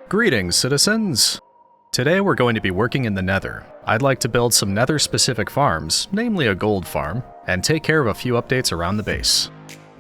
Greetings, citizens! Today we're going to be working in the Nether. I'd like to build some Nether-specific farms, namely a gold farm, and take care of a few updates around the base.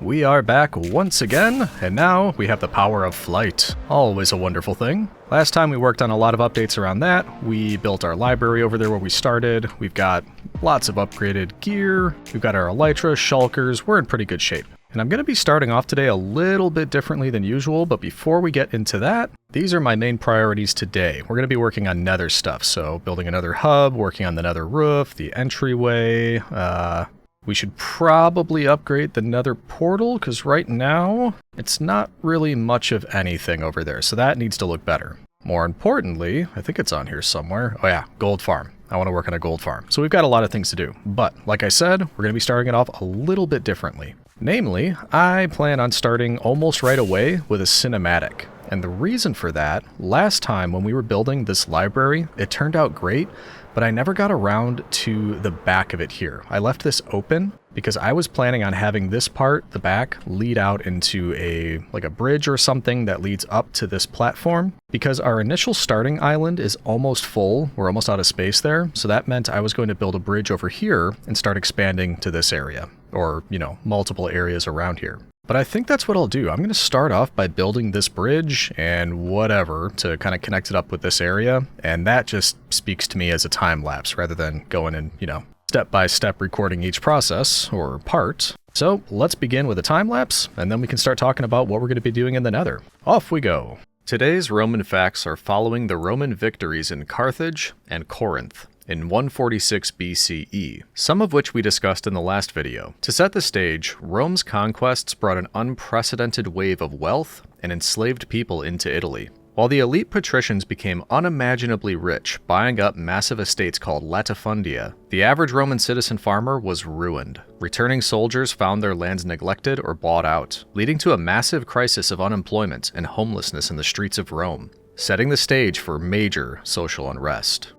We are back once again, and now we have the power of flight. Always a wonderful thing. Last time we worked on a lot of updates around that. We built our library over there where we started. We've got lots of upgraded gear. We've got our elytra, shulkers. We're in pretty good shape. And I'm going to be starting off today a little bit differently than usual, but before we get into that, these are my main priorities today. We're going to be working on Nether stuff, so building another hub, working on the Nether roof, the entryway. We should probably upgrade the Nether portal, because right now, it's not really much of anything over there, so that needs to look better. More importantly, I think it's on here somewhere. Oh yeah, gold farm. I want to work on a gold farm. So we've got a lot of things to do, but like I said, we're going to be starting it off a little bit differently. Namely, I plan on starting almost right away with a cinematic. And the reason for that, last time when we were building this library, it turned out great, but I never got around to the back of it here. I left this open because I was planning on having this part, the back, lead out into a bridge or something that leads up to this platform. Because our initial starting island is almost full, we're almost out of space there, so that meant I was going to build a bridge over here and start expanding to this area. Or, multiple areas around here. But I think that's what I'll do. I'm going to start off by building this bridge and whatever to kind of connect it up with this area. And that just speaks to me as a time lapse rather than going and, step by step recording each process or part. So let's begin with a time lapse and then we can start talking about what we're going to be doing in the Nether. Off we go. Today's Roman facts are following the Roman victories in Carthage and Corinth in 146 BCE, some of which we discussed in the last video. To set the stage, Rome's conquests brought an unprecedented wave of wealth and enslaved people into Italy. While the elite patricians became unimaginably rich, buying up massive estates called latifundia, the average Roman citizen farmer was ruined. Returning soldiers found their lands neglected or bought out, leading to a massive crisis of unemployment and homelessness in the streets of Rome, setting the stage for major social unrest.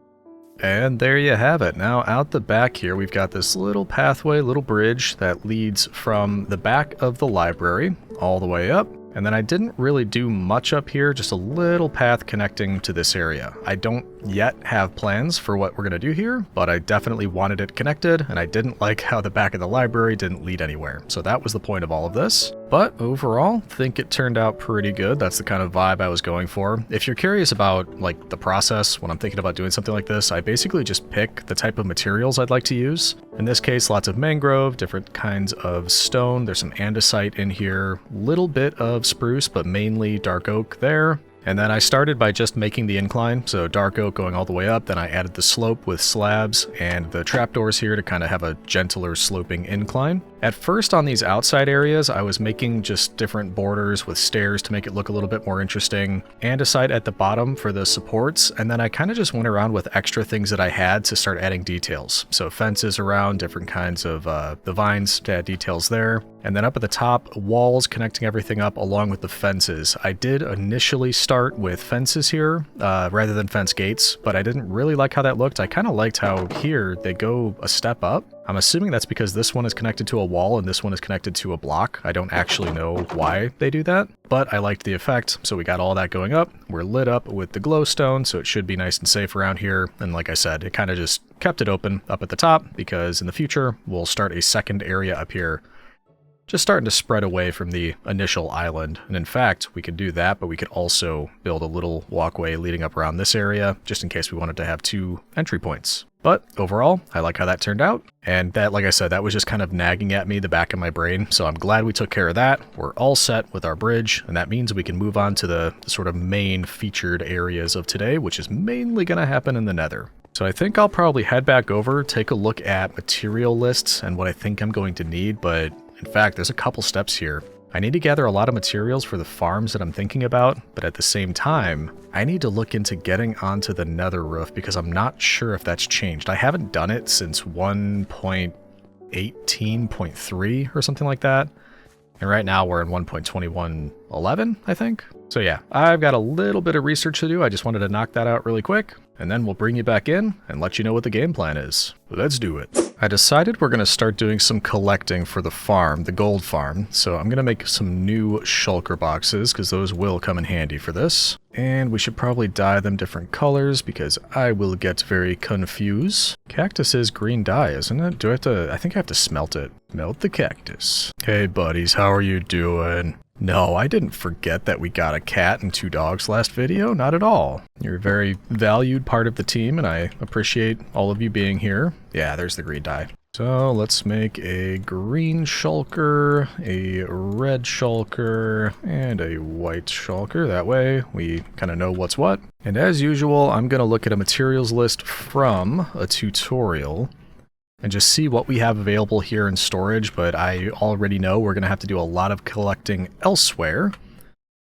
And there you have it. Now out the back here, we've got this little pathway, little bridge that leads from the back of the library all the way up. And then I didn't really do much up here, just a little path connecting to this area. I don't yet have plans for what we're going to do here, but I definitely wanted it connected, and I didn't like how the back of the library didn't lead anywhere. So that was the point of all of this. But overall, I think it turned out pretty good. That's the kind of vibe I was going for. If you're curious about the process when I'm thinking about doing something like this, I basically just pick the type of materials I'd like to use. In this case, lots of mangrove, different kinds of stone. There's some andesite in here, little bit of spruce, but mainly dark oak there. And then I started by just making the incline, so dark oak going all the way up, then I added the slope with slabs and the trapdoors here to kind of have a gentler sloping incline. At first on these outside areas, I was making just different borders with stairs to make it look a little bit more interesting, andesite at the bottom for the supports, and then I kind of just went around with extra things that I had to start adding details. So fences around, different kinds of the vines to add details there. And then up at the top, walls connecting everything up along with the fences. I did initially start with fences here rather than fence gates, but I didn't really like how that looked. I kind of liked how here they go a step up. I'm assuming that's because this one is connected to a wall and this one is connected to a block. I don't actually know why they do that, but I liked the effect. So we got all that going up. We're lit up with the glowstone, so it should be nice and safe around here. And like I said, it kind of just kept it open up at the top because in the future, we'll start a second area up here. Just starting to spread away from the initial island. And in fact, we could do that, but we could also build a little walkway leading up around this area, just in case we wanted to have two entry points. But overall, I like how that turned out. And that, like I said, that was just kind of nagging at me, the back of my brain. So I'm glad we took care of that. We're all set with our bridge, and that means we can move on to the sort of main featured areas of today, which is mainly going to happen in the Nether. So I think I'll probably head back over, take a look at material lists and what I think I'm going to need, but in fact, there's a couple steps here. I need to gather a lot of materials for the farms that I'm thinking about, but at the same time, I need to look into getting onto the Nether roof because I'm not sure if that's changed. I haven't done it since 1.18.3 or something like that. And right now we're in 1.21.11, I think. So yeah, I've got a little bit of research to do. I just wanted to knock that out really quick, and then we'll bring you back in and let you know what the game plan is. Let's do it. I decided we're going to start doing some collecting for the farm, the gold farm. So I'm going to make some new shulker boxes because those will come in handy for this. And we should probably dye them different colors because I will get very confused. Cactus is green dye, isn't it? Do I have to... I think I have to smelt it. Melt the cactus. Hey buddies, how are you doing? No, I didn't forget that we got a cat and 2 dogs last video, not at all. You're a very valued part of the team and I appreciate all of you being here. Yeah, there's the green dye. So let's make a green shulker, a red shulker, and a white shulker. That way we kind of know what's what. And as usual, I'm going to look at a materials list from a tutorial and just see what we have available here in storage, but I already know we're going to have to do a lot of collecting elsewhere.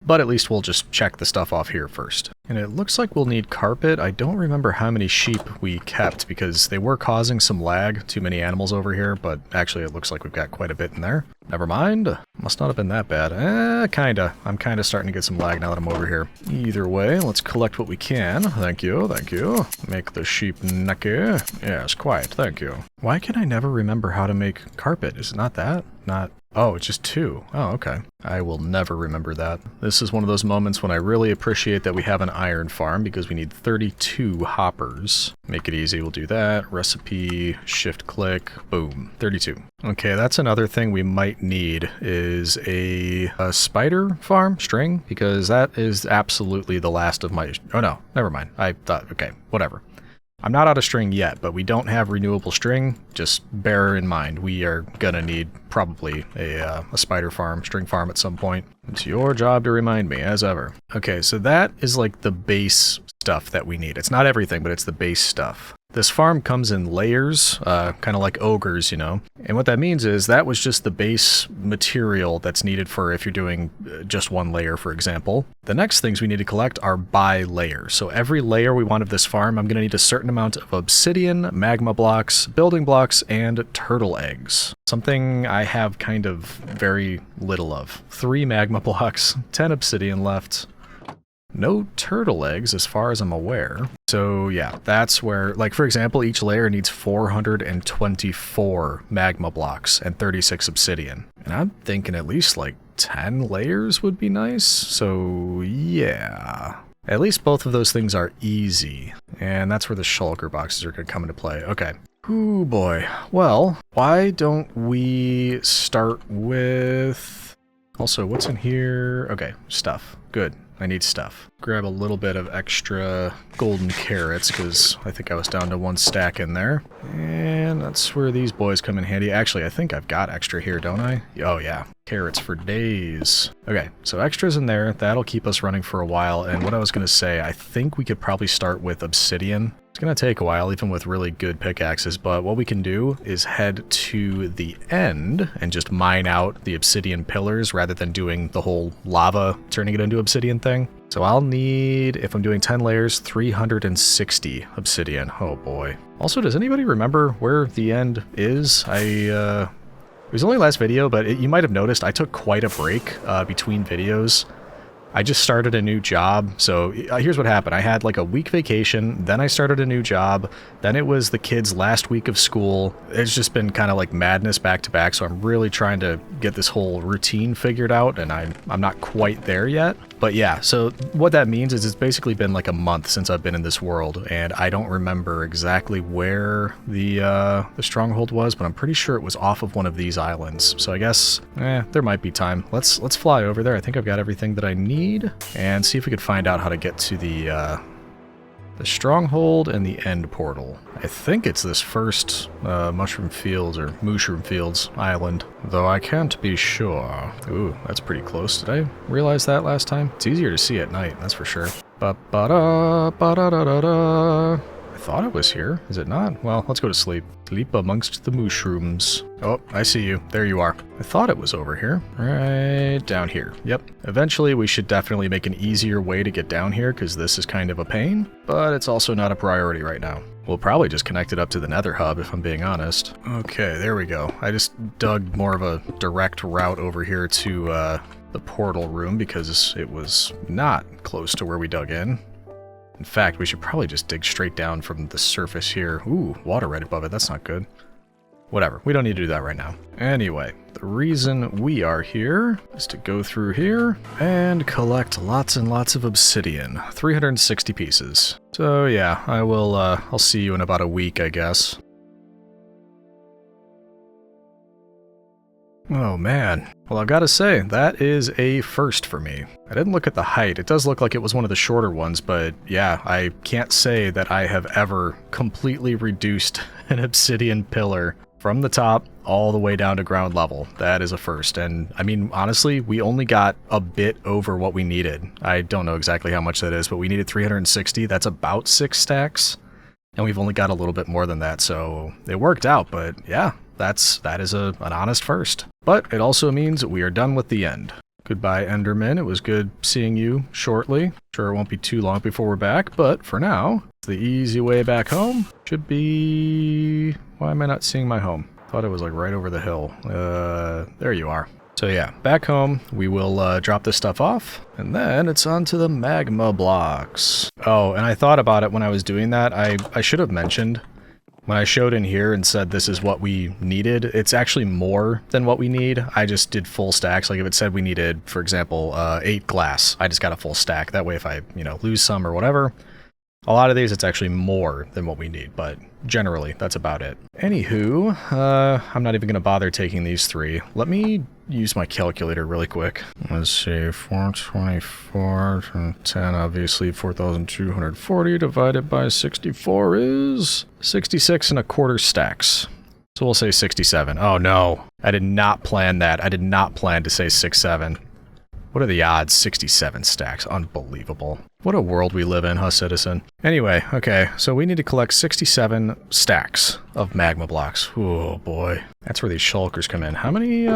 But at least we'll just check the stuff off here first. And it looks like we'll need carpet. I don't remember how many sheep we kept because they were causing some lag. Too many animals over here, but actually it looks like we've got quite a bit in there. Never mind. Must not have been that bad. Kinda. I'm kinda starting to get some lag now that I'm over here. Either way, let's collect what we can. Thank you, thank you. Make the sheep necky. Yes, quite, thank you. Why can I never remember how to make carpet? Is it not that? Not... Oh, it's just 2. Oh, okay. I will never remember that. This is one of those moments when I really appreciate that we have an iron farm because we need 32 hoppers. Make it easy, we'll do that. Recipe, shift click, boom, 32. Okay, that's another thing we might need is a spider farm string because that is absolutely the last of my... Oh no, never mind. I thought, okay, whatever. I'm not out of string yet, but we don't have renewable string. Just bear in mind, we are gonna need probably a spider farm, string farm at some point. It's your job to remind me, as ever. Okay, so that is like the base stuff that we need. It's not everything, but it's the base stuff. This farm comes in layers, kind of like ogres, you know. And what that means is that was just the base material that's needed for if you're doing just one layer, for example. The next things we need to collect are by layer. So every layer we want of this farm, I'm going to need a certain amount of obsidian, magma blocks, building blocks, and turtle eggs. Something I have kind of very little of. 3 magma blocks, 10 obsidian left. No turtle eggs as far as I'm aware. So yeah, that's where, like for example, each layer needs 424 magma blocks and 36 obsidian. And I'm thinking at least like 10 layers would be nice. So yeah, at least both of those things are easy. And that's where the shulker boxes are going to come into play. Okay. Ooh boy. Well, why don't we start with... Also, what's in here? Okay, stuff. Good. I need stuff. Grab a little bit of extra golden carrots, because I think I was down to 1 stack in there. And that's where these boys come in handy. Actually, I think I've got extra here, don't I? Oh yeah, carrots for days. Okay, so extras in there. That'll keep us running for a while. And what I was going to say, I think we could probably start with obsidian. It's going to take a while, even with really good pickaxes, but what we can do is head to the end and just mine out the obsidian pillars rather than doing the whole lava, turning it into obsidian thing. So I'll need, if I'm doing 10 layers, 360 obsidian. Oh boy. Also, does anybody remember where the end is? It was only last video, but you might have noticed I took quite a break between videos. I just started a new job, so here's what happened. I had like a week vacation, then I started a new job, then it was the kids' last week of school. It's just been kind of like madness back to back, so I'm really trying to get this whole routine figured out, and I'm not quite there yet. But yeah, so what that means is it's basically been like a month since I've been in this world, and I don't remember exactly where the stronghold was, but I'm pretty sure it was off of one of these islands. So I guess, there might be time. Let's fly over there. I think I've got everything that I need, and see if we could find out how to get to the stronghold and the end portal. I think it's this first Mushroom Fields island, though I can't be sure. Ooh, that's pretty close. Did I realize that last time? It's easier to see at night, that's for sure. Ba-ba-da, ba-da-da-da-da. I thought it was here. Is it not? Well, let's go to sleep. Sleep amongst the mushrooms. Oh, I see you. There you are. I thought it was over here. Right down here. Yep. Eventually, we should definitely make an easier way to get down here, because this is kind of a pain, but it's also not a priority right now. We'll probably just connect it up to the Nether hub, if I'm being honest. Okay, there we go. I just dug more of a direct route over here to the portal room, because it was not close to where we dug in. In fact, we should probably just dig straight down from the surface here. Ooh, water right above it. That's not good. Whatever, we don't need to do that right now. Anyway, the reason we are here is to go through here and collect lots and lots of obsidian. 360 pieces. So yeah, I'll see you in about a week, I guess. Oh man. Well, I've got to say, that is a first for me. I didn't look at the height. It does look like it was one of the shorter ones, but yeah, I can't say that I have ever completely reduced an obsidian pillar from the top all the way down to ground level. That is a first. And I mean, honestly, we only got a bit over what we needed. I don't know exactly how much that is, but we needed 360. That's about 6 stacks. And we've only got a little bit more than that, so it worked out, but yeah. That is an honest first. But it also means we are done with the end. Goodbye, Enderman. It was good seeing you shortly. Sure, it won't be too long before we're back, but for now, the easy way back home should be... Why am I not seeing my home? Thought it was like right over the hill. There you are. So yeah, back home, we will drop this stuff off, and then it's on to the magma blocks. Oh, and I thought about it when I was doing that. I should have mentioned... When I showed in here and said this is what we needed, it's actually more than what we need. I just did full stacks. Like if it said we needed, for example, 8 glass, I just got a full stack. That way if I, lose some or whatever, a lot of these it's actually more than what we need, but generally that's about it. Anywho, I'm not even going to bother taking these 3. Let me use my calculator really quick. Let's see, 424 and 10, obviously 4,240 divided by 64 is 66¼ stacks. So we'll say 67. Oh no, I did not plan that. I did not plan to say 67. What are the odds? 67 stacks. Unbelievable. What a world we live in, huh, citizen? Anyway, okay, so we need to collect 67 stacks of magma blocks. Oh boy. That's where these shulkers come in. How many,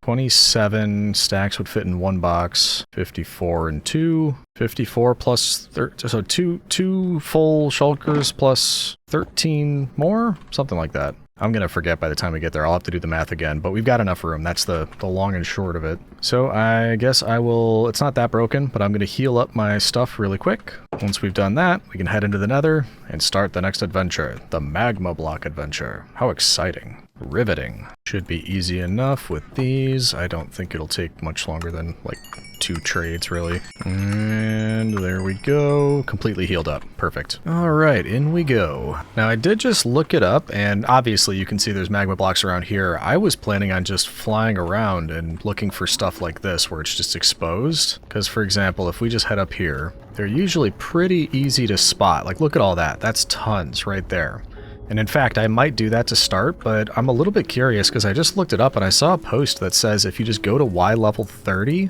27 stacks would fit in 1 box. 54 and 2. 54 plus... So two full shulkers plus 13 more? Something like that. I'm gonna forget by the time we get there. I'll have to do the math again, but we've got enough room. That's the long and short of it. So I guess I will... It's not that broken, but I'm gonna heal up my stuff really quick. Once we've done that, we can head into the Nether and start the next adventure. The magma block adventure. How exciting. Riveting. Should be easy enough with these. I don't think it'll take much longer than, like, 2 trades, really. And there we go. Completely healed up. Perfect. Alright, in we go. Now, I did just look it up, and obviously you can see there's magma blocks around here. I was planning on just flying around and looking for stuff like this, where it's just exposed. Because, for example, if we just head up here, they're usually pretty easy to spot. Like, look at all that. That's tons right there. And in fact, I might do that to start, but I'm a little bit curious because I just looked it up and I saw a post that says if you just go to Y level 30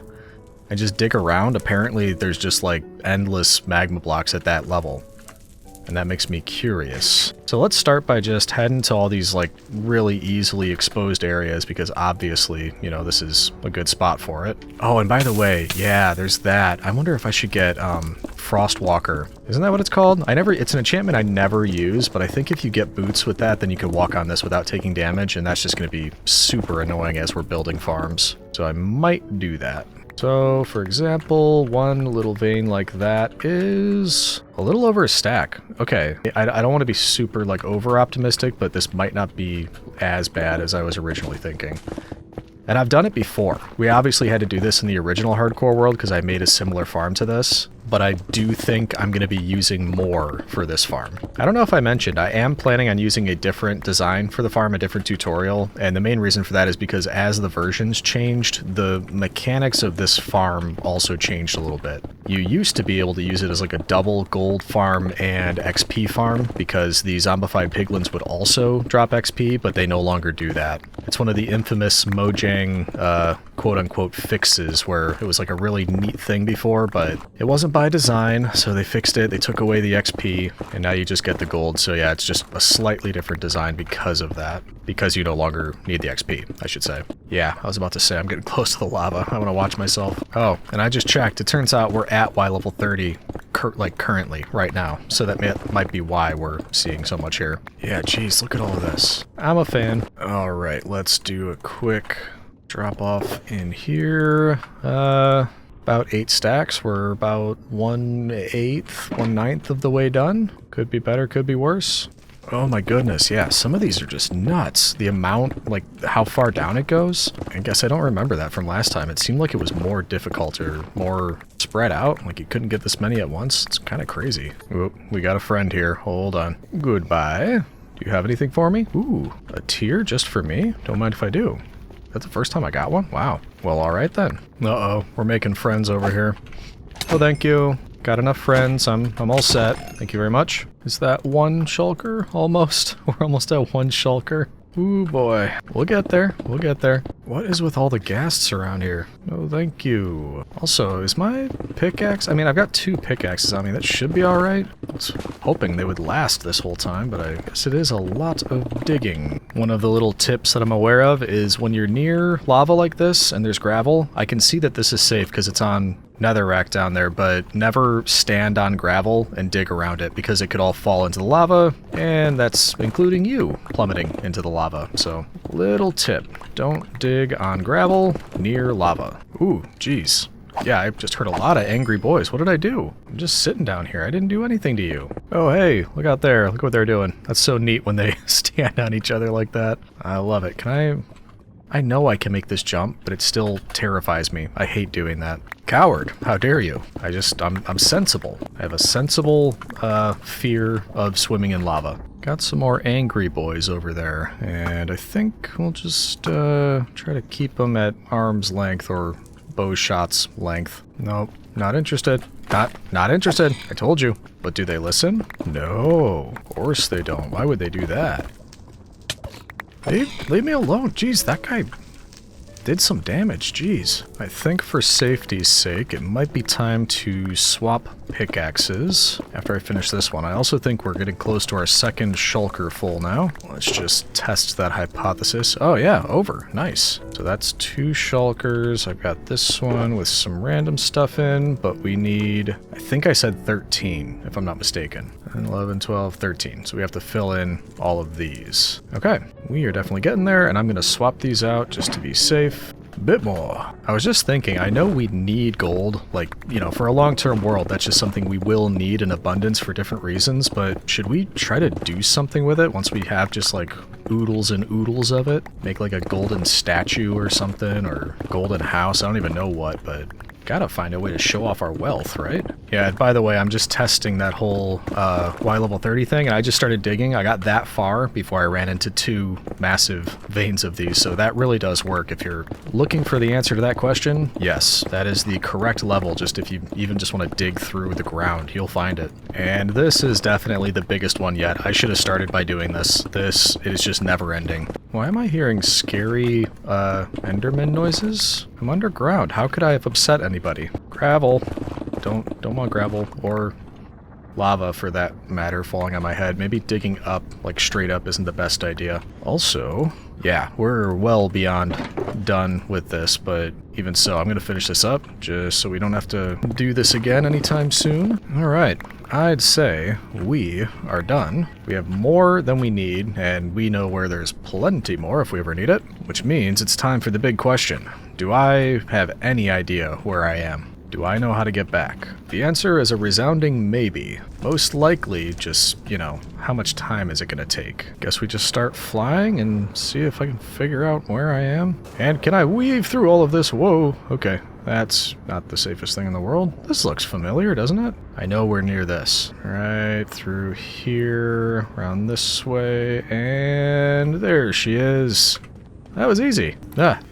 and just dig around, apparently there's just like endless magma blocks at that level. And that makes me curious. So let's start by just heading to all these like really easily exposed areas because obviously, this is a good spot for it. Oh, and by the way, yeah, there's that. I wonder if I should get Frostwalker. Isn't that what it's called? It's an enchantment I never use, but I think if you get boots with that, then you can walk on this without taking damage, and that's just going to be super annoying as we're building farms. So I might do that. So, for example, one little vein like that is a little over a stack. Okay, I don't want to be super, like, over-optimistic, but this might not be as bad as I was originally thinking. And I've done it before. We obviously had to do this in the original hardcore world because I made a similar farm to this, but I do think I'm going to be using more for this farm. I don't know if I mentioned, I am planning on using a different design for the farm, a different tutorial, and the main reason for that is because as the versions changed, the mechanics of this farm also changed a little bit. You used to be able to use it as like a double gold farm and XP farm because the zombified piglins would also drop XP, but they no longer do that. It's one of the infamous Mojang quote-unquote fixes where it was like a really neat thing before, but it wasn't by design, so they fixed it, they took away the XP, and now you just get the gold. So yeah, it's just a slightly different design because of that. Because you no longer need the XP, I should say. Yeah, I was about to say I'm getting close to the lava. I want to watch myself. Oh, and I just checked. It turns out we're at Y level 30 currently, right now. So that might be why we're seeing so much here. Yeah, geez, look at all of this. I'm a fan. All right, let's do a quick drop off in here. About 8 stacks. We're about 1/8, 1/9 of the way done. Could be better, could be worse. Oh my goodness, yeah, some of these are just nuts. The amount, like, how far down it goes. I guess I don't remember that from last time. It seemed like it was more difficult or more spread out. Like, you couldn't get this many at once. It's kind of crazy. Oop, we got a friend here. Hold on. Goodbye. Do you have anything for me? Ooh, a tier just for me? Don't mind if I do. That's the first time I got one? Wow. Well, alright then. Uh-oh, we're making friends over here. Oh, thank you. Got enough friends. I'm all set. Thank you very much. Is that one shulker? Almost. We're almost at one shulker. Ooh boy. We'll get there. We'll get there. What is with all the ghasts around here? Oh, thank you. Also, is my pickaxe... I mean, I've got 2 pickaxes on me. That should be alright. I was hoping they would last this whole time, but I guess it is a lot of digging. One of the little tips that I'm aware of is when you're near lava like this and there's gravel, I can see that this is safe because it's on netherrack down there, but never stand on gravel and dig around it because it could all fall into the lava, and that's including you plummeting into the lava. So, little tip. Don't dig on gravel near lava. Ooh, geez. Yeah, I just heard a lot of angry boys. What did I do? I'm just sitting down here. I didn't do anything to you. Oh, hey, look out there. Look what they're doing. That's so neat when they stand on each other like that. I love it. I know I can make this jump, but it still terrifies me. I hate doing that. Coward, how dare you? I'm sensible. I have a sensible fear of swimming in lava. Got some more angry boys over there, and I think we'll just try to keep them at arm's length or bow shots length. Nope, not interested. Not interested. I told you. But do they listen? No, of course they don't. Why would they do that? Leave me alone. Jeez, that guy did some damage. Jeez. I think for safety's sake, it might be time to swap pickaxes after I finish this one. I also think we're getting close to our second shulker full now. Let's just test that hypothesis. Oh yeah, over. Nice. So that's 2 shulkers. I've got this one with some random stuff in, but we need, I think I said 13, if I'm not mistaken. 11, 12, 13. So we have to fill in all of these. Okay, we are definitely getting there, and I'm going to swap these out just to be safe. A bit more. I was just thinking, I know we need gold, like, you know, for a long-term world, that's just something we will need in abundance for different reasons, but should we try to do something with it once we have just, like, oodles and oodles of it? Make, like, a golden statue or something, or golden house, I don't even know what, but gotta find a way to show off our wealth, right? Yeah, by the way, I'm just testing that whole Y level 30 thing, and I just started digging. I got that far before I ran into 2 massive veins of these, so that really does work. If you're looking for the answer to that question, yes, that is the correct level. Just if you even just want to dig through the ground, you'll find it. And this is definitely the biggest one yet. I should have started by doing this. It is just never ending. Why am I hearing scary Enderman noises? I'm underground. How could I have upset anybody? Gravel. Don't want gravel or lava for that matter falling on my head. Maybe digging up, like straight up, isn't the best idea. Also, yeah, we're well beyond done with this, but even so, I'm going to finish this up just so we don't have to do this again anytime soon. Alright, I'd say we are done. We have more than we need, and we know where there's plenty more if we ever need it, which means it's time for the big question. Do I have any idea where I am? Do I know how to get back? The answer is a resounding maybe. Most likely, just, you know, how much time is it gonna take? Guess we just start flying and see if I can figure out where I am. And can I weave through all of this? Whoa, okay. That's not the safest thing in the world. This looks familiar, doesn't it? I know we're near this. Right through here, around this way, and there she is. That was easy.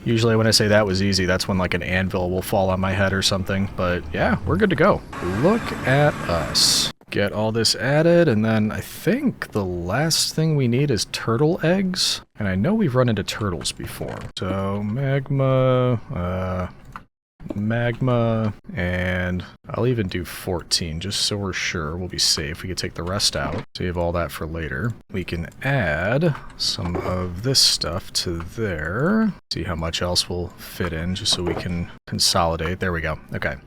Usually when I say that was easy, that's when like an anvil will fall on my head or something, but yeah, we're good to go. Look at us. Get all this added, and then I think the last thing we need is turtle eggs. And I know we've run into turtles before. So magma, and I'll even do 14 just so we're sure we'll be safe. We could take the rest out, save all that for later. We can add some of this stuff to there, see how much else will fit in just so we can consolidate. There we go. Okay.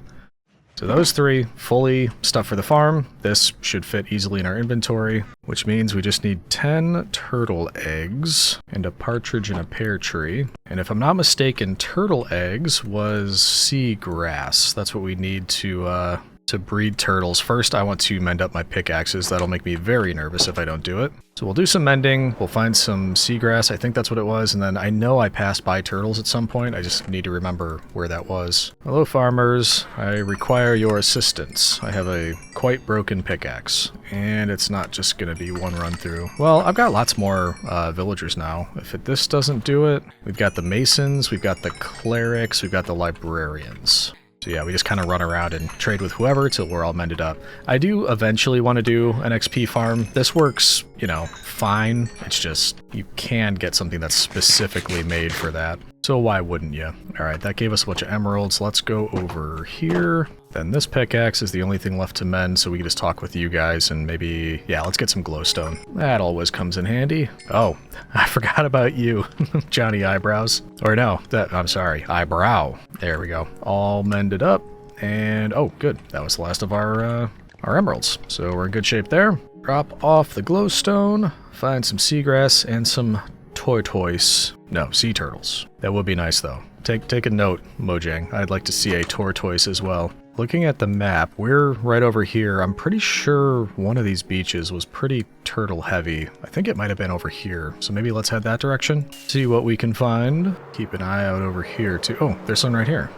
So those 3, fully stuff for the farm. This should fit easily in our inventory, which means we just need 10 turtle eggs and a partridge and a pear tree. And if I'm not mistaken, turtle eggs was seagrass. That's what we need to to breed turtles. First, I want to mend up my pickaxes. That'll make me very nervous if I don't do it. So we'll do some mending. We'll find some seagrass. I think that's what it was. And then I know I passed by turtles at some point. I just need to remember where that was. Hello, farmers. I require your assistance. I have a quite broken pickaxe. And it's not just going to be one run through. Well, I've got lots more villagers now. If this doesn't do it, we've got the masons, we've got the clerics, we've got the librarians. So yeah, we just kind of run around and trade with whoever till we're all mended up. I do eventually want to do an XP farm. This works, you know, fine. It's just, you can get something that's specifically made for that. So why wouldn't you? Alright, that gave us a bunch of emeralds. Let's go over here. Then this pickaxe is the only thing left to mend, so we can just talk with you guys and maybe, yeah, let's get some glowstone. That always comes in handy. Oh, I forgot about you, Johnny Eyebrows. Or no, I'm sorry, Eyebrow. There we go. All mended up, and oh, good. That was the last of our emeralds. So we're in good shape there. Drop off the glowstone, find some seagrass and some tortoise. No, sea turtles. That would be nice though. Take a note, Mojang. I'd like to see a tortoise as well. Looking at the map, we're right over here. I'm pretty sure one of these beaches was pretty turtle heavy. I think it might have been over here. So maybe let's head that direction. See what we can find. Keep an eye out over here too. Oh, there's one right here.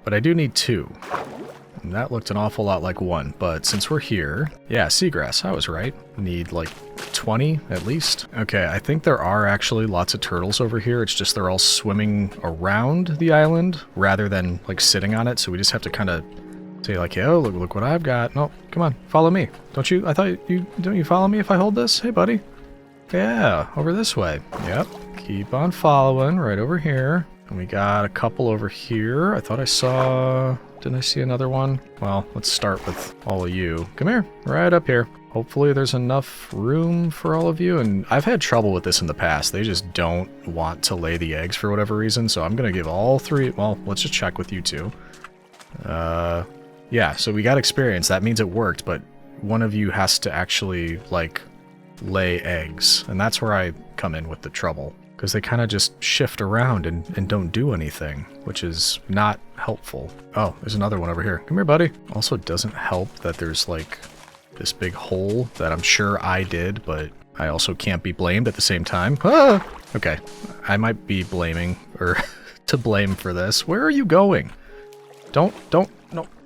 But I do need 2. And that looked an awful lot like 1, but since we're here... Yeah, seagrass, I was right. Need like 20 at least. Okay, I think there are actually lots of turtles over here. It's just they're all swimming around the island rather than like sitting on it, so we just have to kind of say like, yo, look what I've got. No, come on, follow me. Don't you follow me if I hold this? Hey, buddy. Yeah, over this way. Yep, keep on following right over here. And we got a couple over here. I thought I saw... Didn't I see another one? Well, let's start with all of you. Come here, right up here. Hopefully there's enough room for all of you. And I've had trouble with this in the past. They just don't want to lay the eggs for whatever reason. So I'm going to give all 3... Well, let's just check with you 2. Yeah, so we got experience. That means it worked, but one of you has to actually, like, lay eggs. And that's where I come in with the trouble. Because they kind of just shift around and don't do anything, which is not helpful. Oh, there's another one over here. Come here, buddy. Also, it doesn't help that there's, like, this big hole that I'm sure I did, but I also can't be blamed at the same time. Ah! Okay, I might be blaming, or to blame for this. Where are you going? No.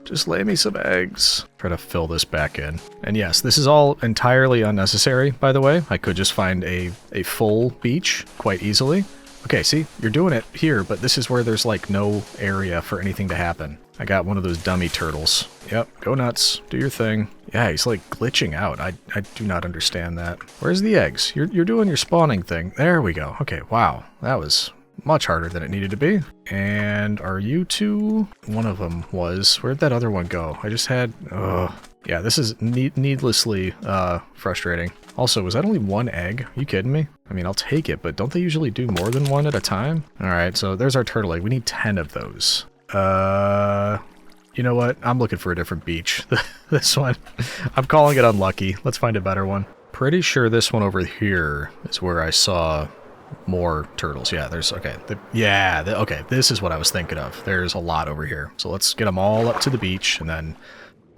Just lay me some eggs. Try to fill this back in. And yes, this is all entirely unnecessary, by the way. I could just find a full beach quite easily. Okay, see? You're doing it here, but this is where there's, like, no area for anything to happen. I got one of those dummy turtles. Yep, go nuts. Do your thing. Yeah, he's, like, glitching out. I do not understand that. Where's the eggs? You're doing your spawning thing. There we go. Okay, wow. That was... much harder than it needed to be. And are you 2? One of them was. Where'd that other one go? I just had... Ugh. Yeah, this is needlessly frustrating. Also, was that only 1 egg? Are you kidding me? I mean, I'll take it, but don't they usually do more than 1 at a time? Alright, so there's our turtle egg. We need 10 of those. You know what? I'm looking for a different beach. This one. I'm calling it unlucky. Let's find a better one. Pretty sure this one over here is where I saw... more turtles. Yeah, there's... Okay. Okay, this is what I was thinking of. There's a lot over here. So let's get them all up to the beach, and then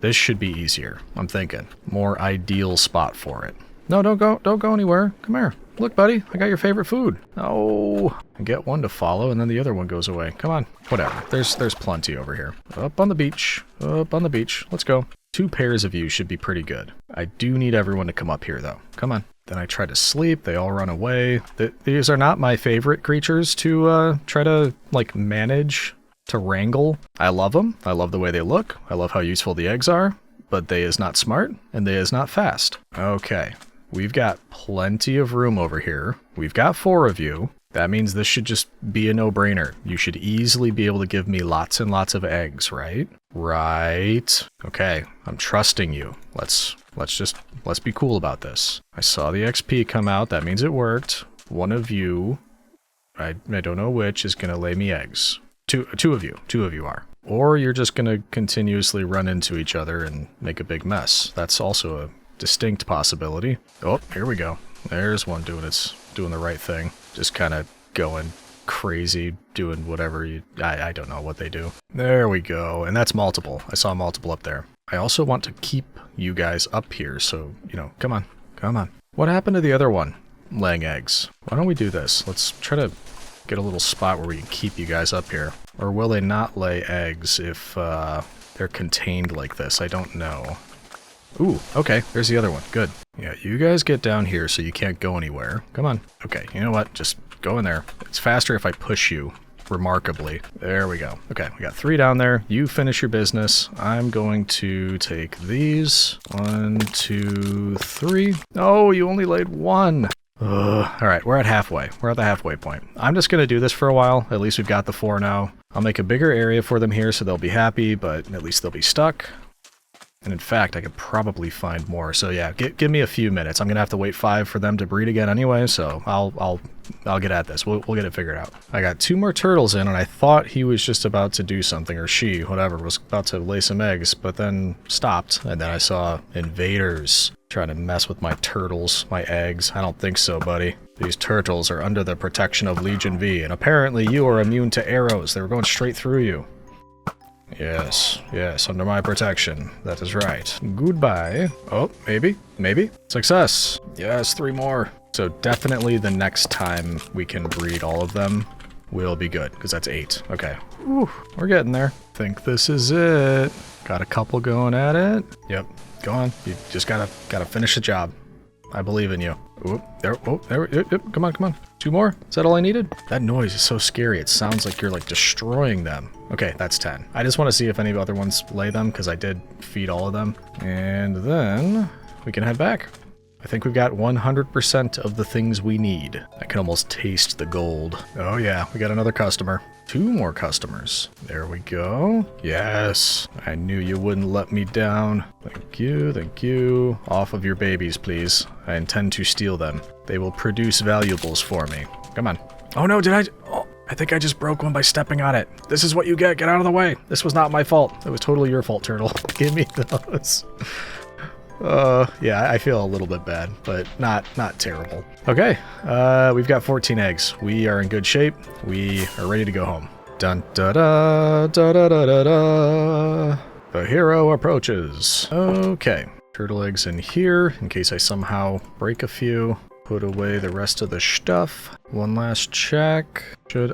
this should be easier. I'm thinking. More ideal spot for it. No, don't go anywhere. Come here. Look, buddy. I got your favorite food. Oh, I get one to follow, and then the other one goes away. Come on. Whatever. There's plenty over here. Up on the beach. Up on the beach. Let's go. 2 pairs of you should be pretty good. I do need everyone to come up here, though. Come on. Then I try to sleep, they all run away. These are not my favorite creatures to try to, like, manage, to wrangle. I love them, I love the way they look, I love how useful the eggs are, but they is not smart, and they is not fast. Okay, we've got plenty of room over here. We've got 4 of you. That means this should just be a no-brainer. You should easily be able to give me lots and lots of eggs, right? Right. Okay, I'm trusting you. Let's be cool about this. I saw the XP come out. That means it worked. One of you, I don't know which, is gonna lay me eggs. Two of you are. Or you're just gonna continuously run into each other and make a big mess. That's also a distinct possibility. Oh, here we go. There's one doing the right thing. Just kind of going crazy, doing whatever I don't know what they do. There we go. And that's multiple. I saw multiple up there. I also want to keep you guys up here, so, you know, come on, come on. What happened to the other one? Laying eggs. Why don't we do this? Let's try to get a little spot where we can keep you guys up here. Or will they not lay eggs if they're contained like this? I don't know. Ooh, okay, there's the other one. Good. Yeah, you guys get down here so you can't go anywhere. Come on. Okay, you know what? Just go in there. It's faster if I push you, remarkably. There we go. Okay, we got 3 down there. You finish your business. I'm going to take these. 1, 2, 3. Oh, you only laid 1. Alright, we're at halfway. We're at the halfway point. I'm just going to do this for a while. At least we've got the 4 now. I'll make a bigger area for them here so they'll be happy, but at least they'll be stuck. And in fact, I could probably find more. So yeah, give me a few minutes. I'm gonna have to wait 5 for them to breed again anyway. So I'll get at this. We'll get it figured out. I got 2 more turtles in, and I thought he was just about to do something, or she, whatever, was about to lay some eggs, but then stopped. And then I saw invaders trying to mess with my turtles, my eggs. I don't think so, buddy. These turtles are under the protection of Legion V, and apparently you are immune to arrows. They were going straight through you. Yes, yes, under my protection. That is right. Goodbye. Oh, maybe. Success. Yes, 3 more. So definitely the next time we can breed all of them will be good, because that's 8. Okay. Whew, we're getting there. Think this is it. Got a couple going at it. Yep, go on. You just gotta finish the job. I believe in you. There, yep, come on. 2 more? Is that all I needed? That noise is so scary. It sounds like you're like destroying them. Okay, that's 10. I just want to see if any other ones lay them, because I did feed all of them. And then we can head back. I think we've got 100% of the things we need. I can almost taste the gold. Oh yeah, we got another customer. 2 more customers. There we go. Yes, I knew you wouldn't let me down. Thank you. Off of your babies, please. I intend to steal them. They will produce valuables for me. Come on. Oh no, I think I just broke one by stepping on it. This is what you get. Get out of the way. This was not my fault. It was totally your fault, turtle. Give me those. Yeah, I feel a little bit bad, but not terrible. Okay, we've got 14 eggs. We are in good shape. We are ready to go home. Dun da da da da da da da. The hero approaches. Okay, turtle eggs in here in case I somehow break a few. Put away the rest of the stuff. One last check.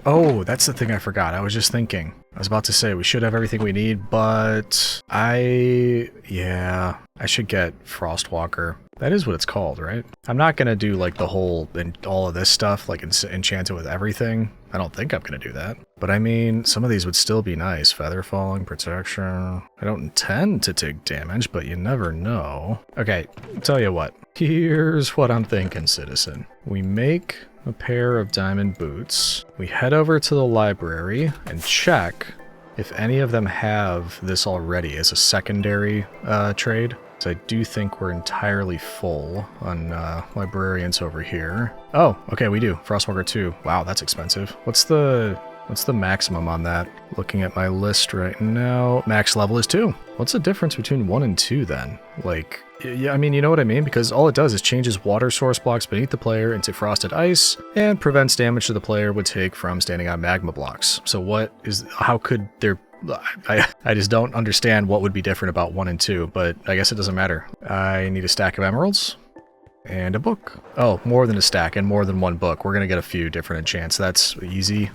Oh, that's the thing I forgot. I was just thinking. I was about to say we should have everything we need, but yeah, I should get Frostwalker. That is what it's called, right? I'm not gonna do like the whole and all of this stuff, like enchant it with everything. I don't think I'm gonna do that. But I mean, some of these would still be nice. Feather falling, protection. I don't intend to take damage, but you never know. Okay, I'll tell you what. Here's what I'm thinking, citizen. We make a pair of diamond boots. We head over to the library and check if any of them have this already as a secondary trade. So I do think we're entirely full on librarians over here. Oh, okay, we do. Frostwalker 2. Wow, that's expensive. What's the maximum on that? Looking at my list right now, max level is 2. What's the difference between 1 and 2 then? Like, yeah, I mean, you know what I mean? Because all it does is changes water source blocks beneath the player into frosted ice and prevents damage to the player would take from standing on magma blocks. So how could there... I just don't understand what would be different about 1 and 2, but I guess it doesn't matter. I need a stack of emeralds and a book. Oh, more than a stack and more than 1 book. We're gonna get a few different enchants. That's easy.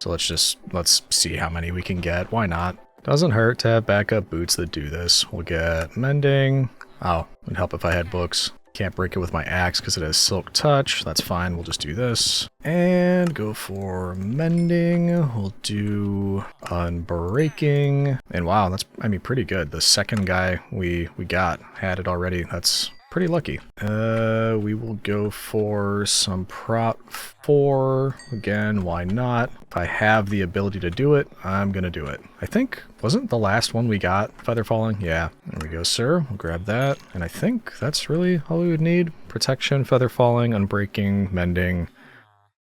So let's see how many we can get. Why not? Doesn't hurt to have backup boots that do this. We'll get mending. Oh, it'd help if I had books. Can't break it with my axe because it has silk touch. That's fine. We'll just do this. And go for mending. We'll do unbreaking. And wow, that's, I mean, pretty good. The second guy we got had it already. That's pretty lucky. We will go for some prop 4. Again, why not? If I have the ability to do it, I'm gonna do it. I think, wasn't the last one we got feather falling? Yeah, there we go, sir. We'll grab that. And I think that's really all we would need. Protection, feather falling, unbreaking, mending.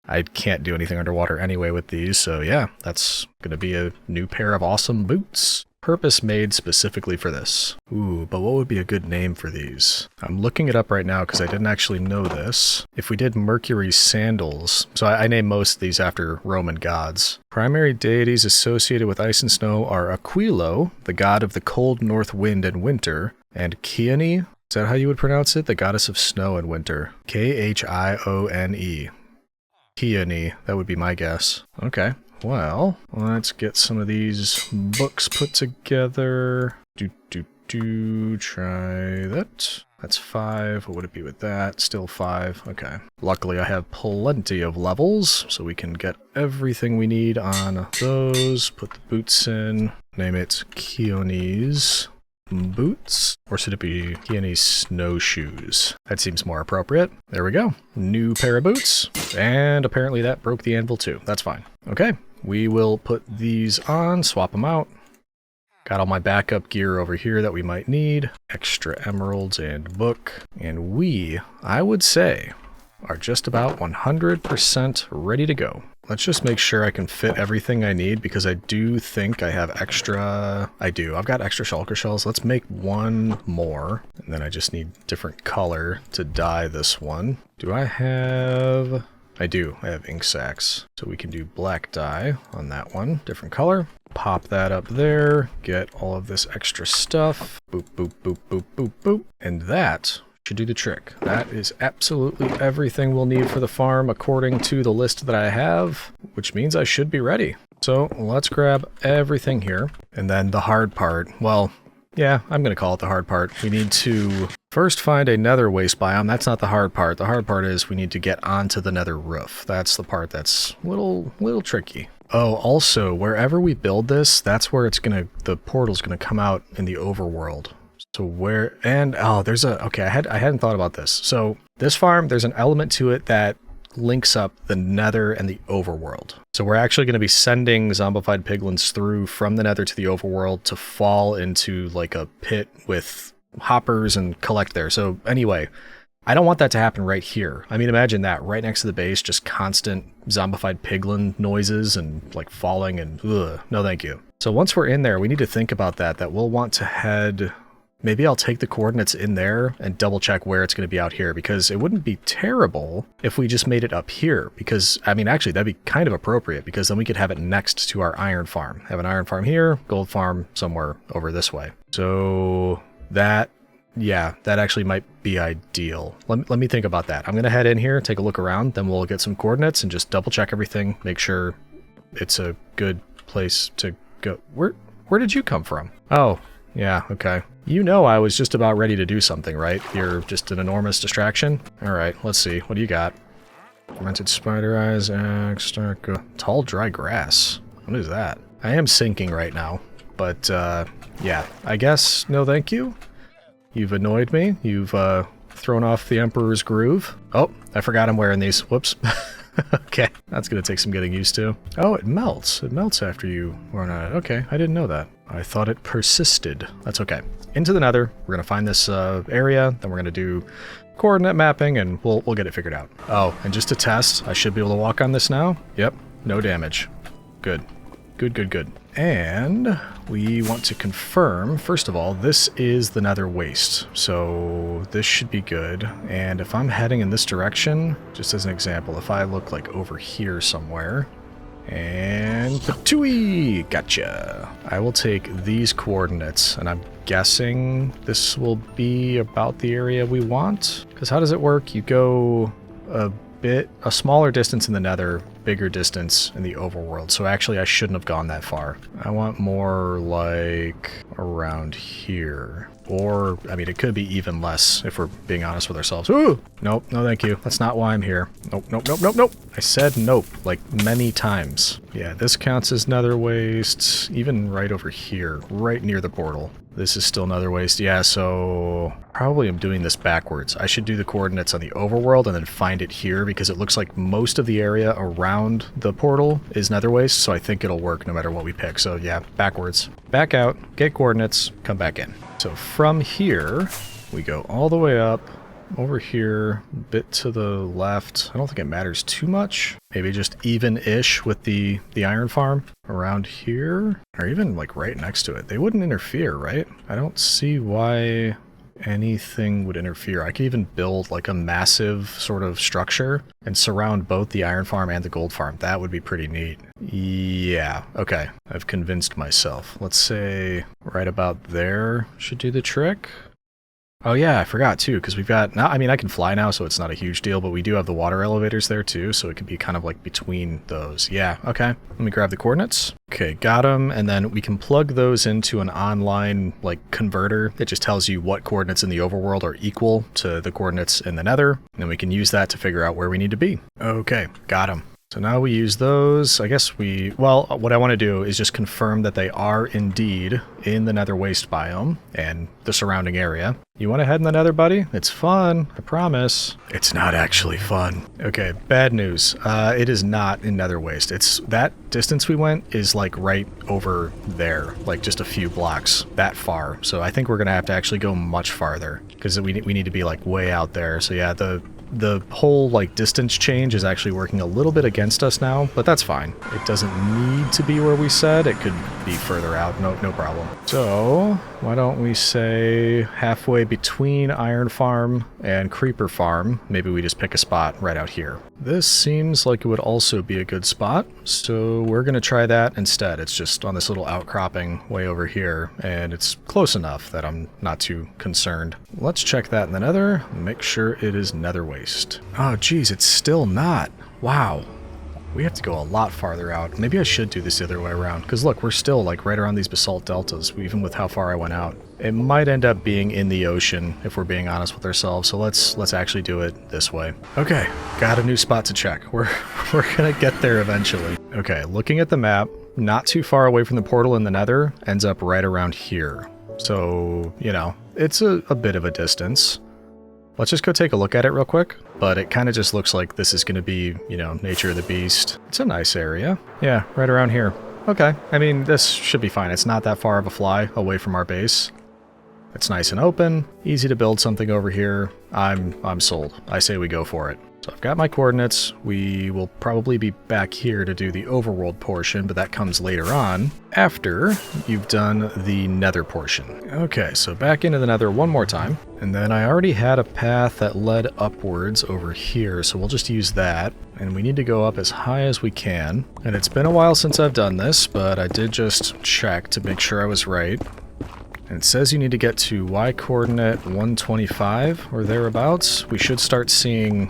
I can't do anything underwater anyway with these, so yeah, that's gonna be a new pair of awesome boots. purpose-made specifically for this. Ooh, but what would be a good name for these? I'm looking it up right now because I didn't actually know this. If we did Mercury's Sandals, so I named most of these after Roman gods. Primary deities associated with ice and snow are Aquilo, the god of the cold north wind and winter, and Chione, is that how you would pronounce it? The goddess of snow and winter. Khione. Chione, that would be my guess. Okay. Well, let's get some of these books put together. Try that. That's 5. What would it be with that? Still 5. Okay. Luckily, I have plenty of levels, so we can get everything we need on those. Put the boots in. Name it Chione's boots. Or should it be Chione's snowshoes? That seems more appropriate. There we go. New pair of boots. And apparently that broke the anvil too. That's fine. Okay. We will put these on, swap them out. Got all my backup gear over here that we might need. Extra emeralds and book. And we, I would say, are just about 100% ready to go. Let's just make sure I can fit everything I need because I do think I have extra... I've got extra shulker shells. Let's make one more. And then I just need different color to dye this one. Do I have... I do. I have ink sacs. So we can do black dye on that one. Different color. Pop that up there. Get all of this extra stuff. Boop, boop, boop, boop, boop, boop. And that should do the trick. That is absolutely everything we'll need for the farm according to the list that I have, which means I should be ready. So let's grab everything here. And then the hard part, well, yeah, I'm going to call it the hard part. We need to first find a nether waste biome. That's not the hard part. The hard part is we need to get onto the nether roof. That's the part that's a little tricky. Oh, also, wherever we build this, that's where the portal's gonna come out in the overworld. So where, and, oh, there's okay, I hadn't thought about this. So this farm, there's an element to it that links up the nether and the overworld. So we're actually going to be sending zombified piglins through from the nether to the overworld to fall into like a pit with hoppers and collect there. So anyway, I don't want that to happen right here. I mean, imagine that right next to the base, just constant zombified piglin noises and like falling and ugh, no thank you. So once we're in there, we need to think about that we'll want to head... Maybe I'll take the coordinates in there and double check where it's going to be out here, because it wouldn't be terrible if we just made it up here, because, I mean, actually that'd be kind of appropriate, because then we could have it next to our iron farm. Have an iron farm here, gold farm somewhere over this way. So that, yeah, that actually might be ideal. Let me think about that. I'm going to head in here, take a look around, then we'll get some coordinates and just double check everything, make sure it's a good place to go. Where did you come from? Oh, yeah, okay. You know I was just about ready to do something, right? You're just an enormous distraction? Alright, let's see. What do you got? Fermented spider eyes, axe, tall dry grass. What is that? I am sinking right now, but yeah, I guess no thank you. You've annoyed me. You've thrown off the Emperor's groove. Oh, I forgot I'm wearing these. Whoops. Okay, that's gonna take some getting used to. Oh, it melts. It melts after you run on it. Okay, I didn't know that. I thought it persisted. That's okay. Into the nether. We're gonna find this area, then we're gonna do coordinate mapping, and we'll get it figured out. Oh, and just to test, I should be able to walk on this now. Yep, no damage. Good. Good, good, good. And we want to confirm, first of all, this is the nether waste. So this should be good. And if I'm heading in this direction, just as an example, if I look like over here somewhere, and patooey, gotcha. I will take these coordinates, and I'm guessing this will be about the area we want. Because how does it work? You go a smaller distance in the nether, bigger distance in the overworld. So actually I shouldn't have gone that far. I want more like around here. Or, I mean, it could be even less if we're being honest with ourselves. Ooh! Nope, no thank you. That's not why I'm here. Nope, nope, nope, nope, nope. I said nope, like many times. Yeah, this counts as nether waste. Even right over here, right near the portal. This is still nether waste. Yeah, so probably I'm doing this backwards. I should do the coordinates on the overworld and then find it here, because it looks like most of the area around the portal is nether waste, so I think it'll work no matter what we pick. So yeah, backwards. Back out, get coordinates, come back in. So from here, we go all the way up over here, a bit to the left. I don't think it matters too much. Maybe just even-ish with the iron farm around here, or even like right next to it. They wouldn't interfere, right? I don't see why anything would interfere. I could even build like a massive sort of structure and surround both the iron farm and the gold farm. That would be pretty neat. Yeah, okay. I've convinced myself. Let's say right about there should do the trick. Oh yeah, I forgot too, because we've got, now, I mean, I can fly now, so it's not a huge deal, but we do have the water elevators there too, so it could be kind of like between those. Yeah, okay. Let me grab the coordinates. Okay, got them, and then we can plug those into an online, like, converter. It just tells you what coordinates in the overworld are equal to the coordinates in the nether, and then we can use that to figure out where we need to be. Okay, got them. So now we use those. I guess well, what I want to do is just confirm that they are indeed in the nether waste biome and the surrounding area. You want to head in the nether, buddy? It's fun, I promise. It's not actually fun. Okay, bad news. It is not in nether waste. It's that distance we went is like right over there, like just a few blocks that far. So I think we're gonna have to actually go much farther because we need to be like way out there. So yeah, the whole like distance change is actually working a little bit against us now, but that's fine. It doesn't need to be where we said. It could be further out, no problem. So why don't we say halfway between Iron Farm and Creeper Farm, maybe we just pick a spot right out here. This seems like it would also be a good spot, so we're gonna try that instead. It's just on this little outcropping way over here, and it's close enough that I'm not too concerned. Let's check that in the nether, make sure it is nether waste. Oh geez, it's still not. Wow. We have to go a lot farther out. Maybe I should do this the other way around, because look, we're still like right around these basalt deltas, even with how far I went out. It might end up being in the ocean, if we're being honest with ourselves, so let's actually do it this way. Okay, got a new spot to check. We're gonna get there eventually. Okay, looking at the map, not too far away from the portal in the nether, ends up right around here. So, you know, it's a bit of a distance. Let's just go take a look at it real quick, but it kind of just looks like this is going to be, you know, nature of the beast. It's a nice area. Yeah, right around here. Okay, I mean, this should be fine. It's not that far of a fly away from our base. It's nice and open, easy to build something over here. I'm sold. I say we go for it. So I've got my coordinates. We will probably be back here to do the overworld portion, but that comes later on, after you've done the nether portion. Okay, so back into the nether one more time. And then I already had a path that led upwards over here, so we'll just use that. And we need to go up as high as we can. And it's been a while since I've done this, but I did just check to make sure I was right. And it says you need to get to Y coordinate 125 or thereabouts. We should start seeing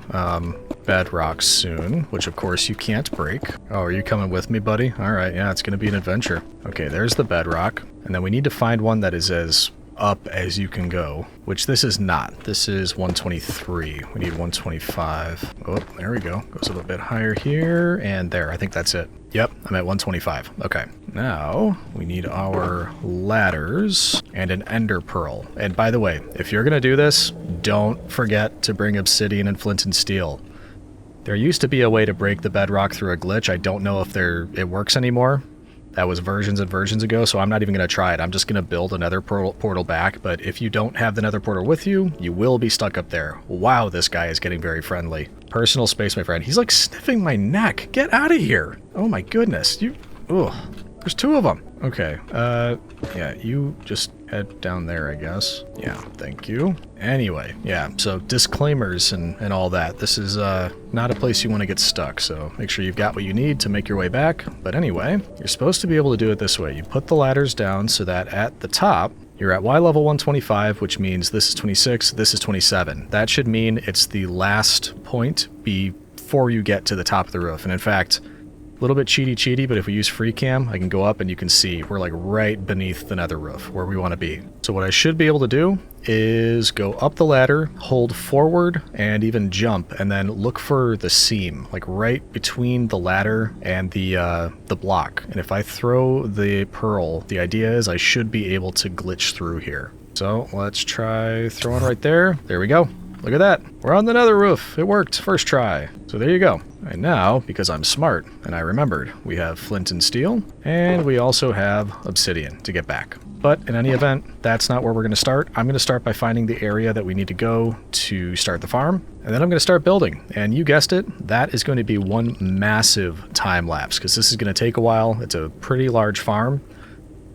bedrock soon, which of course you can't break. Oh, are you coming with me, buddy? Alright, yeah, it's gonna be an adventure. Okay, there's the bedrock. And then we need to find one that is as up as you can go, which this is not. This is 123. We need 125. Oh, there we go. Goes a little bit higher here, and there. I think that's it. Yep, I'm at 125. Okay, now we need our ladders and an ender pearl. And by the way, if you're gonna do this, don't forget to bring obsidian and flint and steel. There used to be a way to break the bedrock through a glitch. I don't know if it works anymore. That was versions and versions ago, so I'm not even going to try it. I'm just going to build another portal back, but if you don't have the nether portal with you, you will be stuck up there. Wow, this guy is getting very friendly. Personal space, my friend. He's like sniffing my neck. Get out of here. Oh my goodness. Ugh. There's two of them. Okay, yeah, you just head down there, I guess. Yeah, thank you. Anyway, yeah, so disclaimers and all that. This is not a place you want to get stuck, so make sure you've got what you need to make your way back. But anyway, you're supposed to be able to do it this way. You put the ladders down so that at the top, you're at Y level 125, which means this is 26, this is 27. That should mean it's the last point before you get to the top of the roof. And in fact, a little bit cheaty, but if we use free cam, I can go up and you can see we're like right beneath the nether roof where we want to be. So what I should be able to do is go up the ladder, hold forward, and even jump, and then look for the seam, like right between the ladder and the block. And if I throw the pearl, the idea is I should be able to glitch through here. So let's try throwing right there. There we go. Look at that. We're on the nether roof. It worked. First try. So there you go. And now, because I'm smart and I remembered, we have flint and steel, and we also have obsidian to get back. But in any event, that's not where we're going to start. I'm going to start by finding the area that we need to go to start the farm, and then I'm going to start building. And you guessed it, that is going to be one massive time lapse, because this is going to take a while. It's a pretty large farm.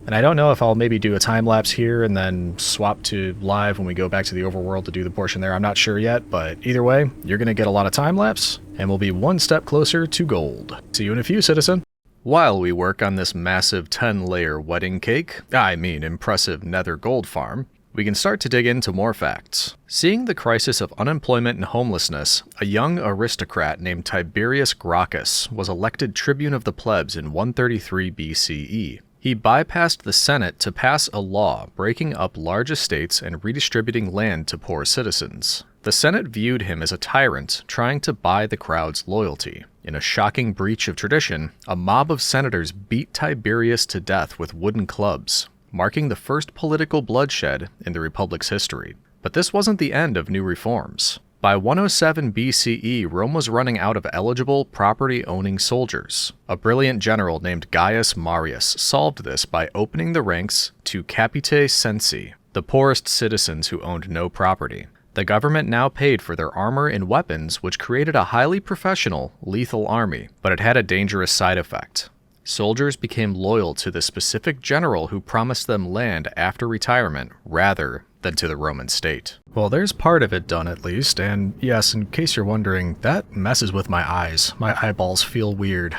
And I don't know if I'll maybe do a time lapse here and then swap to live when we go back to the overworld to do the portion there. I'm not sure yet, but either way, you're going to get a lot of time lapse, and we'll be one step closer to gold. See you in a few, citizen. While we work on this massive 10-layer wedding cake, impressive nether gold farm, we can start to dig into more facts. Seeing the crisis of unemployment and homelessness, a young aristocrat named Tiberius Gracchus was elected tribune of the plebs in 133 BCE. He bypassed the Senate to pass a law breaking up large estates and redistributing land to poor citizens. The Senate viewed him as a tyrant trying to buy the crowd's loyalty. In a shocking breach of tradition, a mob of senators beat Tiberius to death with wooden clubs, marking the first political bloodshed in the Republic's history. But this wasn't the end of new reforms. By 107 BCE, Rome was running out of eligible, property-owning soldiers. A brilliant general named Gaius Marius solved this by opening the ranks to capitae censi, the poorest citizens who owned no property. The government now paid for their armor and weapons, which created a highly professional, lethal army, but it had a dangerous side effect. Soldiers became loyal to the specific general who promised them land after retirement, rather than to the Roman state. Well, there's part of it done at least, and yes, in case you're wondering, that messes with my eyes. My eyeballs feel weird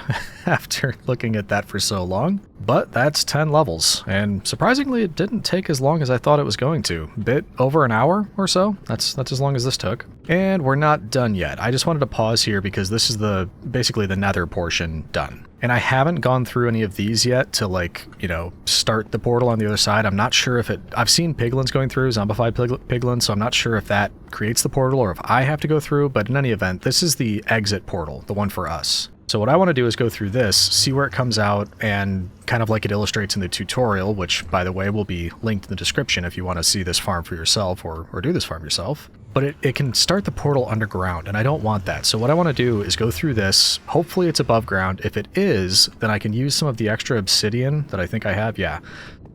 after looking at that for so long. But that's 10 levels, and surprisingly it didn't take as long as I thought it was going to. Bit over an hour or so. That's as long as this took. And we're not done yet. I just wanted to pause here because this is basically the nether portion done. And I haven't gone through any of these yet to start the portal on the other side. I'm not sure if I've seen piglins going through, zombified piglins, so I'm not sure if that creates the portal or if I have to go through, but in any event, this is the exit portal, the one for us. So what I want to do is go through this, see where it comes out, and kind of like it illustrates in the tutorial, which, by the way, will be linked in the description if you want to see this farm for yourself or do this farm yourself. But it can start the portal underground, and I don't want that. So what I want to do is go through this. Hopefully it's above ground. If it is, then I can use some of the extra obsidian that I think I have,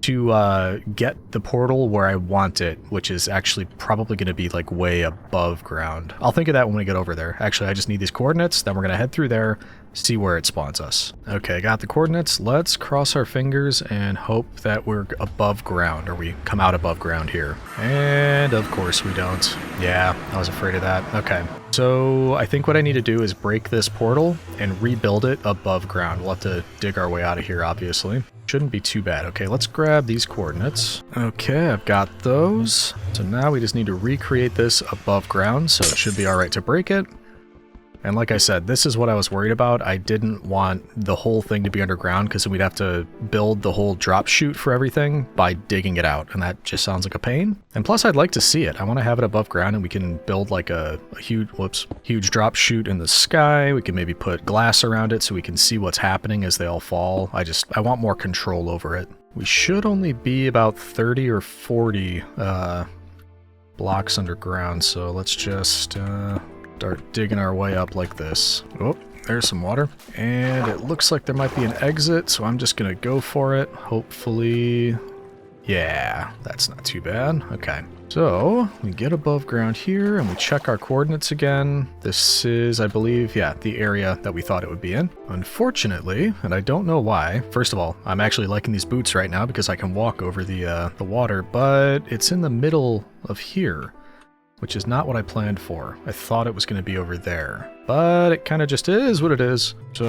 to get the portal where I want it, which is actually probably going to be like way above ground. I'll think of that when we get over there. Actually, I just need these coordinates, then we're going to head through there, see where it spawns us. Okay, got the coordinates. Let's cross our fingers and hope that we're above ground, or we come out above ground here. And of course we don't. Yeah, I was afraid of that. Okay, so I think what I need to do is break this portal and rebuild it above ground. We'll have to dig our way out of here, obviously. Shouldn't be too bad. Okay, let's grab these coordinates. Okay, I've got those. So now we just need to recreate this above ground, so it should be alright to break it. And like I said, this is what I was worried about. I didn't want the whole thing to be underground because then we'd have to build the whole drop chute for everything by digging it out, and that just sounds like a pain. And plus I'd like to see it. I want to have it above ground and we can build like a huge drop chute in the sky. We can maybe put glass around it so we can see what's happening as they all fall. I want more control over it. We should only be about 30 or 40 blocks underground, so let's just start digging our way up like this. Oh, there's some water. And it looks like there might be an exit, so I'm just gonna go for it. Hopefully... yeah, that's not too bad. Okay. So, we get above ground here, and we check our coordinates again. This is, I believe, the area that we thought it would be in. Unfortunately, and I don't know why, first of all, I'm actually liking these boots right now because I can walk over the water, but it's in the middle of here, which is not what I planned for. I thought it was going to be over there, but it kind of just is what it is. So,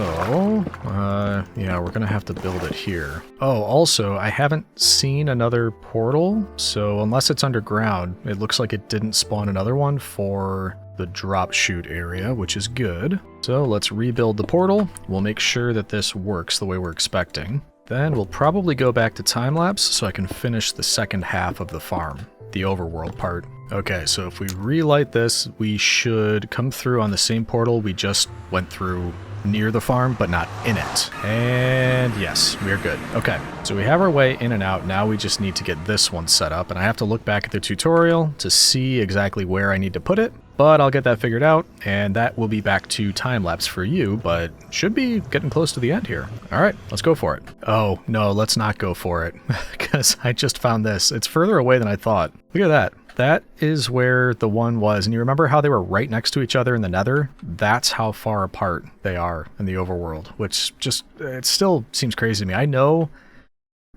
yeah, we're going to have to build it here. Oh, also, I haven't seen another portal, so unless it's underground, it looks like it didn't spawn another one for the drop chute area, which is good. So let's rebuild the portal. We'll make sure that this works the way we're expecting. Then we'll probably go back to time-lapse so I can finish the second half of the farm, the overworld part. Okay, so if we relight this, we should come through on the same portal we just went through near the farm, but not in it. And yes, we're good. Okay, so we have our way in and out. Now we just need to get this one set up, and I have to look back at the tutorial to see exactly where I need to put it. But I'll get that figured out, and that will be back to time-lapse for you, but should be getting close to the end here. Alright, let's go for it. Oh, no, let's not go for it, because I just found this. It's further away than I thought. Look at that. That is where the one was, and you remember how they were right next to each other in the Nether? That's how far apart they are in the overworld, which just, it still seems crazy to me. I know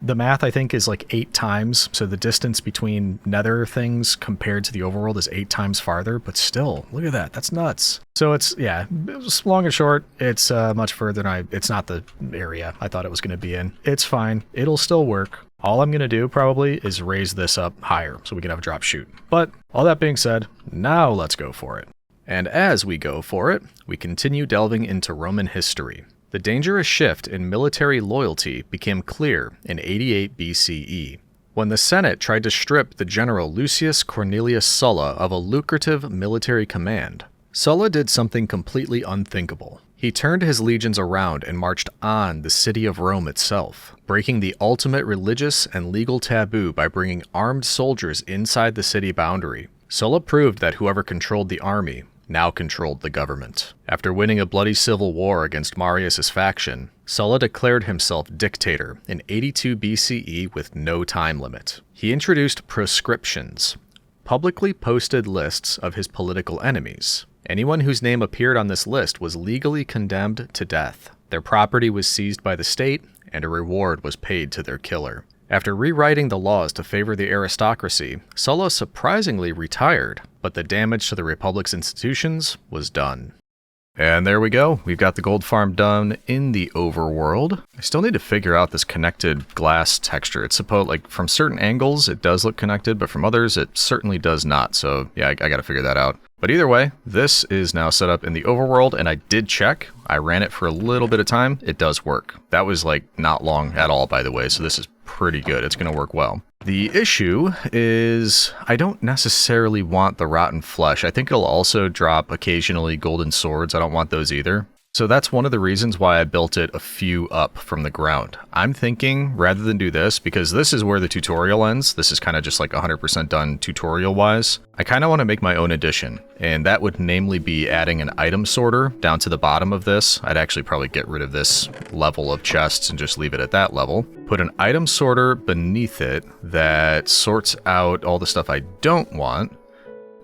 the math, I think, is like 8 times, so the distance between Nether things compared to the overworld is 8 times farther, but still, look at that, that's nuts. So it's, yeah, it's long and short, it's much further than it's not the area I thought it was going to be in. It's fine, it'll still work. All I'm going to do, probably, is raise this up higher, so we can have a drop shoot. But, all that being said, now let's go for it. And as we go for it, we continue delving into Roman history. The dangerous shift in military loyalty became clear in 88 BCE, when the Senate tried to strip the general Lucius Cornelius Sulla of a lucrative military command. Sulla did something completely unthinkable. He turned his legions around and marched on the city of Rome itself, breaking the ultimate religious and legal taboo by bringing armed soldiers inside the city boundary. Sulla proved that whoever controlled the army now controlled the government. After winning a bloody civil war against Marius' faction, Sulla declared himself dictator in 82 BCE with no time limit. He introduced proscriptions, publicly posted lists of his political enemies. Anyone whose name appeared on this list was legally condemned to death. Their property was seized by the state, and a reward was paid to their killer. After rewriting the laws to favor the aristocracy, Sulla surprisingly retired, but the damage to the Republic's institutions was done. And there we go. We've got the gold farm done in the overworld. I still need to figure out this connected glass texture. It's supposed, like, from certain angles it does look connected, but from others it certainly does not. So yeah, I gotta figure that out. But either way, this is now set up in the overworld, and I did check. I ran it for a little bit of time. It does work. That was like not long at all, by the way, so this is pretty good. It's gonna work well. The issue is I don't necessarily want the rotten flesh. I think it'll also drop occasionally golden swords. I don't want those either. So that's one of the reasons why I built it a few up from the ground. I'm thinking, rather than do this, because this is where the tutorial ends, this is kind of just like 100% done tutorial-wise, I kind of want to make my own addition, and that would namely be adding an item sorter down to the bottom of this. I'd actually probably get rid of this level of chests and just leave it at that level. Put an item sorter beneath it that sorts out all the stuff I don't want.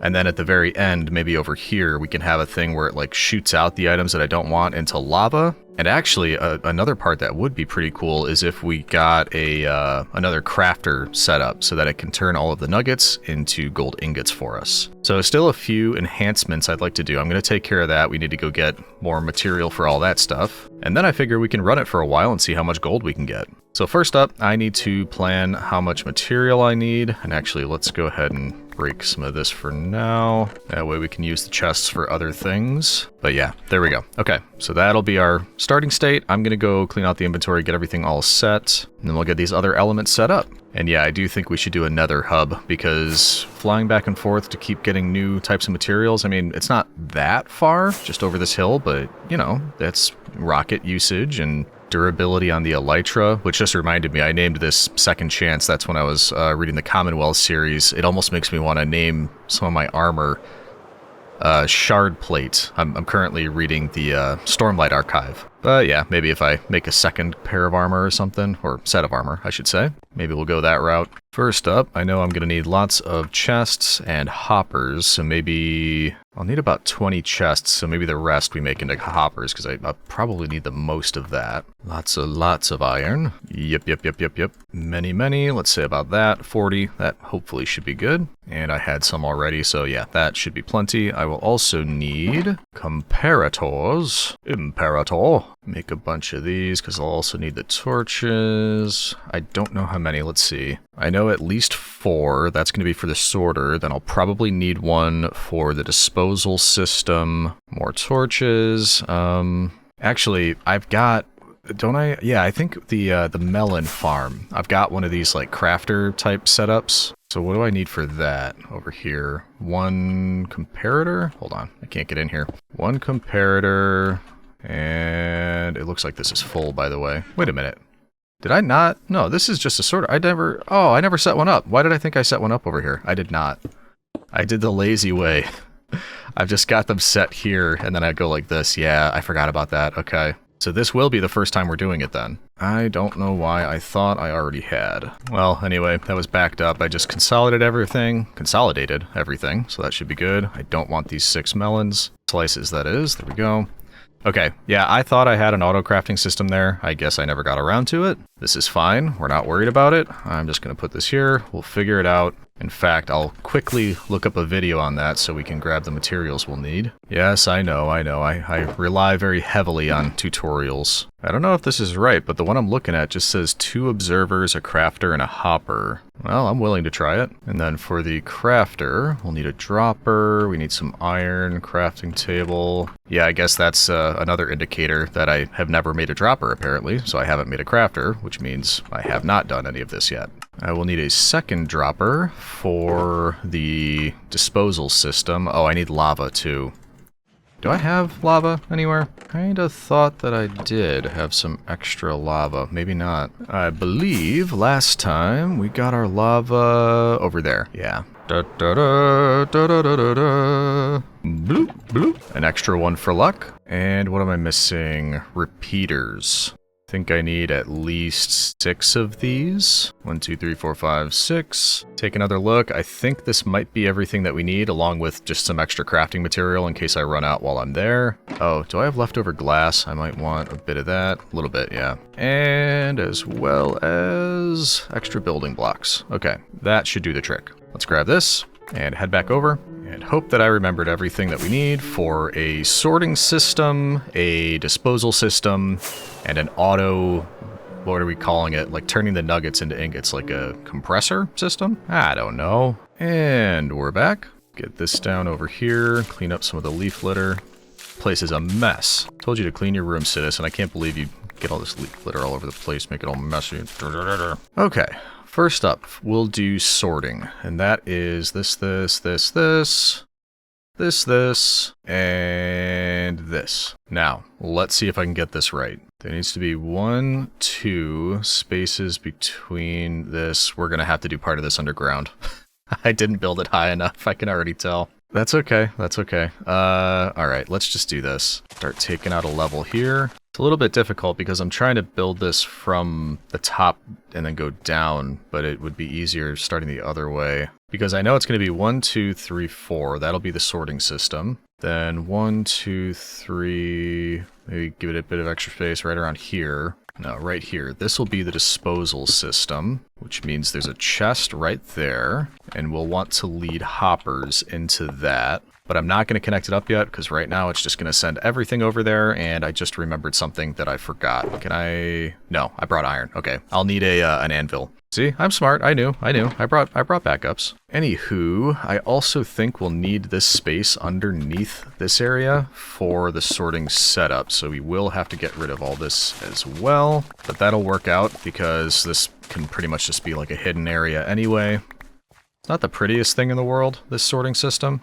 And then at the very end, maybe over here, we can have a thing where it like shoots out the items that I don't want into lava. And actually, another part that would be pretty cool is if we got another crafter set up so that it can turn all of the nuggets into gold ingots for us. So still a few enhancements I'd like to do. I'm going to take care of that. We need to go get more material for all that stuff. And then I figure we can run it for a while and see how much gold we can get. So first up, I need to plan how much material I need. And actually, let's go ahead and break some of this for now. That way we can use the chests for other things. But yeah, there we go. Okay, so that'll be our starting state. I'm gonna go clean out the inventory, get everything all set, and then we'll get these other elements set up. And yeah, I do think we should do a nether hub, because flying back and forth to keep getting new types of materials, I mean, it's not that far, just over this hill, but, you know, that's rocket usage and durability on the elytra, which just reminded me, I named this Second Chance. That's when I was reading the Commonwealth series. It almost makes me want to name some of my armor Shard Plate. I'm currently reading the Stormlight Archive. But yeah, maybe if I make a second pair of armor or something, or set of armor, I should say. Maybe we'll go that route. First up, I know I'm going to need lots of chests and hoppers, so maybe I'll need about 20 chests, so maybe the rest we make into hoppers, because I'll probably need the most of that. Lots of iron. Yep. Many. Let's say about that. 40. That hopefully should be good. And I had some already, so yeah, that should be plenty. I will also need comparators. Imperator. Make a bunch of these, because I'll also need the torches. I don't know how many. Let's see. I know at least 4. That's going to be for the sorter. Then I'll probably need one for the disposal system. More torches. Actually, I've got... Don't I? Yeah, I think the melon farm. I've got one of these like crafter type setups. So what do I need for that over here? One comparator? Hold on, I can't get in here. One comparator, and it looks like this is full, by the way. Wait a minute. Did I not? No, this is just a sorter. I never set one up. Why did I think I set one up over here? I did not. I did the lazy way. I've just got them set here, and then I go like this. Yeah, I forgot about that. Okay. So this will be the first time we're doing it then. I don't know why I thought I already had. Well, anyway, that was backed up. I just consolidated everything, so that should be good. I don't want these 6 melons. Slices, that is. There we go. Okay, yeah, I thought I had an auto-crafting system there. I guess I never got around to it. This is fine. We're not worried about it. I'm just going to put this here. We'll figure it out. In fact, I'll quickly look up a video on that so we can grab the materials we'll need. Yes, I know. I rely very heavily on tutorials. I don't know if this is right, but the one I'm looking at just says 2 observers, a crafter, and a hopper. Well, I'm willing to try it. And then for the crafter, we'll need a dropper, we need some iron, crafting table. Yeah, I guess that's another indicator that I have never made a dropper, apparently, so I haven't made a crafter, which means I have not done any of this yet. I will need a second dropper for the disposal system. Oh, I need lava too. Do I have lava anywhere? Kinda thought that I did have some extra lava. Maybe not. I believe last time we got our lava over there. Yeah. Da da da da da da da da. Bloop, bloop. An extra one for luck. And what am I missing? Repeaters. I think I need at least 6 of these. 1, 2, 3, 4, 5, 6. Take another look. I think this might be everything that we need, along with just some extra crafting material in case I run out while I'm there. Oh, do I have leftover glass? I might want a bit of that. A little bit, yeah. And as well as extra building blocks. Okay, that should do the trick. Let's grab this and head back over and hope that I remembered everything that we need for a sorting system, a disposal system, and an auto, what are we calling it? Like turning the nuggets into ingots, like a compressor system? I don't know. And we're back. Get this down over here, clean up some of the leaf litter. Place is a mess. Told you to clean your room, citizen. I can't believe you get all this leaf litter all over the place, make it all messy. Okay. First up, we'll do sorting, and that is this, and this. Now, let's see if I can get this right. There needs to be 1, 2 spaces between this. We're gonna have to do part of this underground. I didn't build it high enough, I can already tell. That's okay, that's okay. Alright, let's just do this. Start taking out a level here. It's a little bit difficult because I'm trying to build this from the top and then go down, but it would be easier starting the other way. Because I know it's going to be 1, 2, 3, 4. That'll be the sorting system. Then 1, 2, 3, maybe give it a bit of extra space right around here. No, right here. This will be the disposal system, which means there's a chest right there, and we'll want to lead hoppers into that. But I'm not going to connect it up yet, because right now it's just going to send everything over there, and I just remembered something that I forgot. Can I... No, I brought iron. Okay, I'll need an anvil. See, I'm smart. I knew. I brought backups. Anywho, I also think we'll need this space underneath this area for the sorting setup, so we will have to get rid of all this as well. But that'll work out, because this can pretty much just be like a hidden area anyway. It's not the prettiest thing in the world, this sorting system.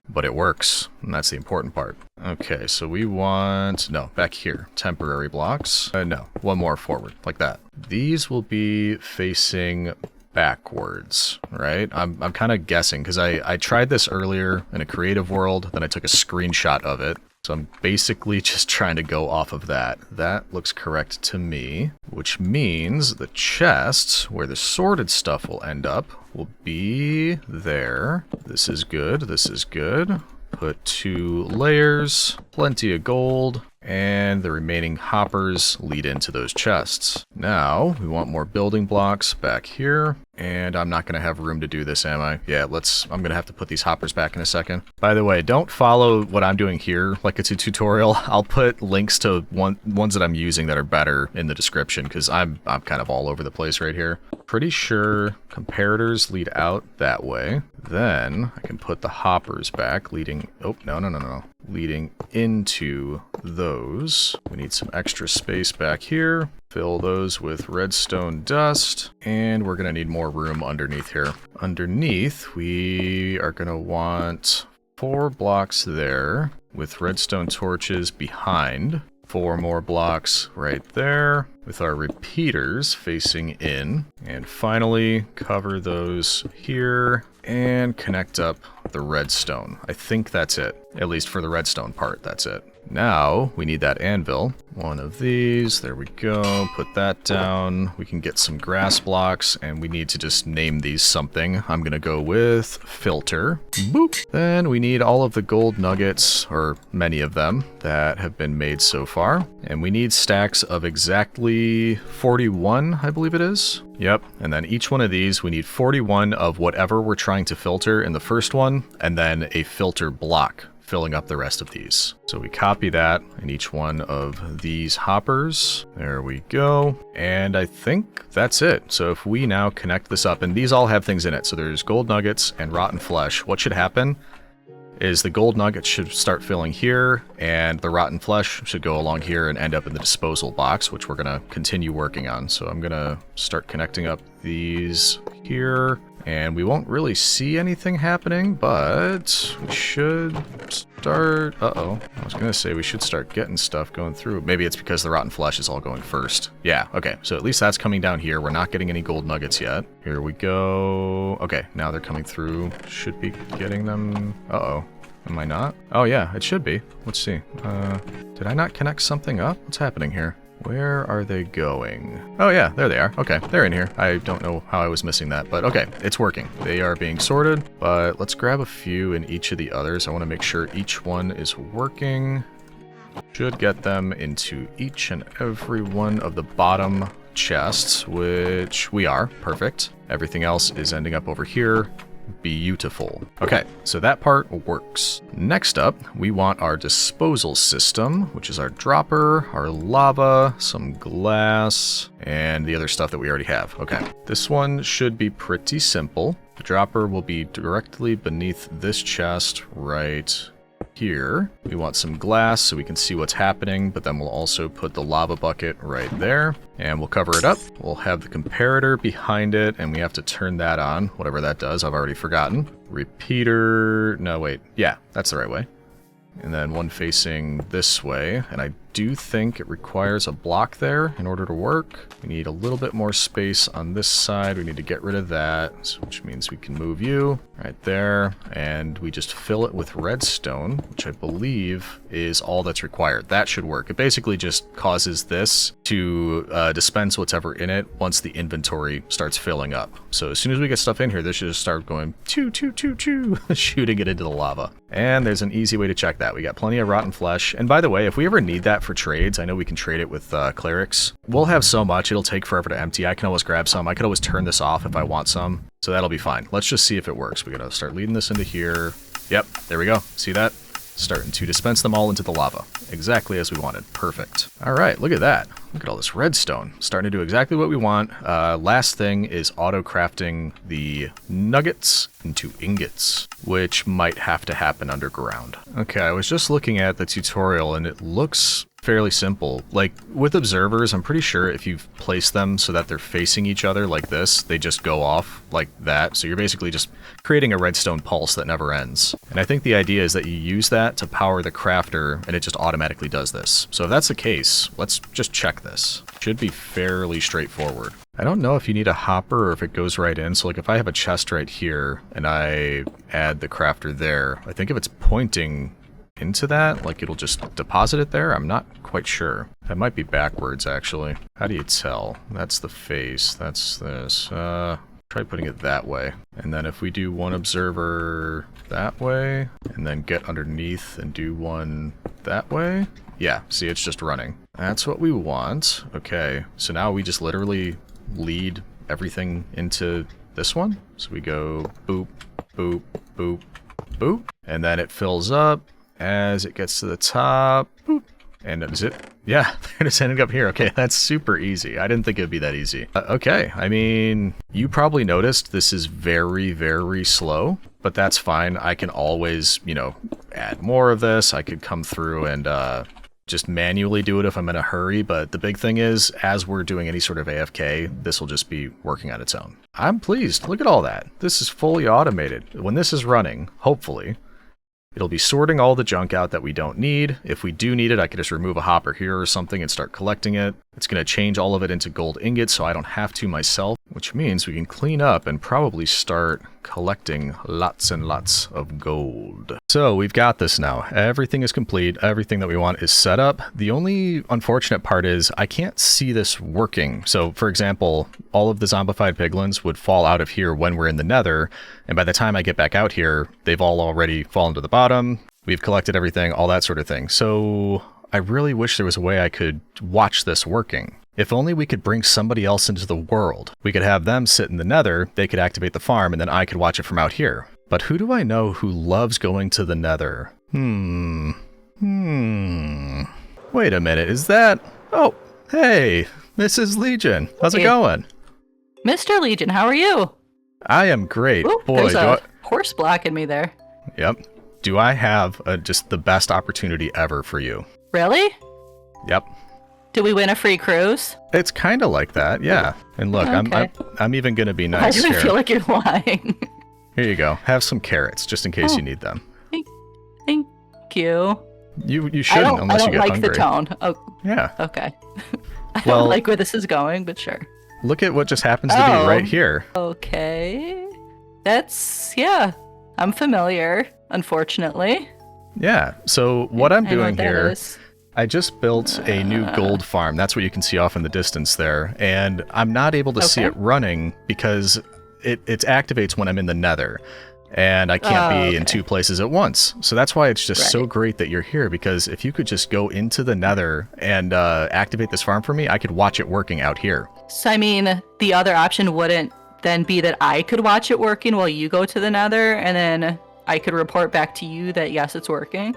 But it works, and that's the important part. Okay, so we want... No, back here. Temporary blocks. No, one more forward, like that. These will be facing backwards, right? I'm kind of guessing, because I tried this earlier in a creative world, then I took a screenshot of it. So I'm basically just trying to go off of that. That looks correct to me, which means the chests where the sorted stuff will end up will be there. This is good, this is good. Put 2 layers, plenty of gold, and the remaining hoppers lead into those chests. Now, we want more building blocks back here, and I'm not going to have room to do this, am I? Yeah, I'm going to have to put these hoppers back in a second. By the way, don't follow what I'm doing here like it's a tutorial. I'll put links to ones that I'm using that are better in the description, because I'm kind of all over the place right here. Pretty sure comparators lead out that way. Then I can put the hoppers back leading... Oh, no. Leading into those. We need some extra space back here. Fill those with redstone dust. And we're going to need more room underneath here. Underneath, we are going to want 4 blocks there with redstone torches behind. 4 more blocks right there with our repeaters facing in. And finally, cover those here and connect up the redstone. I think that's it. At least for the redstone part, that's it. Now, we need that anvil. One of these, there we go, put that down. We can get some grass blocks, and we need to just name these something. I'm gonna go with filter. Boop. Then we need all of the gold nuggets, or many of them, that have been made so far. And we need stacks of exactly 41, I believe it is. Yep, and then each one of these, we need 41 of whatever we're trying to filter in the first one, and then a filter block filling up the rest of these. So we copy that in each one of these hoppers. There we go. And I think that's it. So if we now connect this up, and these all have things in it. So there's gold nuggets and rotten flesh. What should happen is the gold nuggets should start filling here, and the rotten flesh should go along here and end up in the disposal box, which we're gonna continue working on. So I'm gonna start connecting up these here. And we won't really see anything happening, but we should start... Uh-oh. I was going to say we should start getting stuff going through. Maybe it's because the rotten flesh is all going first. Yeah, okay. So at least that's coming down here. We're not getting any gold nuggets yet. Here we go. Okay, now they're coming through. Should be getting them... Uh-oh. Am I not? Oh, yeah, it should be. Let's see. Did I not connect something up? What's happening here? Where are they going? Oh yeah, there they are. Okay, they're in here. I don't know how I was missing that, but okay, it's working. They are being sorted, but let's grab a few in each of the others. I want to make sure each one is working. Should get them into each and every one of the bottom chests, which we are. Perfect. Everything else is ending up over here. Beautiful. Okay, so that part works. Next up, we want our disposal system, which is our dropper, our lava, some glass, and the other stuff that we already have. Okay, this one should be pretty simple. The dropper will be directly beneath this chest right here. We want some glass so we can see what's happening, but then we'll also put the lava bucket right there, and we'll cover it up. We'll have the comparator behind it, and we have to turn that on, whatever that does. I've already forgotten. Repeater... No, wait. Yeah, that's the right way. And then one facing this way, and I do think it requires a block there in order to work. We need a little bit more space on this side. We need to get rid of that, which means we can move you right there, and we just fill it with redstone, which I believe is all that's required. That should work. It basically just causes this to dispense whatever in it once the inventory starts filling up. So as soon as we get stuff in here, this should just start going choo choo choo choo, shooting it into the lava. And there's an easy way to check that. We got plenty of rotten flesh. And by the way, if we ever need that for trades, I know we can trade it with clerics. We'll have so much, it'll take forever to empty. I can always grab some. I could always turn this off if I want some. So that'll be fine. Let's just see if it works. We gotta start leading this into here. Yep, there we go. See that? Starting to dispense them all into the lava. Exactly as we wanted. Perfect. All right, look at that. Look at all this redstone. Starting to do exactly what we want. Last thing is auto-crafting the nuggets into ingots, which might have to happen underground. Okay, I was just looking at the tutorial and it looks fairly simple. Like, with observers, I'm pretty sure if you've placed them so that they're facing each other like this, they just go off like that. So you're basically just creating a redstone pulse that never ends. And I think the idea is that you use that to power the crafter, and it just automatically does this. So if that's the case, let's just check this. Should be fairly straightforward. I don't know if you need a hopper or if it goes right in. So like if I have a chest right here and I add the crafter there, I think if it's pointing into that, like it'll just deposit it there. I'm not quite sure. That might be backwards actually. How do you tell? That's the face. That's this. Try putting it that way. And then if we do one observer that way, and then get underneath and do one that way. Yeah, see, it's just running. That's what we want. Okay, so now we just literally lead everything into this one. So we go boop, boop, boop, boop. And then it fills up as it gets to the top. Boop. And is it? Yeah, it's ending up here. Okay, that's super easy. I didn't think it'd be that easy. Okay, I mean, you probably noticed this is very, very slow, but that's fine. I can always, you know, add more of this. I could come through and just manually do it if I'm in a hurry, but the big thing is, as we're doing any sort of AFK, this will just be working on its own. I'm pleased. Look at all that. This is fully automated. When this is running, hopefully, it'll be sorting all the junk out that we don't need. If we do need it, I could just remove a hopper here or something and start collecting it. It's going to change all of it into gold ingots so I don't have to myself, which means we can clean up and probably start collecting lots and lots of gold. So we've got this now. Everything is complete. Everything that we want is set up. The only unfortunate part is I can't see this working. So for example, all of the zombified piglins would fall out of here when we're in the Nether, and by the time I get back out here, they've all already fallen to the bottom. We've collected everything, all that sort of thing. So I really wish there was a way I could watch this working. If only we could bring somebody else into the world. We could have them sit in the Nether, they could activate the farm, and then I could watch it from out here. But who do I know who loves going to the Nether? Wait a minute, is that... Oh, hey, MrsLegion. How's it going? Mr. Legion, how are you? I am great. Ooh, boy, there's a horse blocking me there. Yep. Do I have just the best opportunity ever for you? Really? Yep. Do we win a free cruise? It's kind of like that, yeah. And look, Okay. I'm even going to be nice Why do here. I feel like you're lying? Here you go. Have some carrots, just in case you need them. Thank you. You shouldn't unless you get hungry. I don't like the tone. Oh, Yeah. okay. I Well, don't like where this is going, but sure. Look at what just happens to be right here. Okay. That's, yeah. I'm familiar, unfortunately. Yeah. So what I'm I know doing what that here, is. I just built a new gold farm. That's what you can see off in the distance there. And I'm not able to see Okay. it running because it activates when I'm in the Nether. And I can't be in two places at once. So that's why it's just so great that you're here, because if you could just go into the Nether and activate this farm for me, I could watch it working out here. So, I mean, the other option wouldn't then be that I could watch it working while you go to the Nether, and then I could report back to you that, yes, it's working?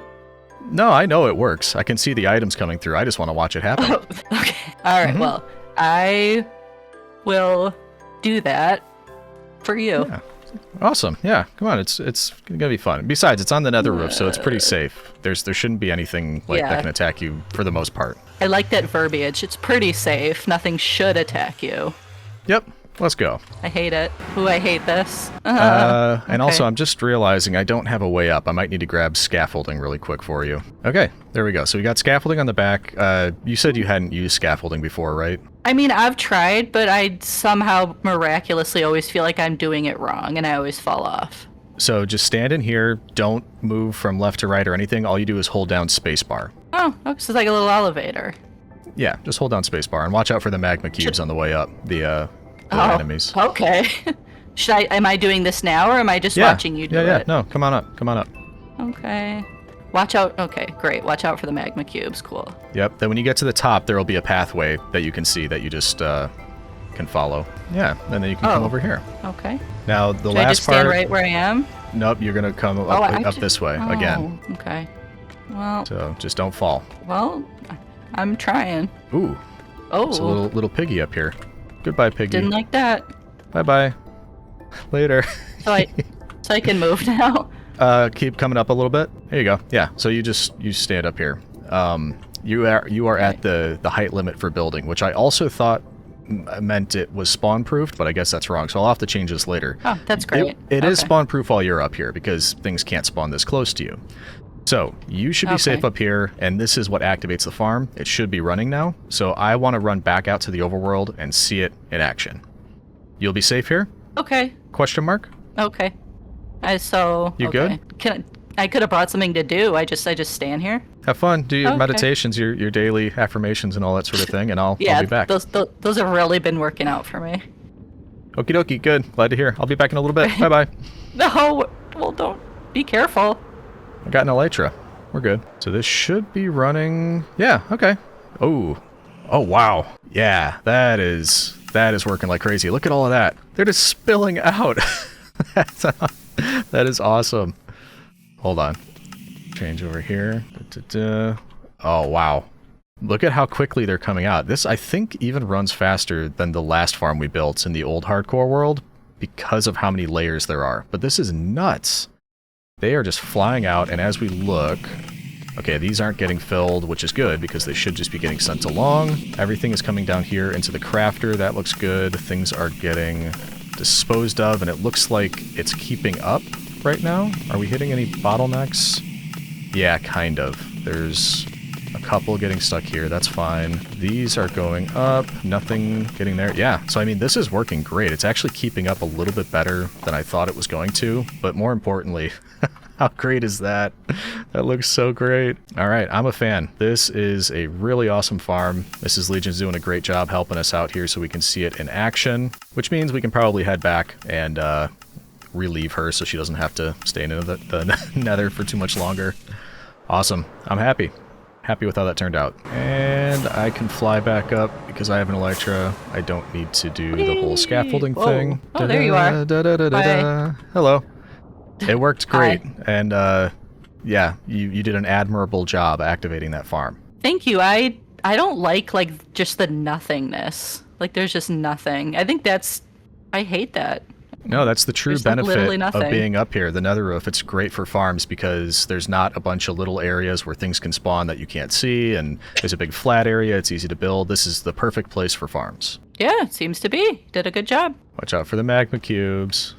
No, I know it works. I can see the items coming through. I just want to watch it happen. Oh, okay. All right. Well, I will do that for you. Yeah. Awesome. Yeah. Come on. It's gonna be fun. Besides, it's on the Nether roof, so it's pretty safe. There shouldn't be anything that can attack you for the most part. I like that verbiage. It's pretty safe. Nothing should attack you. Yep. Let's go. I hate it. Ooh, I hate this. And also, I'm just realizing I don't have a way up. I might need to grab scaffolding really quick for you. Okay, there we go. So we got scaffolding on the back. You said you hadn't used scaffolding before, right? I mean, I've tried, but I somehow miraculously always feel like I'm doing it wrong, and I always fall off. So just stand in here. Don't move from left to right or anything. All you do is hold down spacebar. Oh, so it's like a little elevator. Yeah, just hold down spacebar and watch out for the magma cubes on the way up. The enemies. Okay. Am I doing this now, or am I just watching you do it? Yeah. No, come on up. Come on up. Okay. Watch out. Okay, great. Watch out for the magma cubes. Cool. Yep. Then when you get to the top, there will be a pathway that you can see that you just can follow. Yeah. And then you can come over here. Okay. Now the Should last I just part. stand right where I am? Nope. You're gonna come up this way again. Okay. Well. So just don't fall. Well, I'm trying. Ooh. Oh. There's a little piggy up here. Goodbye, piggy. Didn't like that. Bye-bye. Later. So I can move now. Keep coming up a little bit. There you go. Yeah. So you stand up here. You are at the height limit for building, which I also thought meant it was spawn proofed, but I guess that's wrong. So I'll have to change this later. Oh, that's great. It is spawn proof while you're up here because things can't spawn this close to you. So you should be safe up here, and this is what activates the farm. It should be running now. So I want to run back out to the overworld and see it in action. You'll be safe here? Okay. Question mark? Okay. You good? I could have brought something to do. I just stand here. Have fun. Do your meditations, your daily affirmations, and all that sort of thing, and I'll be back. Those have really been working out for me. Okie dokie. Good. Glad to hear. I'll be back in a little bit. Bye bye. No. Well, don't. Be careful. I got an elytra. We're good. So this should be running. Yeah. Okay. Oh. Oh wow. Yeah. That is working like crazy. Look at all of that. They're just spilling out. That is awesome. Hold on. Change over here. Oh, wow. Look at how quickly they're coming out. This, I think, even runs faster than the last farm we built in the old hardcore world because of how many layers there are. But this is nuts. They are just flying out, and as we look... Okay, these aren't getting filled, which is good, because they should just be getting sent along. Everything is coming down here into the crafter. That looks good. Things are getting disposed of, and it looks like it's keeping up right now. Are we hitting any bottlenecks? Yeah, kind of. There's A couple getting stuck here, that's fine. These are going up, nothing getting there. Yeah, so I mean, this is working great. It's actually keeping up a little bit better than I thought it was going to, but more importantly, how great is that? That looks so great. All right, I'm a fan. This is a really awesome farm. MrsLegion's doing a great job helping us out here so we can see it in action, which means we can probably head back and relieve her so she doesn't have to stay in the nether for too much longer. Awesome. I'm happy. Happy with how that turned out. And I can fly back up because I have an Elytra. I don't need to do the whole scaffolding thing. Oh, there you are. Bye. Hello. It worked great. And yeah, you did an admirable job activating that farm. Thank you. I don't like just the nothingness. Like there's just nothing. I think I hate that. No, that's the true There's benefit of being up here. The nether roof, it's great for farms because there's not a bunch of little areas where things can spawn that you can't see, and there's a big flat area, it's easy to build. This is the perfect place for farms. Yeah, it seems to be. Did a good job. Watch out for the magma cubes.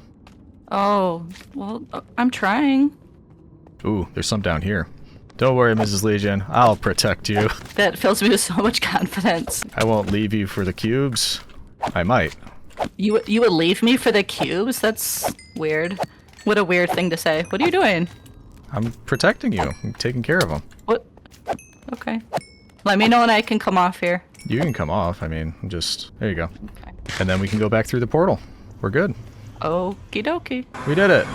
Oh, well, I'm trying. Ooh, there's some down here. Don't worry, MrsLegion, I'll protect you. That fills me with so much confidence. I won't leave you for the cubes. I might. You would leave me for the cubes? That's weird. What a weird thing to say. What are you doing? I'm protecting you. I'm taking care of them. What? Okay. Let me know when I can come off here. You can come off. I mean, just... There you go. Okay. And then we can go back through the portal. We're good. Okie dokie. We did it.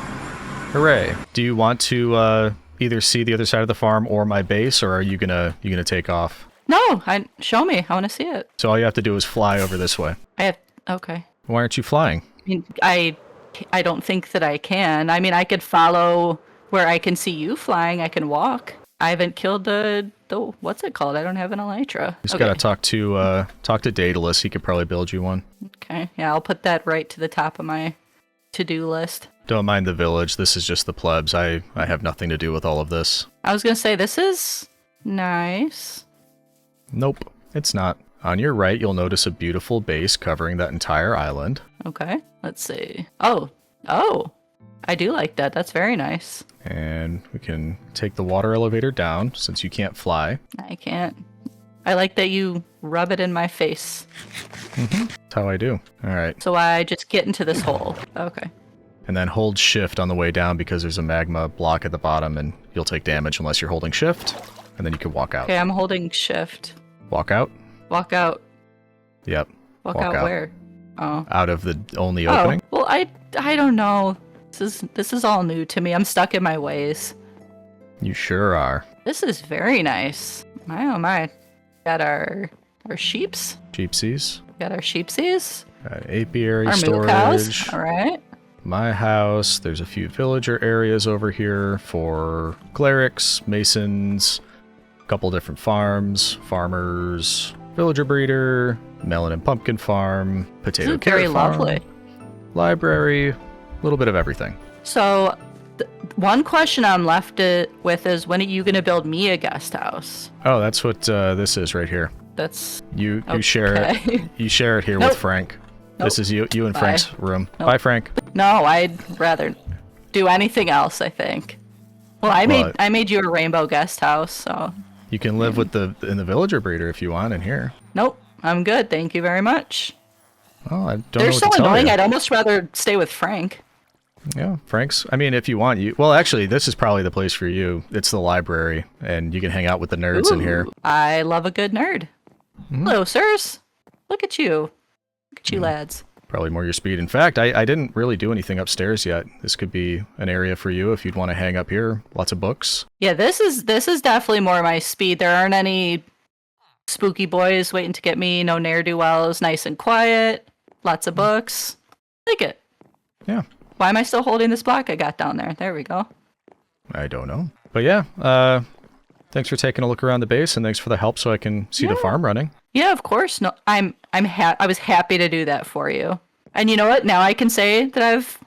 Hooray. Do you want to either see the other side of the farm or my base, or are you gonna take off? No, show me. I want to see it. So all you have to do is fly over this way. Okay. Why aren't you flying? I mean, I don't think that I can. I mean, I could follow where I can see you flying. I can walk. I haven't killed the what's it called? I don't have an Elytra. You just gotta talk to Daedalus. He could probably build you one. Okay. Yeah, I'll put that right to the top of my to-do list. Don't mind the village. This is just the plebs. I have nothing to do with all of this. I was gonna say, this is nice. Nope, it's not. On your right, you'll notice a beautiful base covering that entire island. Okay, let's see. Oh, I do like that. That's very nice. And we can take the water elevator down since you can't fly. I can't. I like that you rub it in my face. That's how I do. All right. So I just get into this hole. Okay. And then hold shift on the way down because there's a magma block at the bottom and you'll take damage unless you're holding shift. And then you can walk out. Okay, I'm holding shift. Walk out? Walk out. Yep. Walk out where? Oh. Out of the only opening? Well, I don't know. This is all new to me. I'm stuck in my ways. You sure are. This is very nice. My oh my. Got our sheeps. Sheepsies. Got our sheepsies. Got apiary our storage. Cows. All right. My house. There's a few villager areas over here for clerics, masons, a couple different farms, farmers, villager breeder, melon and pumpkin farm, potato carrot farm, very lovely. Library, a little bit of everything. So, one question I'm left with is, when are you going to build me a guest house? Oh, that's what this is right here. That's you share it. You share it here with Frank. Nope. This is you and Frank's room. Nope. Bye, Frank. No, I'd rather do anything else, I think. Well, I made you a rainbow guest house, so you can live with in the villager breeder if you want in here. Nope, I'm good. Thank you very much. Oh, I don't know. They're so annoying. I'd almost rather stay with Frank. Yeah, Frank's. I mean, if you want, well, actually, this is probably the place for you. It's the library, and you can hang out with the nerds in here. I love a good nerd. Hello, sirs. Look at you. Look at you, lads. Probably more your speed. In fact, I didn't really do anything upstairs yet. This could be an area for you if you'd want to hang up here. Lots of books. Yeah, this is definitely more my speed. There aren't any spooky boys waiting to get me. No ne'er-do-wells. Nice and quiet. Lots of books. Like it. Yeah. Why am I still holding this block I got down there? There we go. I don't know. But yeah, thanks for taking a look around the base, and thanks for the help so I can see the farm running. Yeah, of course. No, I was happy to do that for you. And you know what? Now I can say that I've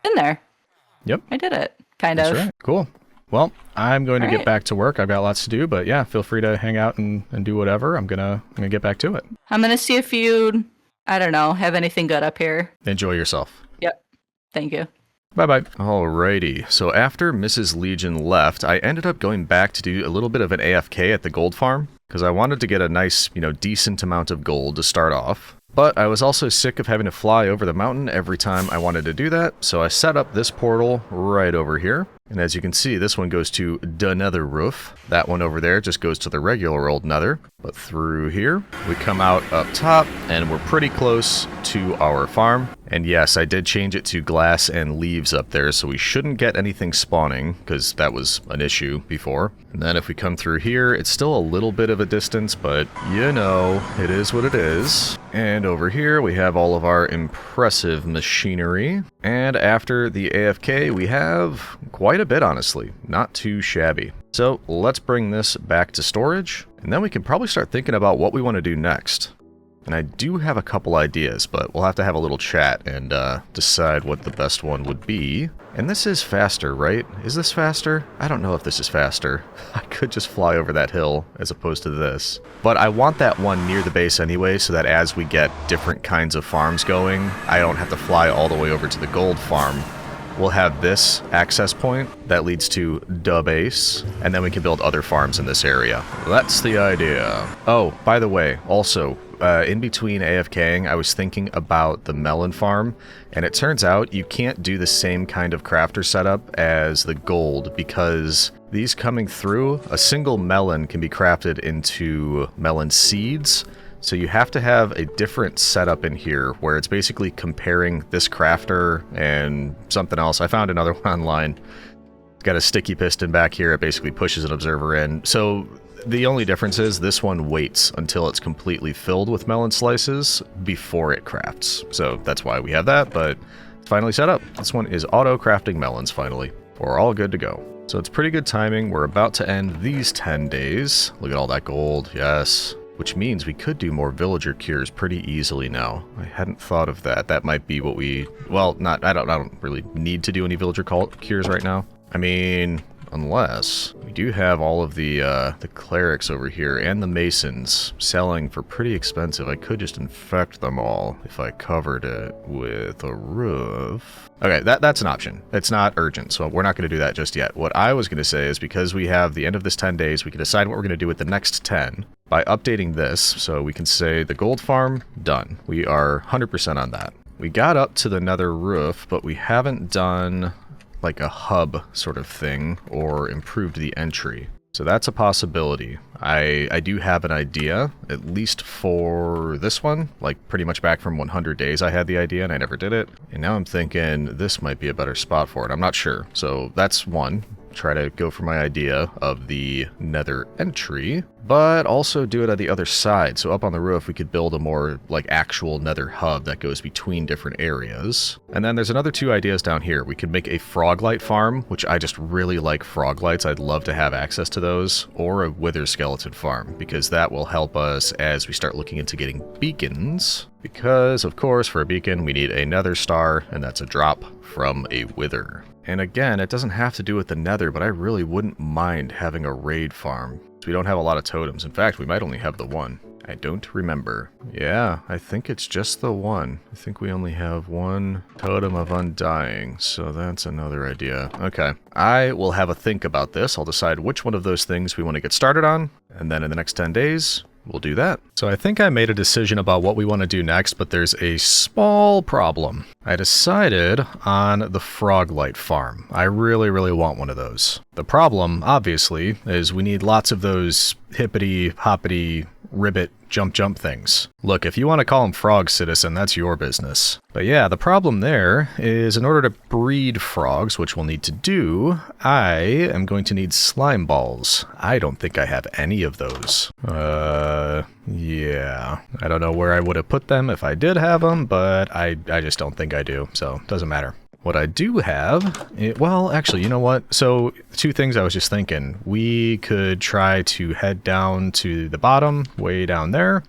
been there. Yep. I did it. Kind That's of. Right. Cool. Well, I'm going to get back to work. I've got lots to do, but yeah, feel free to hang out and do whatever. I'm gonna get back to it. I'm gonna see if you, I don't know, have anything good up here. Enjoy yourself. Yep. Thank you. Bye-bye. Alrighty, so after MrsLegion left, I ended up going back to do a little bit of an AFK at the gold farm, because I wanted to get a nice, decent amount of gold to start off. But I was also sick of having to fly over the mountain every time I wanted to do that, so I set up this portal right over here. And as you can see, this one goes to the Nether roof. That one over there just goes to the regular old Nether. But through here, we come out up top, and we're pretty close to our farm. And yes, I did change it to glass and leaves up there, so we shouldn't get anything spawning, because that was an issue before. And then if we come through here, it's still a little bit of a distance, but it is what it is. And over here, we have all of our impressive machinery. And after the AFK, we have quite a bit, honestly. Not too shabby. So let's bring this back to storage, and then we can probably start thinking about what we want to do next. And I do have a couple ideas, but we'll have to have a little chat and decide what the best one would be. And this is faster, right? Is this faster? I don't know if this is faster. I could just fly over that hill as opposed to this. But I want that one near the base anyway, so that as we get different kinds of farms going, I don't have to fly all the way over to the gold farm. We'll have this access point that leads to the base, and then we can build other farms in this area. That's the idea. Oh, by the way, also, in between AFKing, I was thinking about the melon farm, and it turns out you can't do the same kind of crafter setup as the gold, because these coming through, a single melon can be crafted into melon seeds. So you have to have a different setup in here where it's basically comparing this crafter and something else. I found another one online. It's got a sticky piston back here. It basically pushes an observer in. So the only difference is this one waits until it's completely filled with melon slices before it crafts. So that's why we have that, but it's finally set up. This one is auto crafting melons finally. We're all good to go. So it's pretty good timing. We're about to end these 10 days. Look at all that gold. Yes. Which means we could do more villager cures pretty easily now. I hadn't thought of that. That might be what we... Well, I don't really need to do any villager cures right now. I mean, unless we do have all of the clerics over here and the masons selling for pretty expensive. I could just infect them all if I covered it with a roof. Okay, that's an option. It's not urgent, so we're not going to do that just yet. What I was going to say is because we have the end of this 10 days, we can decide what we're going to do with the next 10 by updating this. So we can say the gold farm, done. We are 100% on that. We got up to the nether roof, but we haven't done like a hub sort of thing or improved the entry. So that's a possibility. I do have an idea, at least for this one. Like pretty much back from 100 days I had the idea and I never did it. And now I'm thinking this might be a better spot for it. I'm not sure. So that's one. Try to go for my idea of the nether entry, but also do it on the other side. So up on the roof, we could build a more like actual nether hub that goes between different areas. And then there's another two ideas down here. We could make a froglight farm, which I just really like froglights. I'd love to have access to those, or a wither skeleton farm, because that will help us as we start looking into getting beacons. Because, of course, for a beacon, we need a nether star, and that's a drop from a wither. And again, it doesn't have to do with the nether, but I really wouldn't mind having a raid farm. We don't have a lot of totems. In fact, we might only have the one. I don't remember. Yeah, I think it's just the one. I think we only have one totem of undying, so that's another idea. Okay, I will have a think about this. I'll decide which one of those things we want to get started on, and then in the next 10 days, we'll do that. So I think I made a decision about what we want to do next, but there's a small problem. I decided on the froglight farm. I really, really want one of those. The problem, obviously, is we need lots of those hippity, hoppity, ribbit, jump things. Look, if you want to call them frog citizen, that's your business. But yeah, the problem there is in order to breed frogs, which we'll need to do, I am going to need slime balls. I don't think I have any of those. Yeah. I don't know where I would have put them if I did have them, but I just don't think I do, so it doesn't matter. What I do have, well, actually, you know what? So, two things I was just thinking. We could try to head down to the bottom, way down there,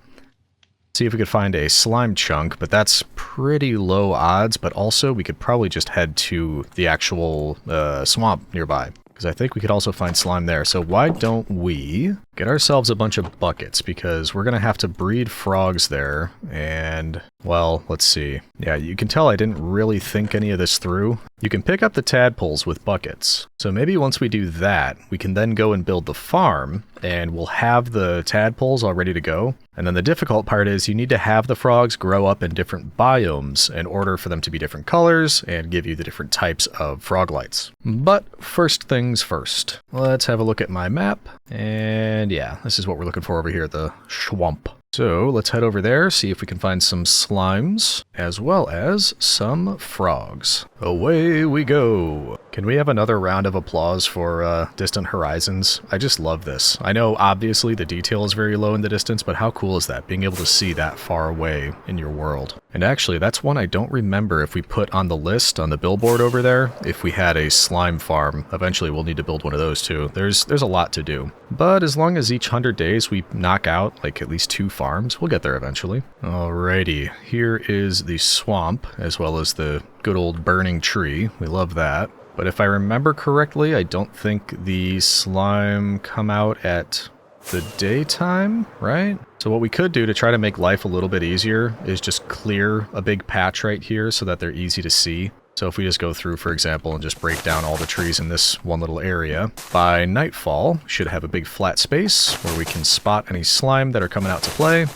see if we could find a slime chunk, but that's pretty low odds, but also we could probably just head to the actual swamp nearby, because I think we could also find slime there. So why don't we get ourselves a bunch of buckets because we're going to have to breed frogs there. And, well, let's see. Yeah, you can tell I didn't really think any of this through. You can pick up the tadpoles with buckets. So maybe once we do that, we can then go and build the farm, and we'll have the tadpoles all ready to go. And then the difficult part is you need to have the frogs grow up in different biomes in order for them to be different colors and give you the different types of frog lights. But first things first, let's have a look at my map. And yeah, this is what we're looking for over here, the swamp. So let's head over there, see if we can find some slimes, as well as some frogs. Away we go! Can we have another round of applause for Distant Horizons? I just love this. I know obviously the detail is very low in the distance, but how cool is that, being able to see that far away in your world? And actually, that's one I don't remember if we put on the list, on the billboard over there, if we had a slime farm. Eventually we'll need to build one of those too. There's a lot to do. But as long as each 100 days we knock out like at least 2 farms, we'll get there eventually. Alrighty, here is the swamp, as well as the good old burning tree. We love that. But if I remember correctly, I don't think the slime come out at the daytime, right? So what we could do to try to make life a little bit easier is just clear a big patch right here so that they're easy to see. So if we just go through, for example, and just break down all the trees in this one little area, by nightfall, we should have a big flat space where we can spot any slime that are coming out to play,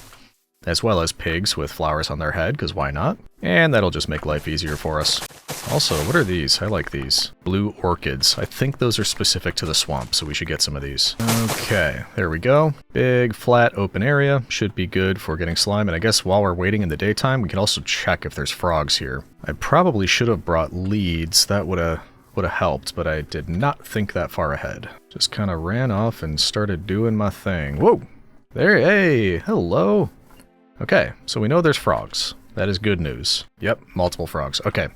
as well as pigs with flowers on their head, because why not? And that'll just make life easier for us. Also, what are these? I like these. Blue orchids. I think those are specific to the swamp, so we should get some of these. Okay, there we go. Big, flat, open area. Should be good for getting slime. And I guess while we're waiting in the daytime, we can also check if there's frogs here. I probably should have brought leads. That would have helped, but I did not think that far ahead. Just kind of ran off and started doing my thing. Whoa! There, hey, hello! Okay, so we know there's frogs. That is good news. Yep, multiple frogs. Okay.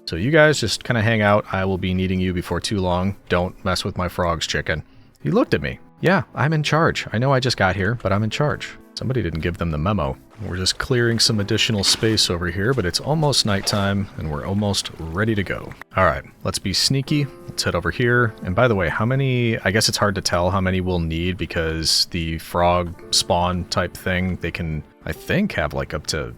So you guys just kind of hang out. I will be needing you before too long. Don't mess with my frogs, chicken. He looked at me. Yeah, I'm in charge. I know I just got here, but I'm in charge. Somebody didn't give them the memo. We're just clearing some additional space over here, but it's almost nighttime, and we're almost ready to go. Alright, let's be sneaky. Let's head over here. And by the way, how many... I guess it's hard to tell how many we'll need, because the frog spawn type thing, they can, I think, have like up to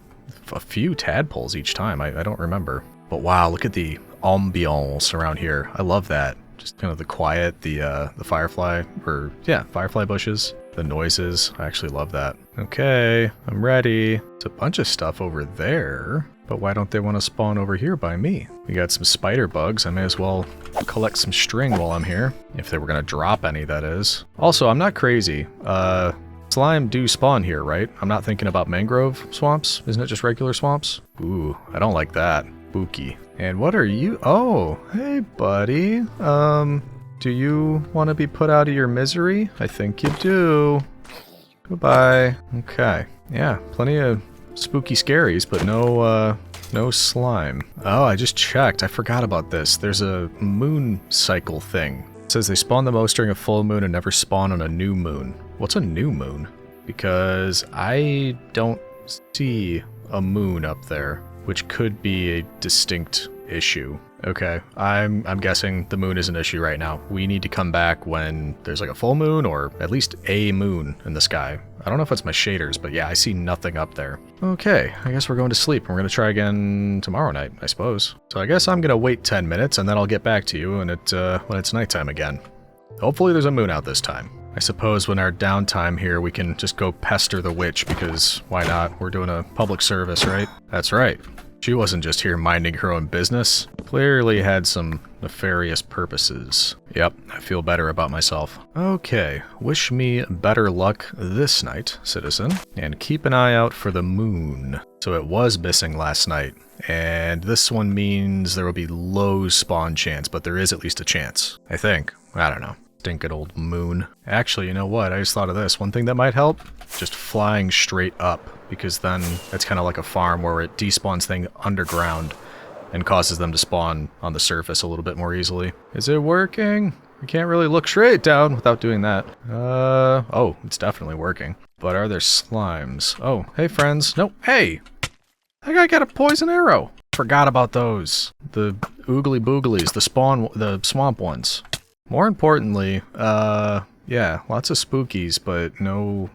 a few tadpoles each time. I don't remember. But wow, look at the ambiance around here. I love that. Just kind of the quiet, the firefly, or yeah, firefly bushes, the noises. I actually love that. Okay, I'm ready. It's a bunch of stuff over there, but why don't they want to spawn over here by me? We got some spider bugs. I may as well collect some string while I'm here, if they were going to drop any, that is. Also, I'm not crazy. Slime do spawn here, right? I'm not thinking about mangrove swamps. Isn't it just regular swamps? Ooh, I don't like that. Spooky. And what are you? Oh, hey, buddy. Do you want to be put out of your misery? I think you do. Goodbye. Okay. Yeah, plenty of spooky scaries, but no slime. Oh, I just checked. I forgot about this. There's a moon cycle thing. It says they spawn the most during a full moon and never spawn on a new moon. What's a new moon? Because I don't see a moon up there, which could be a distinct issue. Okay, I'm guessing the moon is an issue right now. We need to come back when there's like a full moon, or at least a moon in the sky. I don't know if it's my shaders, but yeah, I see nothing up there. Okay, I guess we're going to sleep. We're going to try again tomorrow night, I suppose. So I guess I'm going to wait 10 minutes, and then I'll get back to you when it's nighttime again. Hopefully there's a moon out this time. I suppose when our downtime here, we can just go pester the witch, because why not? We're doing a public service, right? That's right. She wasn't just here minding her own business. Clearly had some nefarious purposes. Yep, I feel better about myself. Okay, wish me better luck this night, citizen. And keep an eye out for the moon. So it was missing last night, and this one means there will be low spawn chance, but there is at least a chance. I think. I don't know. Stinking old moon. Actually, you know what? I just thought of this. One thing that might help? Just flying straight up, because then it's kind of like a farm where it despawns things underground and causes them to spawn on the surface a little bit more easily. Is it working? You can't really look straight down without doing that. Oh, it's definitely working. But are there slimes? Oh, hey friends. No, hey! That guy got a poison arrow. Forgot about those. The oogly booglies, the swamp ones. More importantly, yeah, Yeah, lots of spookies, but no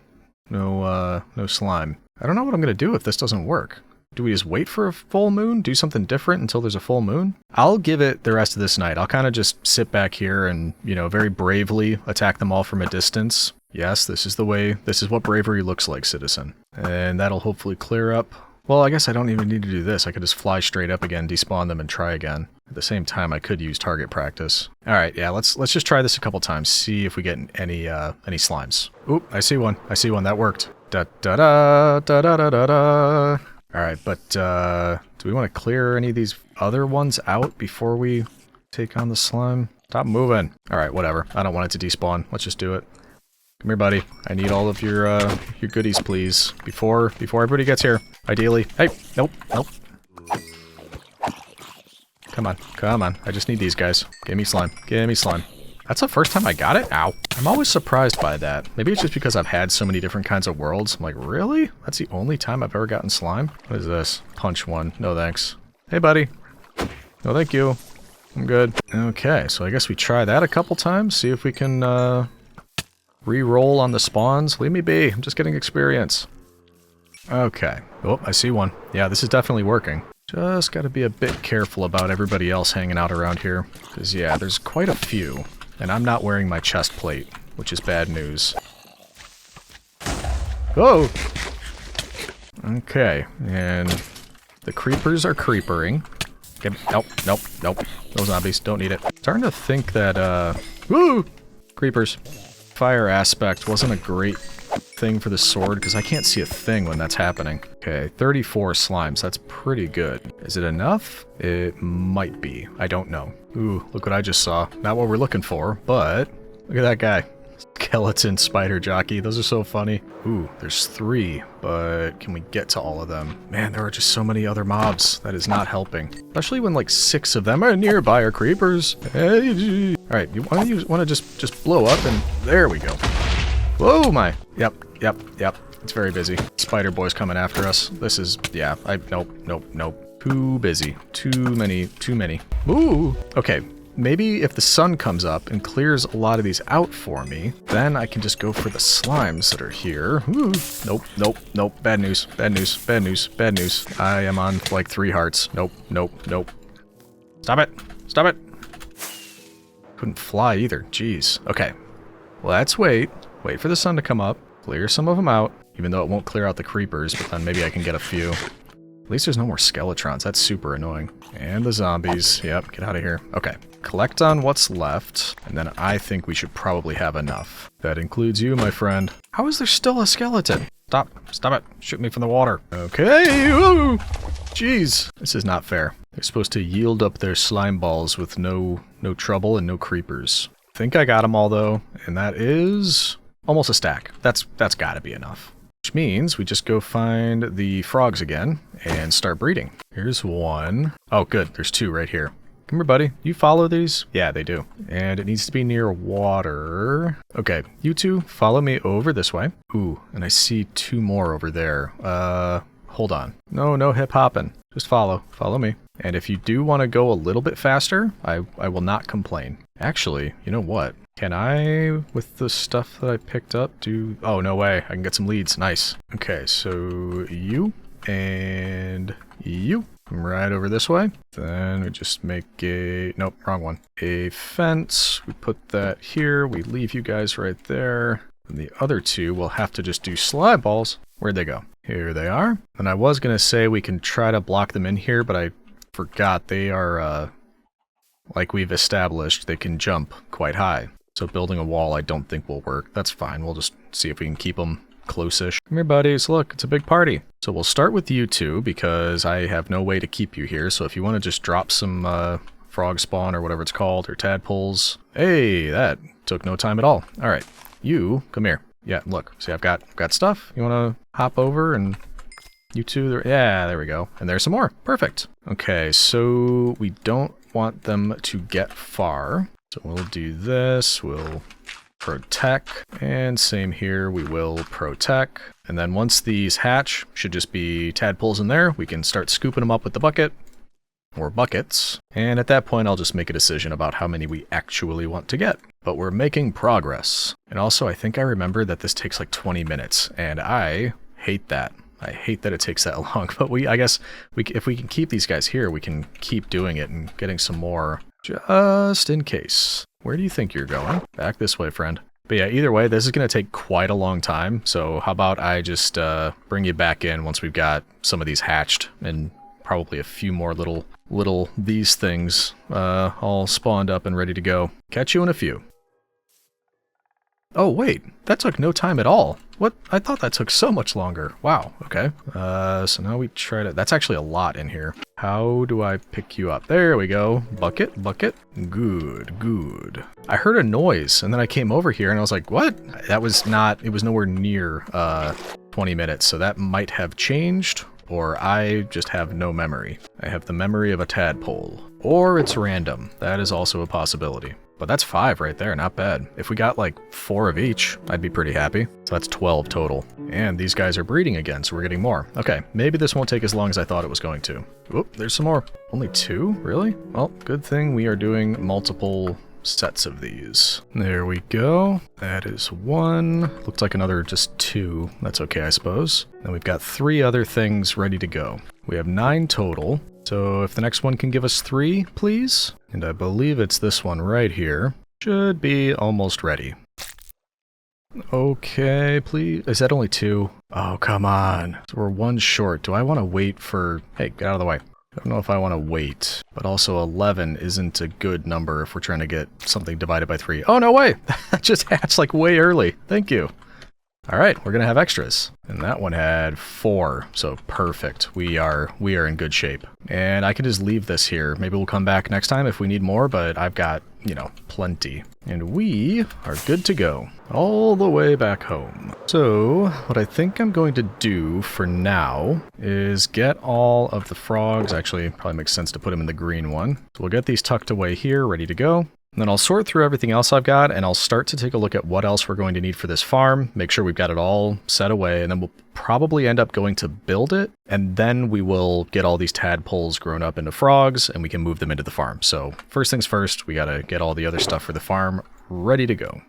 slime. I don't know what I'm gonna do if this doesn't work. Do we just wait for a full moon? Do something different until there's a full moon? I'll give it the rest of this night. I'll kind of just sit back here and, you know, very bravely attack them all from a distance. Yes, this is the way. This is what bravery looks like, citizen. And that'll hopefully clear up. Well, I guess I don't even need to do this. I could just fly straight up again, despawn them, and try again. At the same time, I could use target practice. All right, yeah, let's just try this a couple times. See if we get any slimes. Oop, I see one. I see one. That worked. Da da da da da da da da. All right, but do we want to clear any of these other ones out before we take on the slime? Stop moving. All right, whatever. I don't want it to despawn. Let's just do it. Come here, buddy. I need all of your goodies, please, before everybody gets here. Ideally. Hey, nope, nope. Come on, come on. I just need these guys. Give me slime. Give me slime. That's the first time I got it? Ow. I'm always surprised by that. Maybe it's just because I've had so many different kinds of worlds. I'm like, really? That's the only time I've ever gotten slime? What is this? Punch one. No thanks. Hey, buddy. No thank you. I'm good. Okay, so I guess we try that a couple times. See if we can, re-roll on the spawns. Leave me be. I'm just getting experience. Okay. Oh, I see one. Yeah, this is definitely working. Just gotta be a bit careful about everybody else hanging out around here. Because, yeah, there's quite a few. And I'm not wearing my chest plate, which is bad news. Oh! Okay, and the creepers are creepering. Okay, nope, nope, nope. No zombies, don't need it. Starting to think that, woo! Creepers. Fire aspect wasn't a great thing for the sword, because I can't see a thing when that's happening. Okay, 34 slimes, that's pretty good. Is it enough? It might be. I don't know. Ooh, look what I just saw. Not what we're looking for, but look at that guy. Skeleton spider jockey, those are so funny. Ooh, there's 3, but can we get to all of them? Man, there are just so many other mobs. That is not helping. Especially when like 6 of them are nearby are creepers. Hey, alright, you wanna just blow up and there we go. Whoa my. Yep. It's very busy. Spider boy's coming after us. This is, yeah, nope. Too busy. Too many. Ooh! Okay, maybe if the sun comes up and clears a lot of these out for me, then I can just go for the slimes that are here. Ooh. Nope. Bad news. I am on like 3 hearts. Nope. Stop it. Couldn't fly either. Jeez. Okay. Well, let's wait for the sun to come up, clear some of them out, even though it won't clear out the creepers, but then maybe I can get a few. At least there's no more skeletrons. That's super annoying. And the zombies. Yep, get out of here. Okay, collect on what's left, and then I think we should probably have enough. That includes you, my friend. How is there still a skeleton? Stop it. Shoot me from the water. Okay, woo! Jeez, this is not fair. They're supposed to yield up their slime balls with no trouble and no creepers. I think I got them all though, and that is almost a stack. That's gotta be enough. Which means we just go find the frogs again and start breeding. Here's one. Oh, good. There's 2 right here. Come here, buddy. You follow these? Yeah, they do. And it needs to be near water. Okay, you 2 follow me over this way. Ooh, and I see 2 more over there. Hold on. No hip hopping. Just follow me. And if you do want to go a little bit faster, I will not complain. Actually, you know what? Can I, with the stuff that I picked up, do... Oh, no way. I can get some leads. Nice. Okay, so you and you. Right over this way. Then we just make a... Nope, wrong one. A fence. We put that here. We leave you guys right there. And the other 2 will have to just do slime balls. Where'd they go? Here they are. And I was going to say we can try to block them in here, but I forgot they are, like we've established, they can jump quite high. So building a wall I don't think will work. That's fine. We'll just see if we can keep them close-ish. Come here, buddies. Look, it's a big party. So we'll start with you 2 because I have no way to keep you here. So if you want to just drop some frog spawn or whatever it's called, or tadpoles. Hey, that took no time at all. All right, you come here. Yeah, look. See, I've got stuff. You want to hop over and you 2 there? Yeah, there we go. And there's some more. Perfect. Okay, so we don't want them to get far. So we'll do this, we'll protect, and same here, we will protect. And then once these hatch, should just be tadpoles in there, we can start scooping them up with the bucket. more buckets, and at that point I'll just make a decision about how many we actually want to get. But we're making progress. And also I think I remember that this takes like 20 minutes, and I hate that. I hate that it takes that long, but I guess if we can keep these guys here, we can keep doing it and getting some more just in case. Where do you think you're going? Back this way, friend. But yeah, either way, this is going to take quite a long time, so how about I just bring you back in once we've got some of these hatched, and probably a few more little these things all spawned up and ready to go. Catch you in a few. Oh wait, that took no time at all. What? I thought that took so much longer. Wow, okay. So now we try to... That's actually a lot in here. How do I pick you up? There we go. Bucket, bucket. Good, good. I heard a noise, and then I came over here, and I was like, what? That was not... It was nowhere near 20 minutes, so that might have changed, or I just have no memory. I have the memory of a tadpole. Or it's random. That is also a possibility. But that's 5 right there, not bad. If we got like 4 of each, I'd be pretty happy. So that's 12 total. And these guys are breeding again, so we're getting more. Okay, maybe this won't take as long as I thought it was going to. Oop, there's some more. Only 2? Really? Well, good thing we are doing multiple sets of these. There we go. That is 1. Looks like another just 2. That's okay, I suppose. Then we've got 3 other things ready to go. We have 9 total. So if the next one can give us 3, please. And I believe it's this one right here. Should be almost ready. Okay, please. Is that only 2? Oh, come on. So we're 1 short. Do I want to wait for... Hey, get out of the way. I don't know if I want to wait. But also 11 isn't a good number if we're trying to get something divided by 3. Oh, no way! That just hatched like way early. Thank you. Alright, we're gonna have extras. And that one had 4, so perfect. We are in good shape. And I can just leave this here. Maybe we'll come back next time if we need more, but I've got, you know, plenty. And we are good to go. All the way back home. So, what I think I'm going to do for now is get all of the frogs. Actually, it probably makes sense to put them in the green one. So we'll get these tucked away here, ready to go. And then I'll sort through everything else I've got, and I'll start to take a look at what else we're going to need for this farm, make sure we've got it all set away, and then we'll probably end up going to build it, and then we will get all these tadpoles grown up into frogs, and we can move them into the farm. So first things first, we gotta get all the other stuff for the farm ready to go.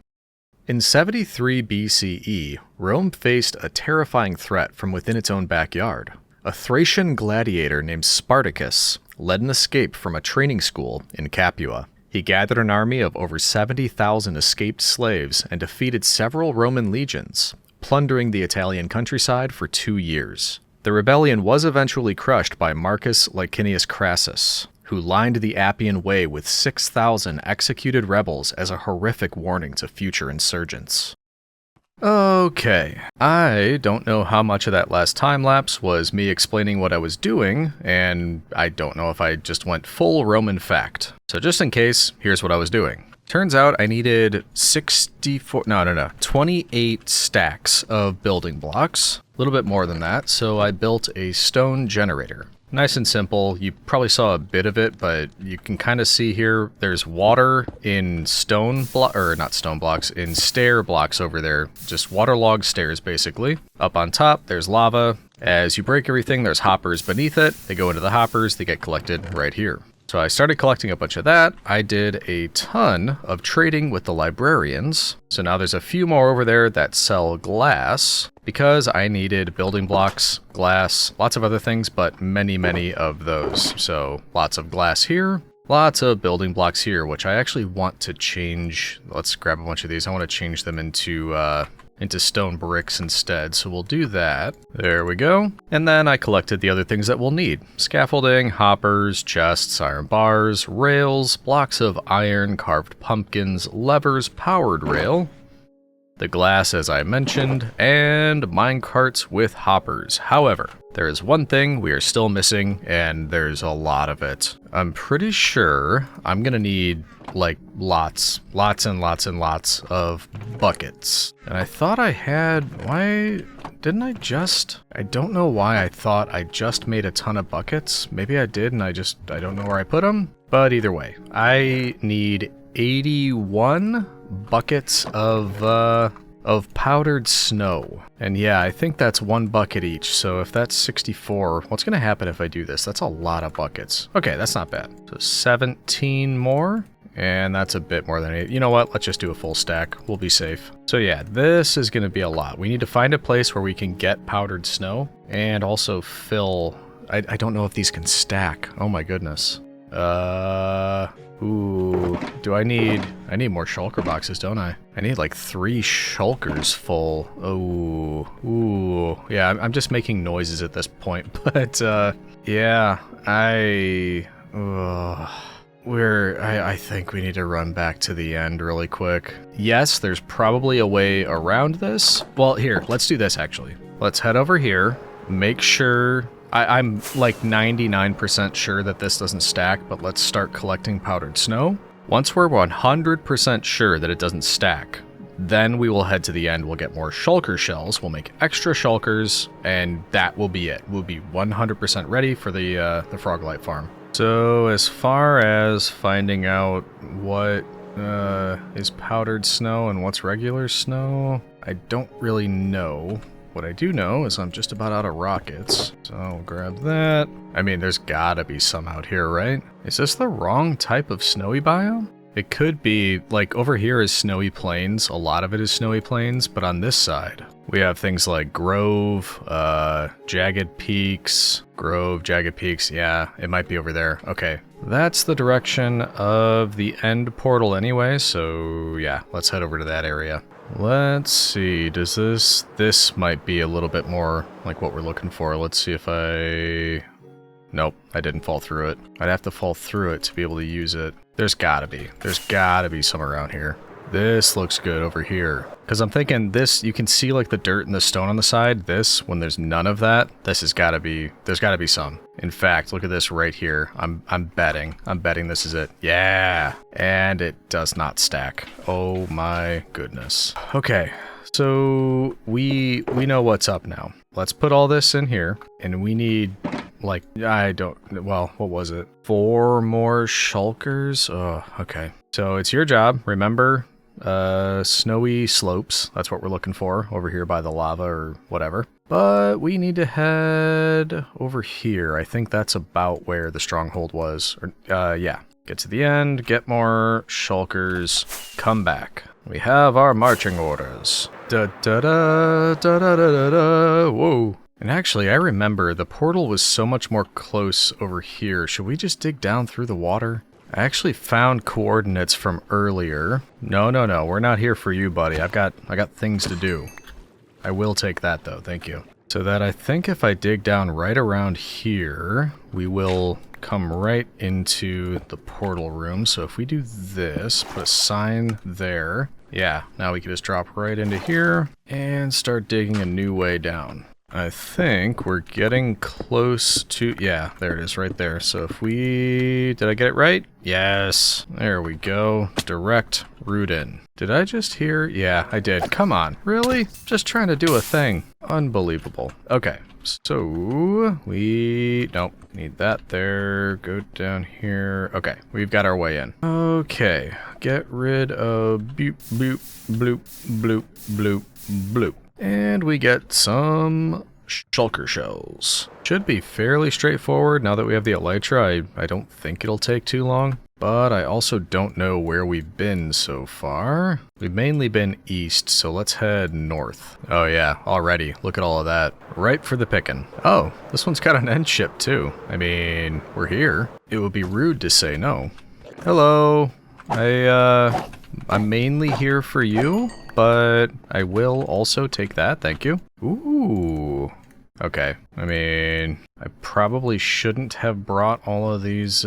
In 73 BCE, Rome faced a terrifying threat from within its own backyard. A Thracian gladiator named Spartacus led an escape from a training school in Capua. He gathered an army of over 70,000 escaped slaves and defeated several Roman legions, plundering the Italian countryside for 2 years. The rebellion was eventually crushed by Marcus Licinius Crassus, who lined the Appian Way with 6,000 executed rebels as a horrific warning to future insurgents. Okay, I don't know how much of that last time-lapse was me explaining what I was doing, and I don't know if I just went full Roman fact. So just in case, here's what I was doing. Turns out I needed 28 stacks of building blocks, a little bit more than that, so I built a stone generator. Nice and simple. You probably saw a bit of it, but you can kind of see here, there's water in in stair blocks over there. Just waterlogged stairs, basically. Up on top, there's lava. As you break everything, there's hoppers beneath it. They go into the hoppers, they get collected right here. So I started collecting a bunch of that. I did a ton of trading with the librarians. So now there's a few more over there that sell glass, because I needed building blocks, glass, lots of other things, but many of those. So lots of glass here, lots of building blocks here, which I actually want to change. Let's grab a bunch of these. I want to change them into stone bricks instead, so we'll do that. There we go. And then I collected the other things that we'll need. Scaffolding, hoppers, chests, iron bars, rails, blocks of iron, carved pumpkins, levers, powered rail, the glass as I mentioned, and mine carts with hoppers. However, there is one thing we are still missing, and there's a lot of it. I'm pretty sure I'm gonna need like lots and lots of buckets. And I thought I had, I don't know why I thought I just made a ton of buckets. Maybe I did and I don't know where I put them. But either way, I need 81 buckets of of powdered snow. And yeah, I think that's 1 bucket each. So if that's 64, what's going to happen if I do this? That's a lot of buckets. Okay, that's not bad. So 17 more. And that's a bit more than 8. You know what? Let's just do a full stack. We'll be safe. So yeah, this is going to be a lot. We need to find a place where we can get powdered snow and also fill... I don't know if these can stack. Oh my goodness. Ooh, I need more shulker boxes, don't I? I need like 3 shulkers full. Ooh. Yeah, I'm just making noises at this point, but yeah, I think we need to run back to the end really quick. Yes, there's probably a way around this. Well, here, let's do this actually. Let's head over here, make sure... I'm like 99% sure that this doesn't stack, but let's start collecting powdered snow. Once we're 100% sure that it doesn't stack, then we will head to the end. We'll get more shulker shells, we'll make extra shulkers, and that will be it. We'll be 100% ready for the Froglight farm. So as far as finding out what is powdered snow and what's regular snow, I don't really know. What I do know is I'm just about out of rockets, so I'll grab that. I mean, there's gotta be some out here, right? Is this the wrong type of snowy biome? It could be, like, over here is snowy plains. A lot of it is snowy plains, but on this side, we have things like Grove, Jagged Peaks. Grove, Jagged Peaks, yeah, it might be over there. Okay, that's the direction of the end portal anyway, so yeah, let's head over to that area. Let's see, does this might be a little bit more like what we're looking for. Let's see if nope, I didn't fall through it. I'd have to fall through it to be able to use it. There's gotta be some around here. This looks good over here. Because I'm thinking this, you can see like the dirt and the stone on the side. This, when there's none of that, there's gotta be some. In fact, look at this right here. I'm betting this is it. Yeah, and it does not stack. Oh my goodness. Okay, so we know what's up now. Let's put all this in here, and we need like, well, what was it? 4 more shulkers? Oh, okay. So it's your job, remember, snowy slopes. That's what we're looking for over here by the lava or whatever. But we need to head over here. I think that's about where the stronghold was. Or, yeah. Get to the end, get more shulkers, come back. We have our marching orders. Da da da da da da da. Whoa. And actually, I remember the portal was so much more close over here. Should we just dig down through the water? I actually found coordinates from earlier. No, we're not here for you, buddy. I got things to do. I will take that though, thank you. So that I think if I dig down right around here, we will come right into the portal room. So if we do this, put a sign there. Yeah, now we can just drop right into here and start digging a new way down. I think we're getting close to... Yeah, there it is right there. So if we... Did I get it right? Yes. There we go. Direct route in. Did I just hear? Yeah, I did. Come on. Really? Just trying to do a thing. Unbelievable. Okay. So we... Nope. Need that there. Go down here. Okay. We've got our way in. Okay. Get rid of boop, bloop, bloop, bloop, bloop, bloop. And we get some shulker shells. Should be fairly straightforward now that we have the elytra. I don't think it'll take too long. But I also don't know where we've been so far. We've mainly been east, so let's head north. Oh yeah, already. Look at all of that. Ripe for the picking. Oh, this one's got an end ship too. I mean, we're here. It would be rude to say no. Hello. I'm mainly here for you, but I will also take that, thank you. Ooh. Okay, I mean, I probably shouldn't have brought all of these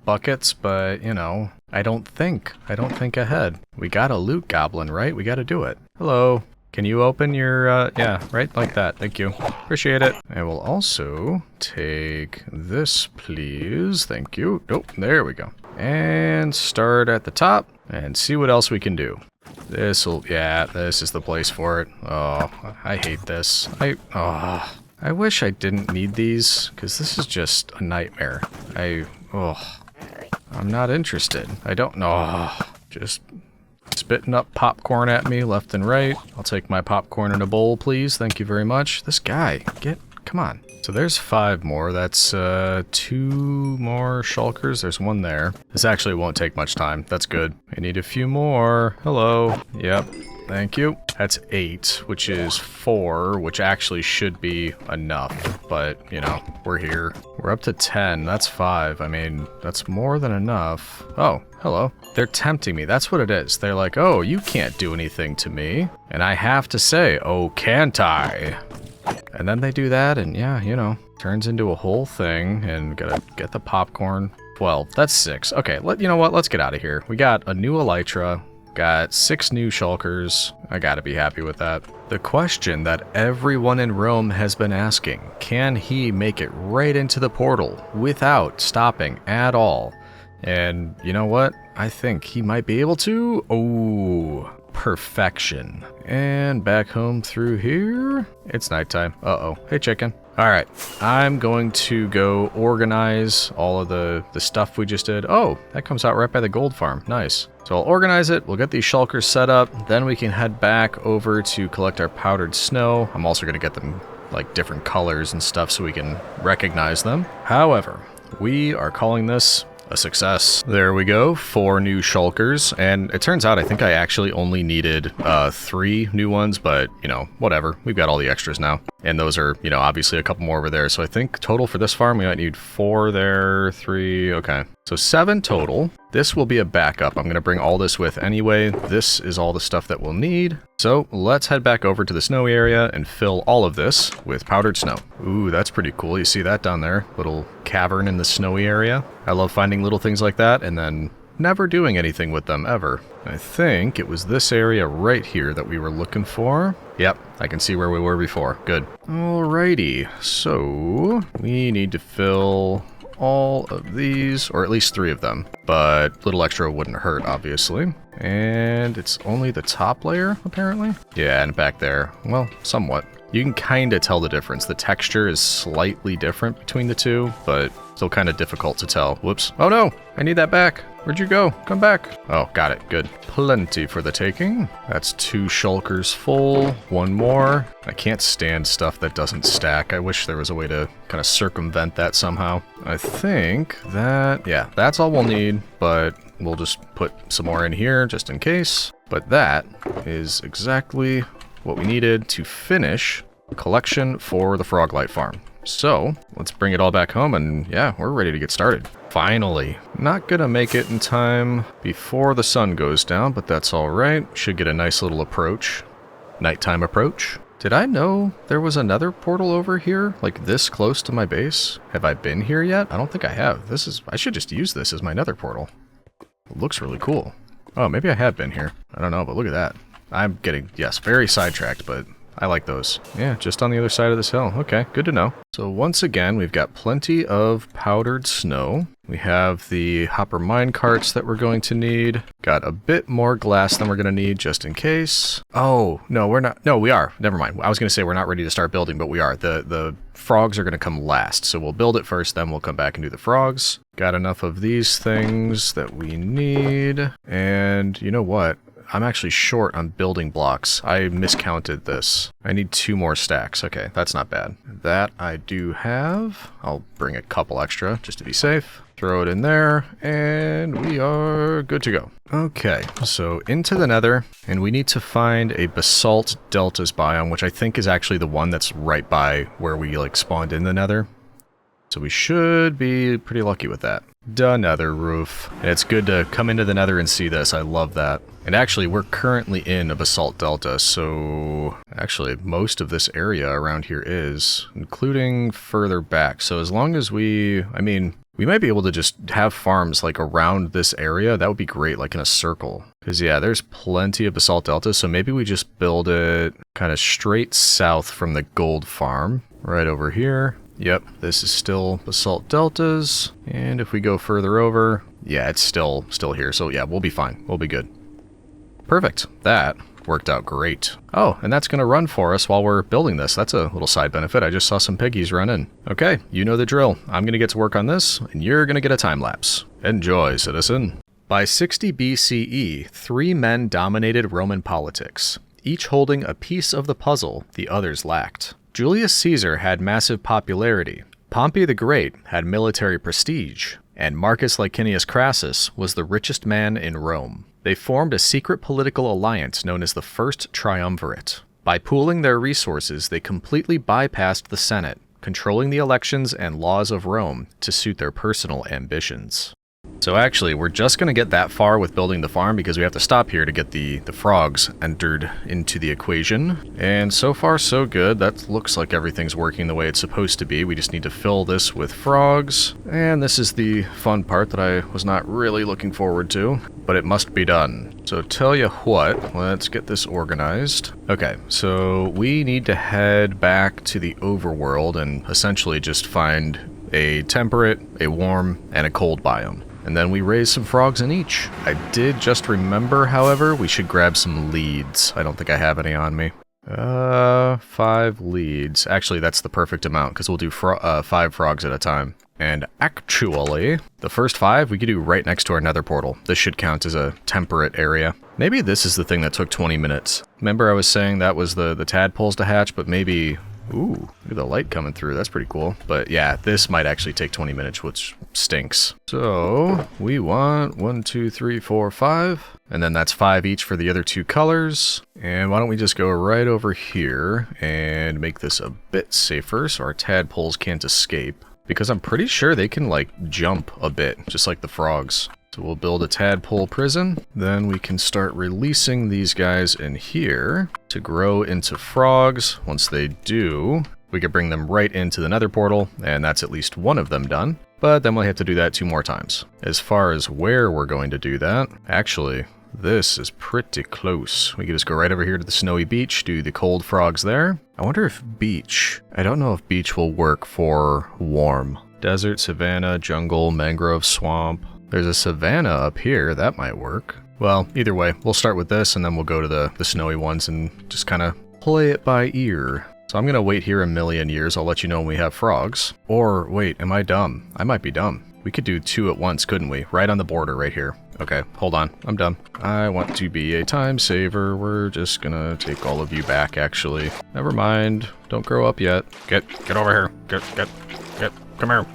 buckets, but, you know, I don't think ahead. We got a loot goblin, right? We gotta do it. Hello. Can you open your, yeah, right, like that, thank you. Appreciate it. I will also take this, please, thank you. Nope, there we go. And start at the top and see what else we can do. Yeah, this is the place for it. Oh, I hate this. I wish I didn't need these, because this is just a nightmare. I'm not interested. I don't know. Just spitting up popcorn at me left and right. I'll take my popcorn in a bowl, please. Thank you very much. This guy, come on. So there's 5 more. That's 2 more shulkers. There's 1 there. This actually won't take much time. That's good. I need a few more. Hello. Yep. Thank you. That's 8, which is 4, which actually should be enough. But, you know, we're here. We're up to 10. That's 5. I mean, that's more than enough. Oh, hello. They're tempting me. That's what it is. They're like, oh, you can't do anything to me. And I have to say, oh, can't I? And then they do that, and yeah, you know, turns into a whole thing, and gotta get the popcorn. 12. That's 6. Okay, you know what? Let's get out of here. We got a new elytra, got 6 new shulkers. I gotta be happy with that. The question that everyone in Rome has been asking, can he make it right into the portal without stopping at all? And you know what? I think he might be able to. Oh, perfection. And back home through here. It's nighttime. Uh-oh. Hey, chicken. All right. I'm going to go organize all of the stuff we just did. Oh, that comes out right by the gold farm. Nice. So I'll organize it. We'll get these shulkers set up. Then we can head back over to collect our powdered snow. I'm also going to get them like different colors and stuff so we can recognize them. However, we are calling this a success. There we go, 4 new shulkers, and it turns out I think I actually only needed 3 new ones, but, you know, whatever. We've got all the extras now, and those are, you know, obviously a couple more over there, so I think total for this farm we might need 4 there, 3, okay. So 7 total. This will be a backup. I'm going to bring all this with anyway. This is all the stuff that we'll need. So let's head back over to the snowy area and fill all of this with powdered snow. Ooh, that's pretty cool. You see that down there? Little cavern in the snowy area. I love finding little things like that and then never doing anything with them ever. I think it was this area right here that we were looking for. Yep, I can see where we were before. Good. Alrighty, so we need to fill all of these, or at least 3 of them, but little extra wouldn't hurt, obviously. And it's only the top layer, apparently? Yeah, and back there, well, somewhat. You can kind of tell the difference. The texture is slightly different between the 2, but still kind of difficult to tell. Whoops. Oh no, I need that back. Where'd you go? Come back. Oh, got it. Good. Plenty for the taking. That's 2 shulkers full. 1 more. I can't stand stuff that doesn't stack. I wish there was a way to kind of circumvent that somehow. I think that, yeah, that's all we'll need, but we'll just put some more in here just in case. But that is exactly what we needed to finish the collection for the Froglight farm. So let's bring it all back home and yeah, we're ready to get started. Finally. Not gonna make it in time before the sun goes down, but that's all right. Should get a nice little approach. Nighttime approach. Did I know there was another portal over here, like this close to my base? Have I been here yet? I don't think I have. I should just use this as my nether portal. It looks really cool. Oh, maybe I have been here. I don't know, but look at that. I'm getting, yes, very sidetracked, but I like those. Yeah, just on the other side of this hill. Okay, good to know. So once again, we've got plenty of powdered snow. We have the hopper mine carts that we're going to need. Got a bit more glass than we're going to need just in case. Oh, no, we're not. No, we are. Never mind. I was going to say we're not ready to start building, but we are. The frogs are going to come last. So we'll build it first, then we'll come back and do the frogs. Got enough of these things that we need. And you know what? I'm actually short on building blocks. I miscounted this. I need 2 more stacks. Okay, that's not bad. That I do have. I'll bring a couple extra just to be safe. Throw it in there, and we are good to go. Okay, so into the nether, and we need to find a basalt deltas biome, which I think is actually the one that's right by where we like spawned in the nether. So we should be pretty lucky with that. The nether roof. And it's good to come into the nether and see this. I love that. And actually, we're currently in a basalt delta, so actually most of this area around here is, including further back. So as long as we might be able to just have farms like around this area. That would be great, like in a circle. Because yeah, there's plenty of basalt deltas, so maybe we just build it kind of straight south from the gold farm, right over here. Yep, this is still basalt deltas, and if we go further over, yeah, it's still here, so yeah, we'll be fine. We'll be good. Perfect. That worked out great. Oh, and that's going to run for us while we're building this. That's a little side benefit. I just saw some piggies run in. Okay, you know the drill. I'm going to get to work on this, and you're going to get a time lapse. Enjoy, citizen. By 60 BCE, 3 men dominated Roman politics, each holding a piece of the puzzle the others lacked. Julius Caesar had massive popularity, Pompey the Great had military prestige, and Marcus Licinius Crassus was the richest man in Rome. They formed a secret political alliance known as the First Triumvirate. By pooling their resources, they completely bypassed the Senate, controlling the elections and laws of Rome to suit their personal ambitions. So actually, we're just going to get that far with building the farm because we have to stop here to get the frogs entered into the equation. And so far, so good. That looks like everything's working the way it's supposed to be. We just need to fill this with frogs. And this is the fun part that I was not really looking forward to, but it must be done. So tell you what, let's get this organized. Okay, so we need to head back to the overworld and essentially just find a temperate, a warm, and a cold biome. And then we raise some frogs in each. I did just remember, however, we should grab some leads. I don't think I have any on me. 5 leads. Actually, that's the perfect amount, because we'll do 5 frogs at a time. And actually, the first 5 we could do right next to our nether portal. This should count as a temperate area. Maybe this is the thing that took 20 minutes. Remember I was saying that was the tadpoles to hatch, but maybe... Ooh, look at the light coming through. That's pretty cool. But yeah, this might actually take 20 minutes, which stinks. So we want 1, 2, 3, 4, 5. And then that's 5 each for the other 2 colors. And why don't we just go right over here and make this a bit safer so our tadpoles can't escape. Because I'm pretty sure they can, like, jump a bit, just like the frogs. So we'll build a tadpole prison. Then we can start releasing these guys in here to grow into frogs. Once they do, we can bring them right into the nether portal, and that's at least one of them done. But then we'll have to do that 2 more times. As far as where we're going to do that, actually, this is pretty close. We can just go right over here to the snowy beach, do the cold frogs there. I wonder if beach... I don't know if beach will work for warm. Desert, savanna, jungle, mangrove, swamp. There's a savanna up here. That might work. Well, either way, we'll start with this, and then we'll go to the snowy ones and just kind of play it by ear. So I'm going to wait here a million years. I'll let you know when we have frogs. Or, wait, am I dumb? I might be dumb. We could do 2 at once, couldn't we? Right on the border right here. Okay, hold on. I'm done. I want to be a time saver. We're just gonna take all of you back, actually. Never mind. Don't grow up yet. Get over here. Get. Come here.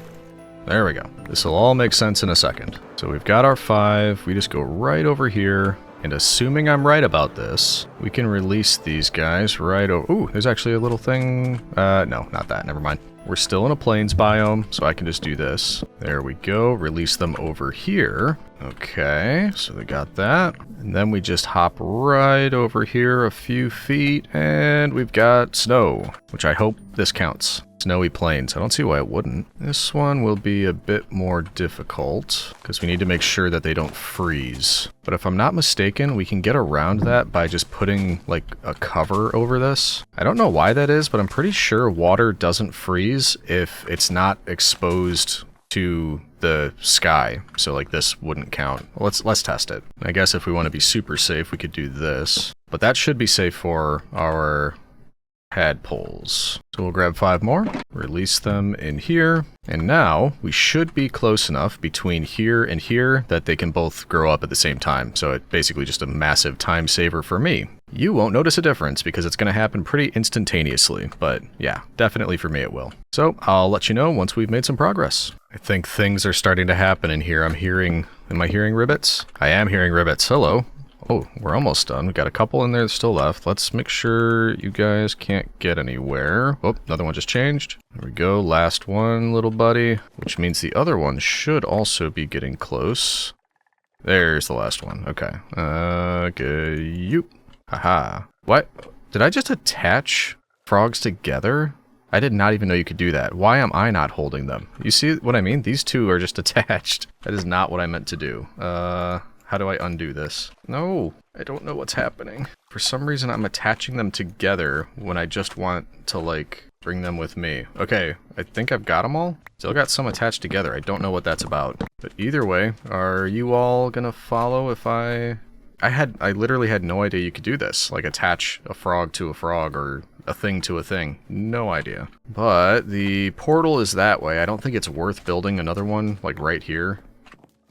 There we go. This will all make sense in a second. So we've got our 5. We just go right over here. And assuming I'm right about this, we can release these guys right over... Ooh, there's actually a little thing... no, not that. Never mind. We're still in a plains biome, so I can just do this. There we go. Release them over here. Okay, so they got that. And then we just hop right over here a few feet, and we've got snow, which I hope this counts. Snowy plains. I don't see why it wouldn't. This one will be a bit more difficult, because we need to make sure that they don't freeze. But if I'm not mistaken, we can get around that by just putting, like, a cover over this. I don't know why that is, but I'm pretty sure water doesn't freeze if it's not exposed to the sky. So, like, this wouldn't count. Well, let's test it. I guess if we want to be super safe, we could do this. But that should be safe for our tadpoles. So we'll grab 5 more, release them in here, and now we should be close enough between here and here that they can both grow up at the same time. So it's basically just a massive time saver for me. You won't notice a difference because it's going to happen pretty instantaneously, but yeah, definitely for me it will. So I'll let you know once we've made some progress. I think things are starting to happen in here. Am I hearing ribbits? I am hearing ribbits. Hello. Oh, we're almost done. We got a couple in there still left. Let's make sure you guys can't get anywhere. Oh, another one just changed. There we go. Last one, little buddy. Which means the other one should also be getting close. There's the last one. Okay. Okay. Haha. What? Did I just attach frogs together? I did not even know you could do that. Why am I not holding them? You see what I mean? These 2 are just attached. That is not what I meant to do. How do I undo this? No, I don't know what's happening. For some reason, I'm attaching them together when I just want to, like, bring them with me. Okay, I think I've got them all. Still got some attached together. I don't know what that's about. But either way, are you all gonna follow if I literally had no idea you could do this. Like, attach a frog to a frog or a thing to a thing. No idea. But the portal is that way. I don't think it's worth building another one, like, right here.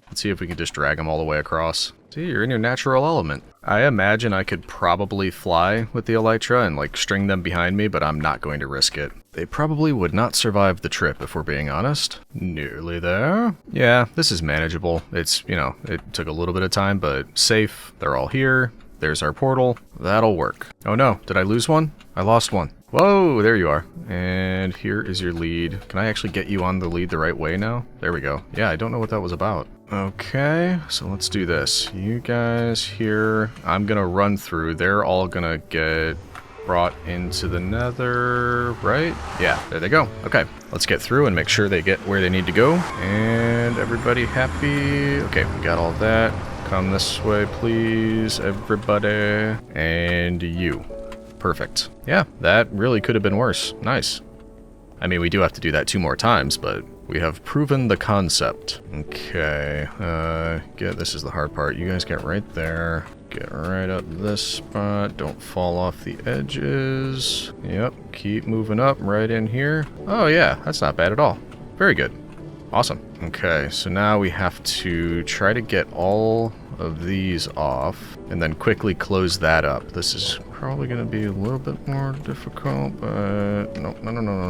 Let's see if we can just drag them all the way across. See, you're in your natural element. I imagine I could probably fly with the elytra and like string them behind me, but I'm not going to risk it. They probably would not survive the trip if we're being honest. Nearly there. Yeah, this is manageable. It's, you know, it took a little bit of time, but safe. They're all here. There's our portal. That'll work. Oh no, did I lose one? I lost one. Whoa, there you are. And here is your lead. Can I actually get you on the lead the right way now? There we go. Yeah, I don't know what that was about. Okay, so let's do this. You guys here, I'm gonna run through. They're all gonna get brought into the Nether, right? Yeah, there they go. Okay, let's get through and make sure they get where they need to go. And everybody happy? Okay, we got all that. Come this way, please, everybody. And you. Perfect. Yeah, that really could have been worse. Nice. I mean, we do have to do that 2 more times, but we have proven the concept. Okay, this is the hard part. You guys get right there. Get right up this spot. Don't fall off the edges. Yep, keep moving up right in here. Oh yeah, that's not bad at all. Very good. Awesome. Okay, so now we have to try to get all of these off and then quickly close that up. This is probably going to be a little bit more difficult, but no.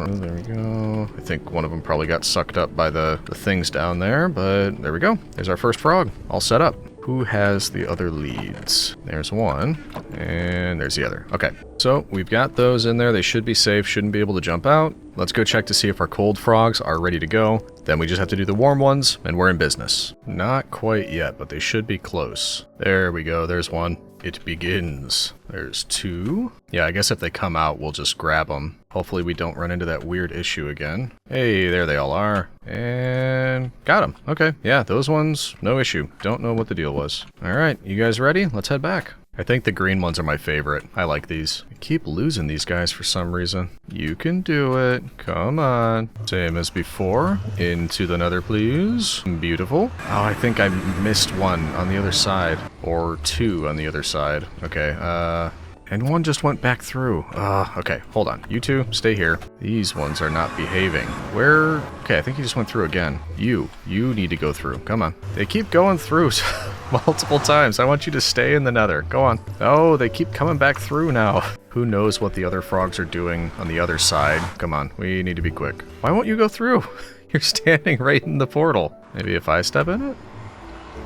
There we go. I think one of them probably got sucked up by the things down there, but there we go. There's our first frog, all set up. Who has the other leads? There's one, and there's the other. Okay, so we've got those in there. They should be safe, shouldn't be able to jump out. Let's go check to see if our cold frogs are ready to go. Then we just have to do the warm ones, and we're in business. Not quite yet, but they should be close. There we go, there's one. It begins. There's 2. Yeah, I guess if they come out, we'll just grab them. Hopefully we don't run into that weird issue again. Hey, there they all are. And got them. Okay, yeah, those ones, no issue. Don't know what the deal was. All right, you guys ready? Let's head back. I think the green ones are my favorite. I like these. I keep losing these guys for some reason. You can do it. Come on. Same as before. Into the Nether, please. Beautiful. Oh, I think I missed one on the other side. Or 2 on the other side. Okay, and one just went back through. Okay, hold on. You 2, stay here. These ones are not behaving. Where? Okay, I think he just went through again. You need to go through. Come on. They keep going through multiple times. I want you to stay in the Nether. Go on. Oh, they keep coming back through now. Who knows what the other frogs are doing on the other side? Come on, we need to be quick. Why won't you go through? You're standing right in the portal. Maybe if I step in it?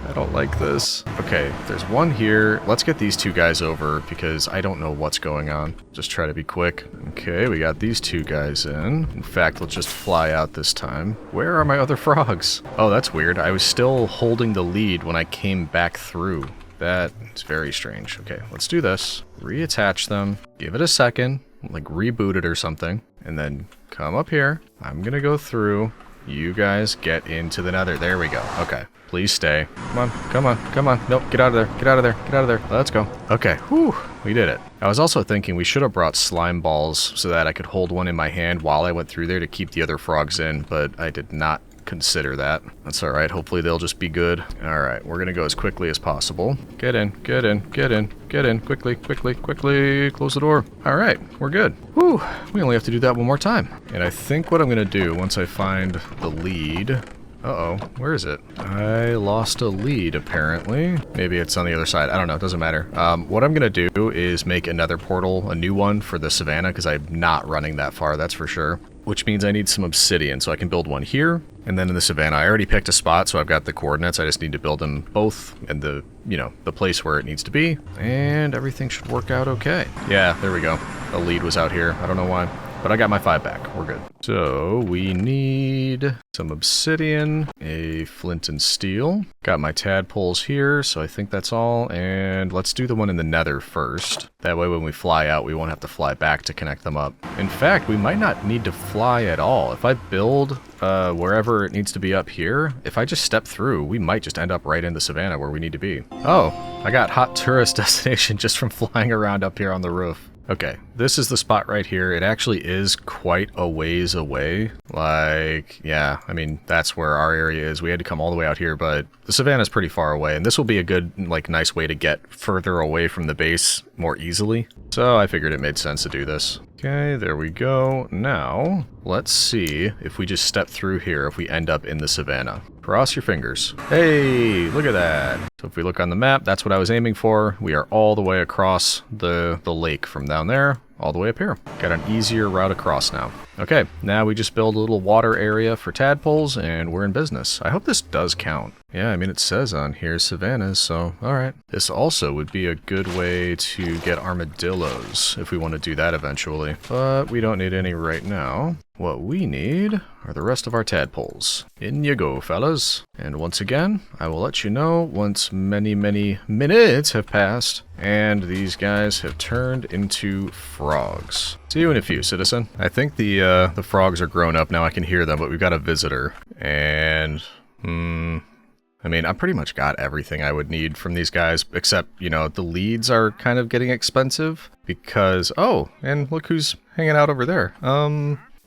I don't like this. Okay, there's one here. Let's get these 2 guys over because I don't know what's going on. Just try to be quick. Okay, we got these 2 guys in. In fact, let's just fly out this time. Where are my other frogs? Oh, that's weird. I was still holding the lead when I came back through. That's very strange. Okay, let's do this. Reattach them. Give it a second. Like reboot it or something. And then come up here. I'm gonna go through. You guys get into the Nether. There we go. Okay. Please stay. Come on, come on, come on. Nope, get out of there, get out of there, get out of there. Let's go. Okay, whew, we did it. I was also thinking we should have brought slime balls so that I could hold one in my hand while I went through there to keep the other frogs in, but I did not consider that. That's alright, hopefully they'll just be good. Alright, we're gonna go as quickly as possible. Get in, get in, get in, get in. Quickly, quickly, quickly. Close the door. Alright, we're good. Whew, we only have to do that one more time. And I think what I'm gonna do once I find the lead... Uh-oh, where is it? I lost a lead, apparently. Maybe it's on the other side. I don't know, it doesn't matter. What I'm gonna do is make another portal, a new one for the savannah, because I'm not running that far, that's for sure. Which means I need some obsidian, so I can build one here, and then in the savannah. I already picked a spot, so I've got the coordinates. I just need to build them both in the, you know, the place where it needs to be, and everything should work out okay. Yeah, there we go. The lead was out here. I don't know why. But I got my 5 back. We're good. So we need some obsidian, a flint and steel. Got my tadpoles here, so I think that's all. And let's do the one in the Nether first. That way when we fly out, we won't have to fly back to connect them up. In fact, we might not need to fly at all. If I build wherever it needs to be up here, if I just step through, we might just end up right in the savannah where we need to be. Oh, I got hot tourist destination just from flying around up here on the roof. Okay, this is the spot right here. It actually is quite a ways away. Like, yeah, I mean, that's where our area is. We had to come all the way out here, but the savannah's pretty far away, and this will be a good, like, nice way to get further away from the base more easily. So I figured it made sense to do this. Okay, there we go. Now, let's see if we just step through here, if we end up in the savannah. Cross your fingers. Hey, look at that. So if we look on the map, that's what I was aiming for. We are all the way across the lake from down there, all the way up here. Got an easier route across now. Okay, now we just build a little water area for tadpoles, and we're in business. I hope this does count. Yeah, I mean, it says on here savannas, so alright. This also would be a good way to get armadillos, if we want to do that eventually. But we don't need any right now. What we need are the rest of our tadpoles. In you go, fellas. And once again, I will let you know once many, many minutes have passed, and these guys have turned into frogs. See you in a few, citizen. I think the frogs are grown up now. I can hear them, but we've got a visitor. And, I mean, I pretty much got everything I would need from these guys, except, you know, the leads are kind of getting expensive because, oh, and look who's hanging out over there.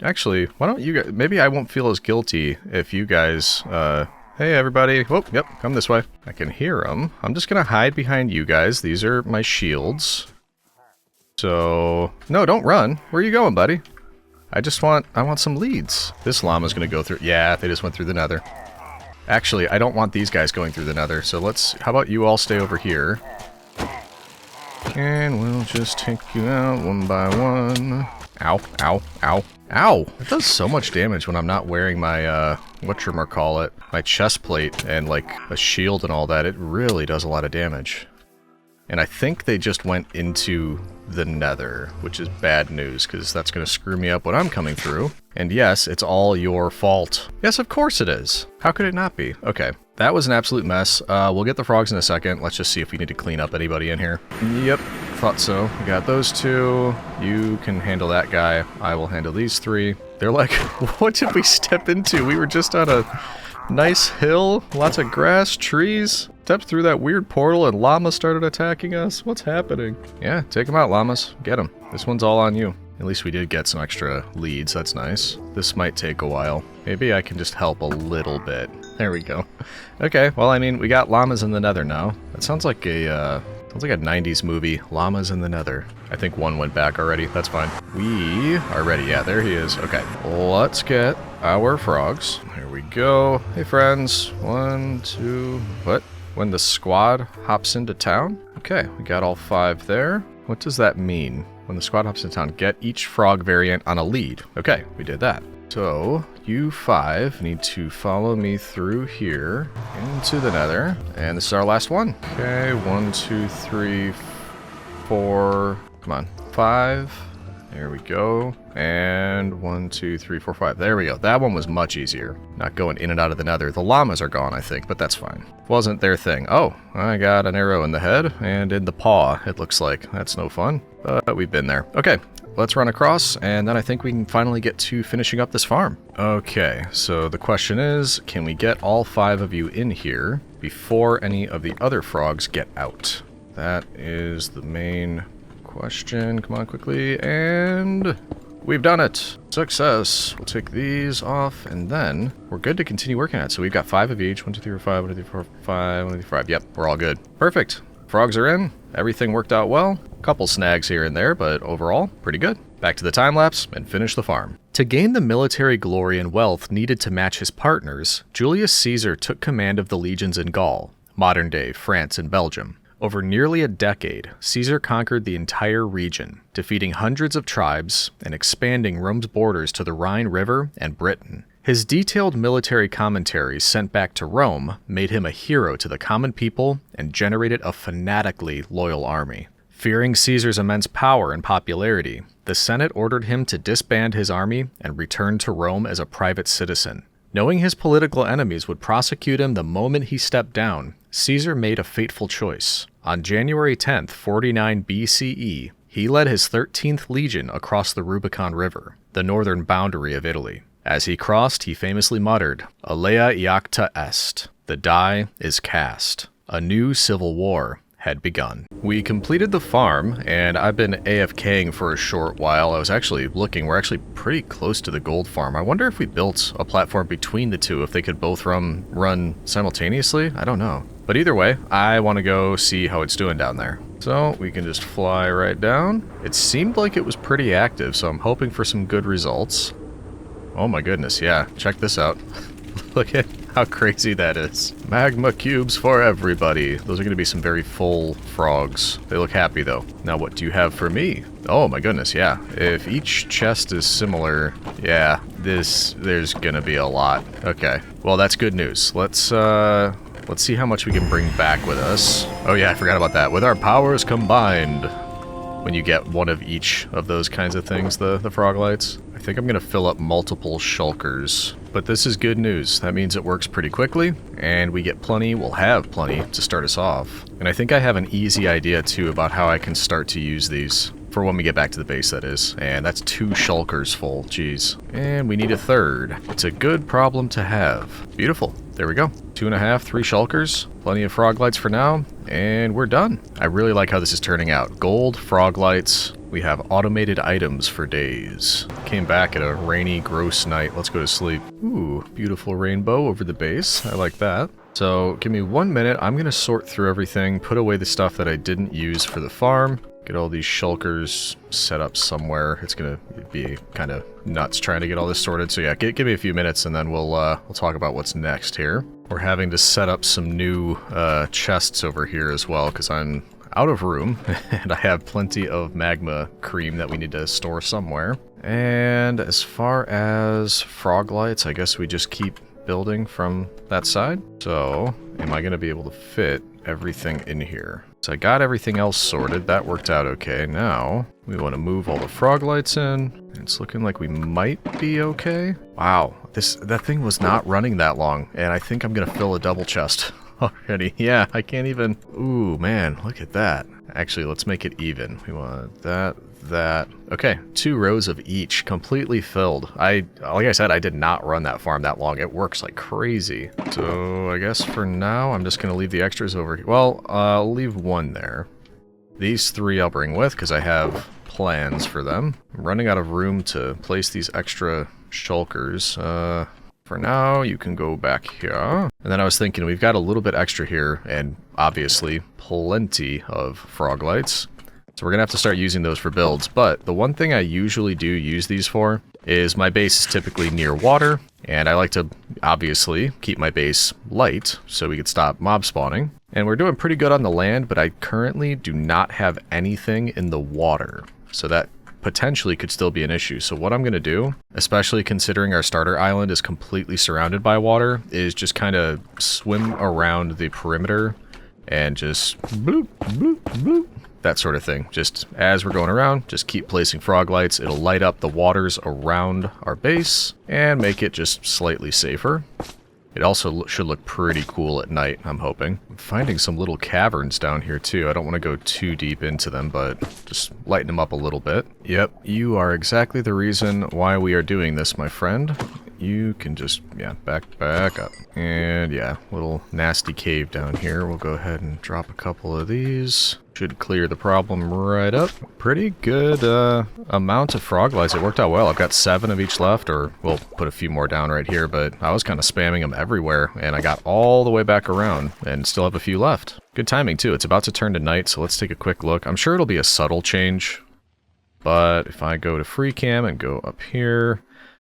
Actually, why don't you guys, maybe I won't feel as guilty if you guys, hey everybody, oh, yep, come this way. I can hear them. I'm just gonna hide behind you guys. These are my shields. So, no, don't run. Where are you going, buddy? I want some leads. This llama's gonna go through, yeah, they just went through the nether. Actually, I don't want these guys going through the nether, so how about you all stay over here? And we'll just take you out one by one. Ow, ow, ow, ow! It does so much damage when I'm not wearing my, whatchamacallit, my chest plate and, like, a shield and all that. It really does a lot of damage. And I think they just went into the nether, which is bad news, because that's going to screw me up when I'm coming through. And yes, it's all your fault. Yes, of course it is. How could it not be? Okay, that was an absolute mess. We'll get the frogs in a second. Let's just see if we need to clean up anybody in here. Yep, thought so. We got those two. You can handle that guy. I will handle these three. They're like, what did we step into? We were just on a nice hill, lots of grass, trees. Stepped through that weird portal and llamas started attacking us. What's happening? Yeah, take them out, llamas. Get them. This one's all on you. At least we did get some extra leads. That's nice. This might take a while. Maybe I can just help a little bit. There we go. Okay, well, I mean, we got llamas in the nether now. That sounds like a 90s movie, Llamas in the Nether. I think one went back already. That's fine. We are ready. Yeah, there he is. Okay, let's get our frogs. Here we go. Hey, friends. 1, 2, what? When the squad hops into town? Okay, we got all 5 there. What does that mean? When the squad hops into town, get each frog variant on a lead. Okay, we did that. So, you 5 need to follow me through here into the nether. And this is our last one. Okay, 1, 2, 3, 4. Come on, 5. There we go. And 1, 2, 3, 4, 5. There we go. That one was much easier. Not going in and out of the nether. The llamas are gone, I think, but that's fine. Wasn't their thing. Oh, I got an arrow in the head and in the paw, it looks like. That's no fun, but we've been there. Okay, let's run across, and then I think we can finally get to finishing up this farm. Okay, so the question is, can we get all 5 of you in here before any of the other frogs get out? That is the main question. Come on, quickly, and we've done it. Success. We'll take these off, and then we're good to continue working on it. So we've got 5 of each. 1, 2, 3, 4, 5. 1, 2, 3, 4, 5. 1, 2, 3, 4, 5. Yep, we're all good. Perfect. Frogs are in. Everything worked out well. Couple snags here and there, but overall, pretty good. Back to the time lapse and finish the farm. To gain the military glory and wealth needed to match his partners, Julius Caesar took command of the legions in Gaul, modern-day France and Belgium. Over nearly a decade, Caesar conquered the entire region, defeating hundreds of tribes and expanding Rome's borders to the Rhine River and Britain. His detailed military commentaries sent back to Rome made him a hero to the common people and generated a fanatically loyal army. Fearing Caesar's immense power and popularity, the Senate ordered him to disband his army and return to Rome as a private citizen. Knowing his political enemies would prosecute him the moment he stepped down, Caesar made a fateful choice. On January 10th, 49 BCE, he led his 13th legion across the Rubicon River, the northern boundary of Italy. As he crossed, he famously muttered, "Alea iacta est," the die is cast. A new civil war had begun. We completed the farm, and I've been AFKing for a short while. I was actually looking, we're actually pretty close to the gold farm. I wonder if we built a platform between the two, if they could both run simultaneously? I don't know. But either way, I want to go see how it's doing down there. So we can just fly right down. It seemed like it was pretty active, so I'm hoping for some good results. Oh my goodness, yeah. Check this out. Look at how crazy that is. Magma cubes for everybody. Those are going to be some very full frogs. They look happy though. Now what do you have for me? Oh my goodness, yeah. If each chest is similar, yeah, there's going to be a lot. Okay, well that's good news. Let's see how much we can bring back with us. Oh yeah, I forgot about that. With our powers combined. When you get one of each of those kinds of things, the frog lights. I think I'm going to fill up multiple shulkers. But this is good news. That means it works pretty quickly, and we get plenty, we'll have plenty to start us off. And I think I have an easy idea too about how I can start to use these. For when we get back to the base, that is. And that's 2 shulkers full, jeez. And we need a third. It's a good problem to have. Beautiful. There we go. 2.5, 3 shulkers. Plenty of frog lights for now. And we're done. I really like how this is turning out. Gold, frog lights. We have automated items for days. Came back at a rainy, gross night. Let's go to sleep. Ooh, beautiful rainbow over the base. I like that. So give me 1 minute. I'm going to sort through everything, put away the stuff that I didn't use for the farm. Get all these shulkers set up somewhere. It's gonna be kind of nuts trying to get all this sorted. So yeah, give me a few minutes and then we'll talk about what's next here. We're having to set up some new chests over here as well because I'm out of room and I have plenty of magma cream that we need to store somewhere. And as far as frog lights, I guess we just keep building from that side. So am I gonna be able to fit everything in here? So I got everything else sorted. That worked out okay. Now we want to move all the frog lights in. It's looking like we might be okay. Wow, that thing was not running that long, and I think I'm gonna fill a double chest already. Yeah, I can't even. Ooh, man, look at that. Actually, let's make it even. We want that. Okay, 2 rows of each completely filled. Like I said, I did not run that farm that long. It works like crazy. So I guess for now, I'm just going to leave the extras over here. Well, I'll leave 1 there. These 3 I'll bring with because I have plans for them. I'm running out of room to place these extra shulkers. For now, you can go back here. And then I was thinking, we've got a little bit extra here, and obviously plenty of frog lights. So we're going to have to start using those for builds, but the one thing I usually do use these for is my base is typically near water, and I like to obviously keep my base light so we could stop mob spawning. And we're doing pretty good on the land, but I currently do not have anything in the water, so that potentially could still be an issue. So what I'm going to do, especially considering our starter island is completely surrounded by water, is just kind of swim around the perimeter and just bloop, bloop, bloop. That sort of thing. Just as we're going around, just keep placing frog lights. It'll light up the waters around our base and make it just slightly safer. It also should look pretty cool at night, I'm hoping. I'm finding some little caverns down here too. I don't want to go too deep into them, but just lighten them up a little bit. Yep, you are exactly the reason why we are doing this, my friend. You can just, yeah, back up. And yeah, little nasty cave down here. We'll go ahead and drop a couple of these. Should clear the problem right up. Pretty good amount of frog lights. It worked out well. I've got 7 of each left, or we'll put a few more down right here, but I was kind of spamming them everywhere, and I got all the way back around, and still have a few left. Good timing, too. It's about to turn to night, so let's take a quick look. I'm sure it'll be a subtle change, but if I go to free cam and go up here,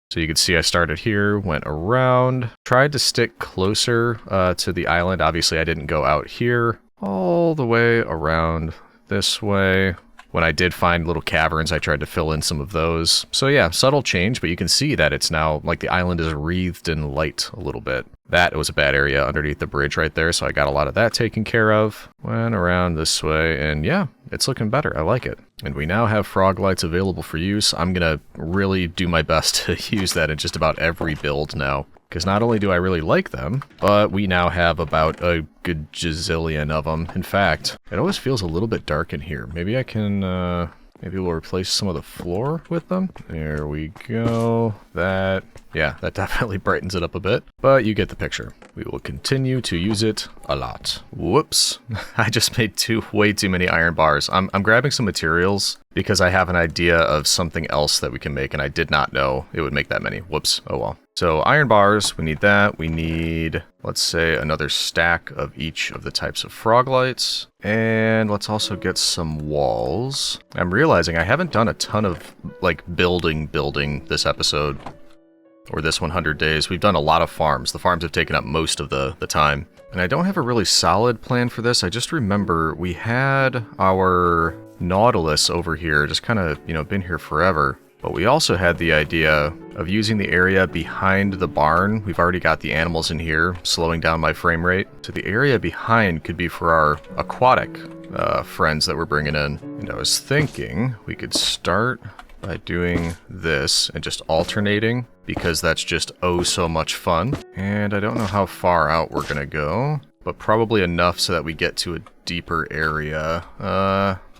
so you can see I started here, went around, tried to stick closer to the island. Obviously, I didn't go out here. All the way around this way. When I did find little caverns, I tried to fill in some of those. So yeah, subtle change, but you can see that it's now, like the island is wreathed in light a little bit. That was a bad area underneath the bridge right there, so I got a lot of that taken care of. Went around this way, and yeah, it's looking better. I like it. And we now have frog lights available for use. I'm gonna really do my best to use that in just about every build now. Because not only do I really like them, but we now have about a good gazillion of them. In fact, it always feels a little bit dark in here. Maybe I can, maybe we'll replace some of the floor with them. There we go. Yeah, that definitely brightens it up a bit, but you get the picture. We will continue to use it a lot. Whoops. I just made way too many iron bars. I'm grabbing some materials because I have an idea of something else that we can make, and I did not know it would make that many. Whoops. Oh well. So iron bars, we need that. We need, let's say, another stack of each of the types of frog lights. And let's also get some walls. I'm realizing I haven't done a ton of, like, building this episode. Or this 100 days. We've done a lot of farms. The farms have taken up most of the time. And I don't have a really solid plan for this. I just remember we had our Nautilus over here, just kind of, you know, been here forever. But we also had the idea of using the area behind the barn. We've already got the animals in here, slowing down my frame rate. So the area behind could be for our aquatic friends that we're bringing in. And I was thinking we could start by doing this and just alternating, because that's just oh so much fun. And I don't know how far out we're gonna go, but probably enough so that we get to a deeper area.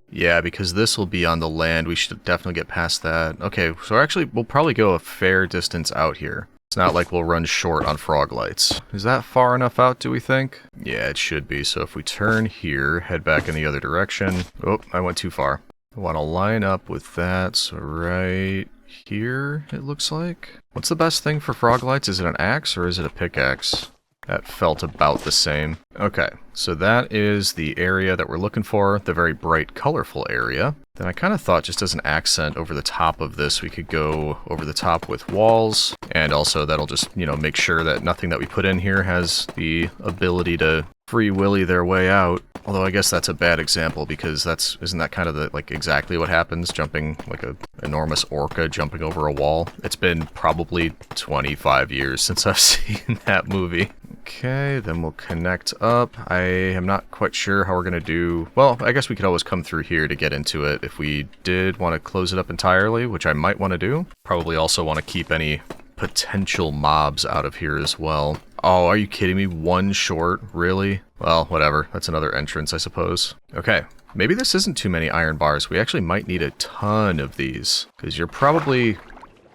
Yeah, because this will be on the land. We should definitely get past that. Okay, so actually we'll probably go a fair distance out here. It's not like we'll run short on frog lights. Is that far enough out, do we think? Yeah, it should be. So if we turn here, head back in the other direction. Oh, I went too far. I want to line up with that, so right here, it looks like. What's the best thing for frog lights? Is it an axe or is it a pickaxe? That felt about the same. Okay, so that is the area that we're looking for, the very bright, colorful area. Then I kind of thought just as an accent over the top of this, we could go over the top with walls, and also that'll just, you know, make sure that nothing that we put in here has the ability to free willy their way out. Although I guess that's a bad example, because isn't that kind of the, like, exactly what happens, jumping like a enormous orca jumping over a wall? It's been probably 25 years since I've seen that movie. Okay, then we'll connect up. I am not quite sure how we're gonna do. Well, I guess we could always come through here to get into it if we did want to close it up entirely, which I might want to do. Probably also want to keep any potential mobs out of here as well. Oh, are you kidding me? One short? Really? Well, whatever. That's another entrance, I suppose. Okay, maybe this isn't too many iron bars. We actually might need a ton of these, because you're probably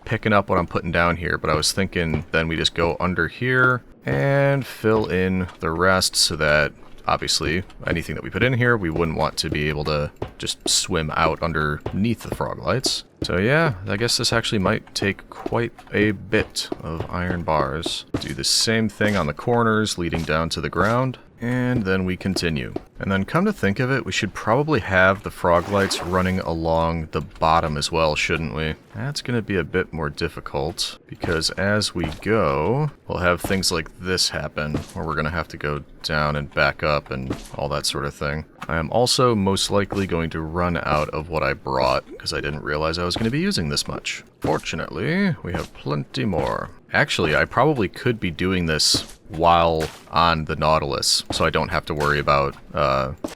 picking up what I'm putting down here, but I was thinking then we just go under here and fill in the rest so that, obviously, anything that we put in here, we wouldn't want to be able to just swim out underneath the frog lights. So yeah, I guess this actually might take quite a bit of iron bars. Do the same thing on the corners leading down to the ground, and then we continue. And then come to think of it, we should probably have the frog lights running along the bottom as well, shouldn't we? That's going to be a bit more difficult, because as we go, we'll have things like this happen, where we're going to have to go down and back up and all that sort of thing. I am also most likely going to run out of what I brought, because I didn't realize I was going to be using this much. Fortunately, we have plenty more. Actually, I probably could be doing this while on the Nautilus, so I don't have to worry about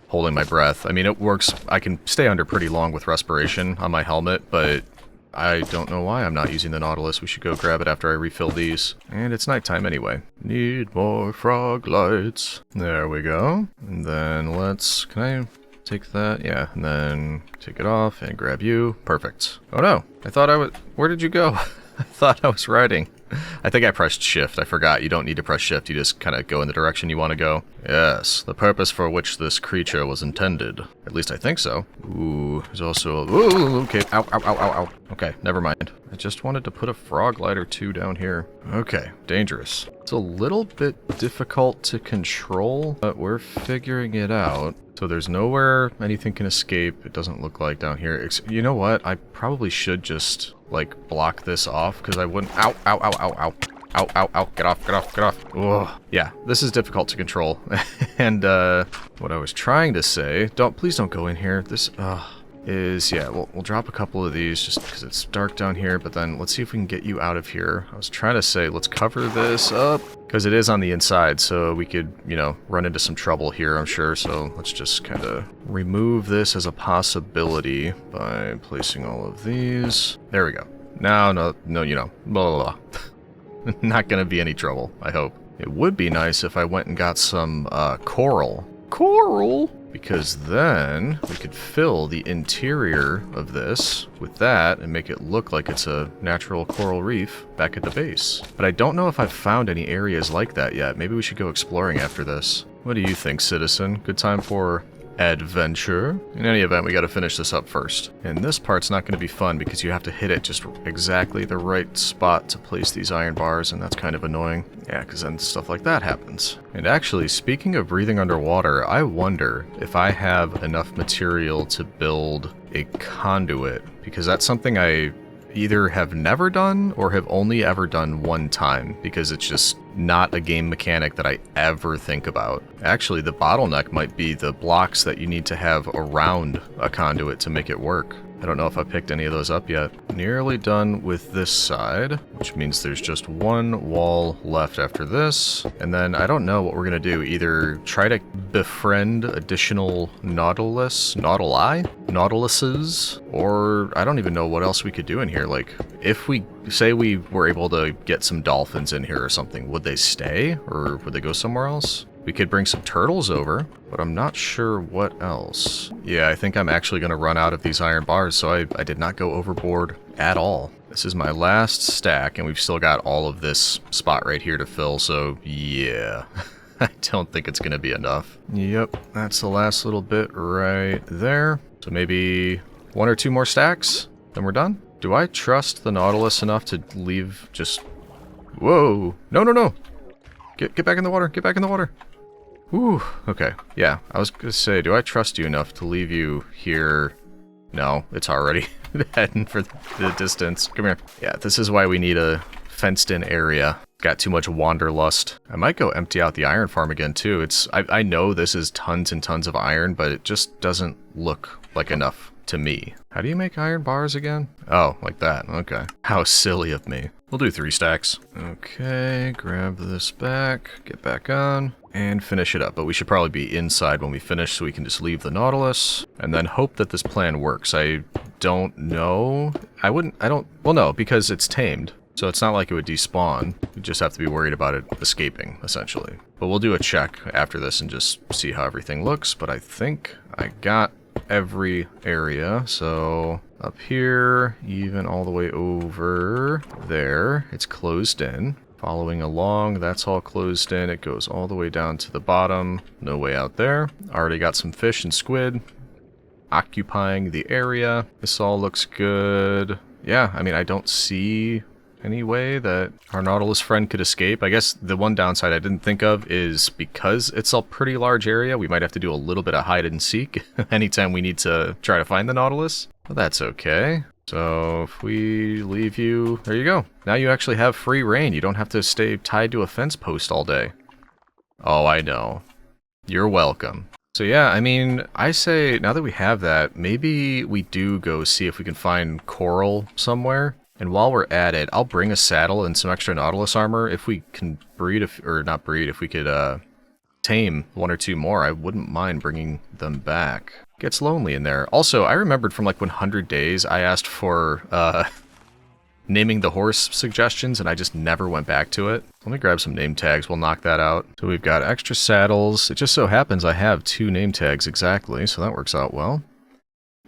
holding my breath. I mean, it works. I can stay under pretty long with respiration on my helmet, but I don't know why I'm not using the Nautilus. We should go grab it after I refill these. And it's nighttime anyway. Need more frog lights. There we go. And then let's... Can I take that? Yeah. And then take it off and grab you. Perfect. Oh no. I thought I would... Where did you go? I thought I was riding. I think I pressed shift. I forgot. You don't need to press shift. You just kind of go in the direction you want to go. Yes, the purpose for which this creature was intended. At least I think so. Ooh, there's also... Ooh, okay. Ow, ow, ow, ow, ow. Okay, never mind. I just wanted to put a frog light or two down here. Okay, dangerous. It's a little bit difficult to control, but we're figuring it out. So there's nowhere anything can escape. It doesn't look like down here. You know what? I probably should just, like, block this off, because I wouldn't... Ow, ow, ow, ow, ow. Ow, ow, ow. Get off, get off, get off. Ugh. Yeah, this is difficult to control. And, what I was trying to say... Please don't go in here. This, is... Yeah, we'll drop a couple of these just because it's dark down here, but then let's see if we can get you out of here. I was trying to say, let's cover this up, because it is on the inside, so we could, you know, run into some trouble here, I'm sure. So let's just kind of remove this as a possibility by placing all of these. There we go. Now, no, you know, blah, blah, blah. Not gonna be any trouble, I hope. It would be nice if I went and got some, coral. Coral? because then we could fill the interior of this with that and make it look like it's a natural coral reef back at the base. But I don't know if I've found any areas like that yet. Maybe we should go exploring after this. What do you think, citizen? Good time for adventure? In any event, we gotta finish this up first. And this part's not gonna be fun because you have to hit it just exactly the right spot to place these iron bars, and that's kind of annoying. Yeah, because then stuff like that happens. And actually, speaking of breathing underwater, I wonder if I have enough material to build a conduit, because that's something I either have never done or have only ever done one time, because it's just not a game mechanic that I ever think about. Actually, the bottleneck might be the blocks that you need to have around a conduit to make it work. I don't know if I picked any of those up yet. Nearly done with this side, which means there's just one wall left after this. And then I don't know what we're gonna do. Either try to befriend additional nautiluses, or I don't even know what else we could do in here. Like, if we say we were able to get some dolphins in here or something, would they stay or would they go somewhere else? We could bring some turtles over, but I'm not sure what else. Yeah, I think I'm actually going to run out of these iron bars, so I did not go overboard at all. This is my last stack, and we've still got all of this spot right here to fill, so yeah. I don't think it's going to be enough. Yep, that's the last little bit right there. So maybe 1 or 2 more stacks, then we're done. Do I trust the Nautilus enough to leave just... Whoa! No, no, no! Get back in the water! Get back in the water! Ooh, okay. Yeah, I was gonna say, do I trust you enough to leave you here? No, it's already heading for the distance. Come here. Yeah, this is why we need a fenced-in area. Got too much wanderlust. I might go empty out the iron farm again, too. I know this is tons and tons of iron, but it just doesn't look like enough to me. How do you make iron bars again? Oh, like that. Okay. How silly of me. We'll do 3 stacks. Okay, grab this back, get back on, and finish it up. But we should probably be inside when we finish so we can just leave the Nautilus, and then hope that this plan works. I don't know. Well, no, because it's tamed. So it's not like it would despawn. We just have to be worried about it escaping, essentially. But we'll do a check after this and just see how everything looks. But I think I got every area, so up here, even all the way over there, it's closed in. Following along, that's all closed in. It goes all the way down to the bottom. No way out there. Already got some fish and squid occupying the area. This all looks good. Yeah, I mean, I don't see any way that our Nautilus friend could escape. I guess the one downside I didn't think of is because it's a pretty large area, we might have to do a little bit of hide and seek anytime we need to try to find the Nautilus. But that's okay. So if we leave you, there you go. Now you actually have free reign. You don't have to stay tied to a fence post all day. Oh, I know. You're welcome. So yeah, I mean, I say now that we have that, maybe we do go see if we can find coral somewhere. And while we're at it, I'll bring a saddle and some extra Nautilus armor. If we can breed, if we could tame 1 or 2 more, I wouldn't mind bringing them back. Gets lonely in there. Also, I remembered from like 100 Days, I asked for naming the horse suggestions, and I just never went back to it. Let me grab some name tags, we'll knock that out. So we've got extra saddles. It just so happens I have 2 name tags exactly, so that works out well.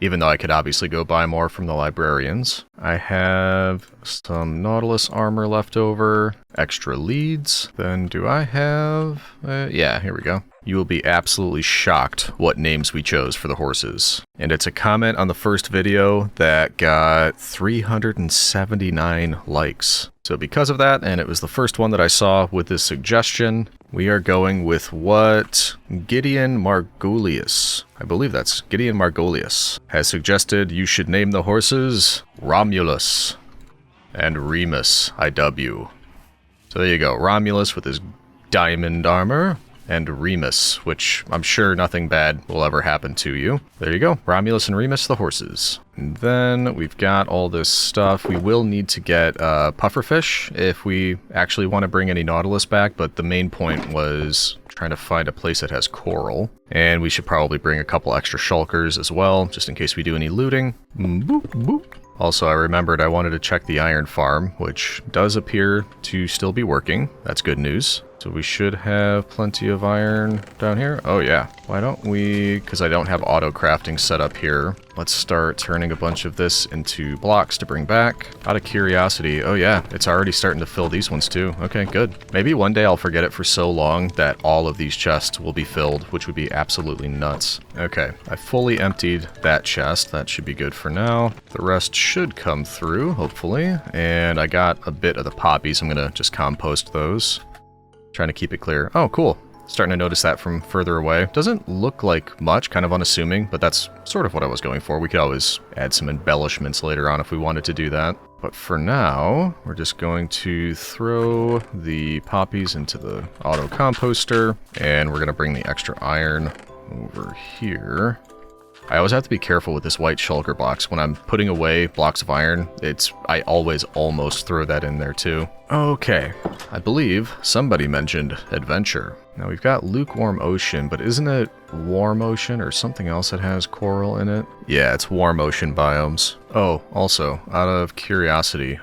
Even though I could obviously go buy more from the librarians. I have some Nautilus armor left over, extra leads. Then do I have... yeah, here we go. You will be absolutely shocked what names we chose for the horses. And it's a comment on the first video that got 379 likes. So because of that, and it was the first one that I saw with this suggestion, we are going with what Gideon Margolius, I believe that's Gideon Margolius, has suggested you should name the horses Romulus and Remus, IW. So there you go, Romulus with his diamond armor, and Remus, which I'm sure nothing bad will ever happen to you. There you go, Romulus and Remus, the horses. And then we've got all this stuff. We will need to get pufferfish if we actually want to bring any Nautilus back, but the main point was trying to find a place that has coral. And we should probably bring a couple extra shulkers as well, just in case we do any looting. Boop, boop. Also, I remembered I wanted to check the iron farm, which does appear to still be working. That's good news. So we should have plenty of iron down here. Oh yeah. Why don't we, because I don't have auto crafting set up here, let's start turning a bunch of this into blocks to bring back. Out of curiosity, oh yeah, it's already starting to fill these ones too. Okay, good. Maybe one day I'll forget it for so long that all of these chests will be filled, which would be absolutely nuts. Okay, I fully emptied that chest. That should be good for now. The rest should come through, hopefully. And I got a bit of the poppies. I'm gonna just compost those. Trying to keep it clear. Oh, cool. Starting to notice that from further away. Doesn't look like much, kind of unassuming, but that's sort of what I was going for. We could always add some embellishments later on if we wanted to do that. But for now, we're just going to throw the poppies into the auto composter, and we're going to bring the extra iron over here. I always have to be careful with this white shulker box. When I'm putting away blocks of iron, I always almost throw that in there too. Okay, I believe somebody mentioned adventure. Now we've got lukewarm ocean, but isn't it warm ocean or something else that has coral in it? Yeah, it's warm ocean biomes. Oh, also, out of curiosity,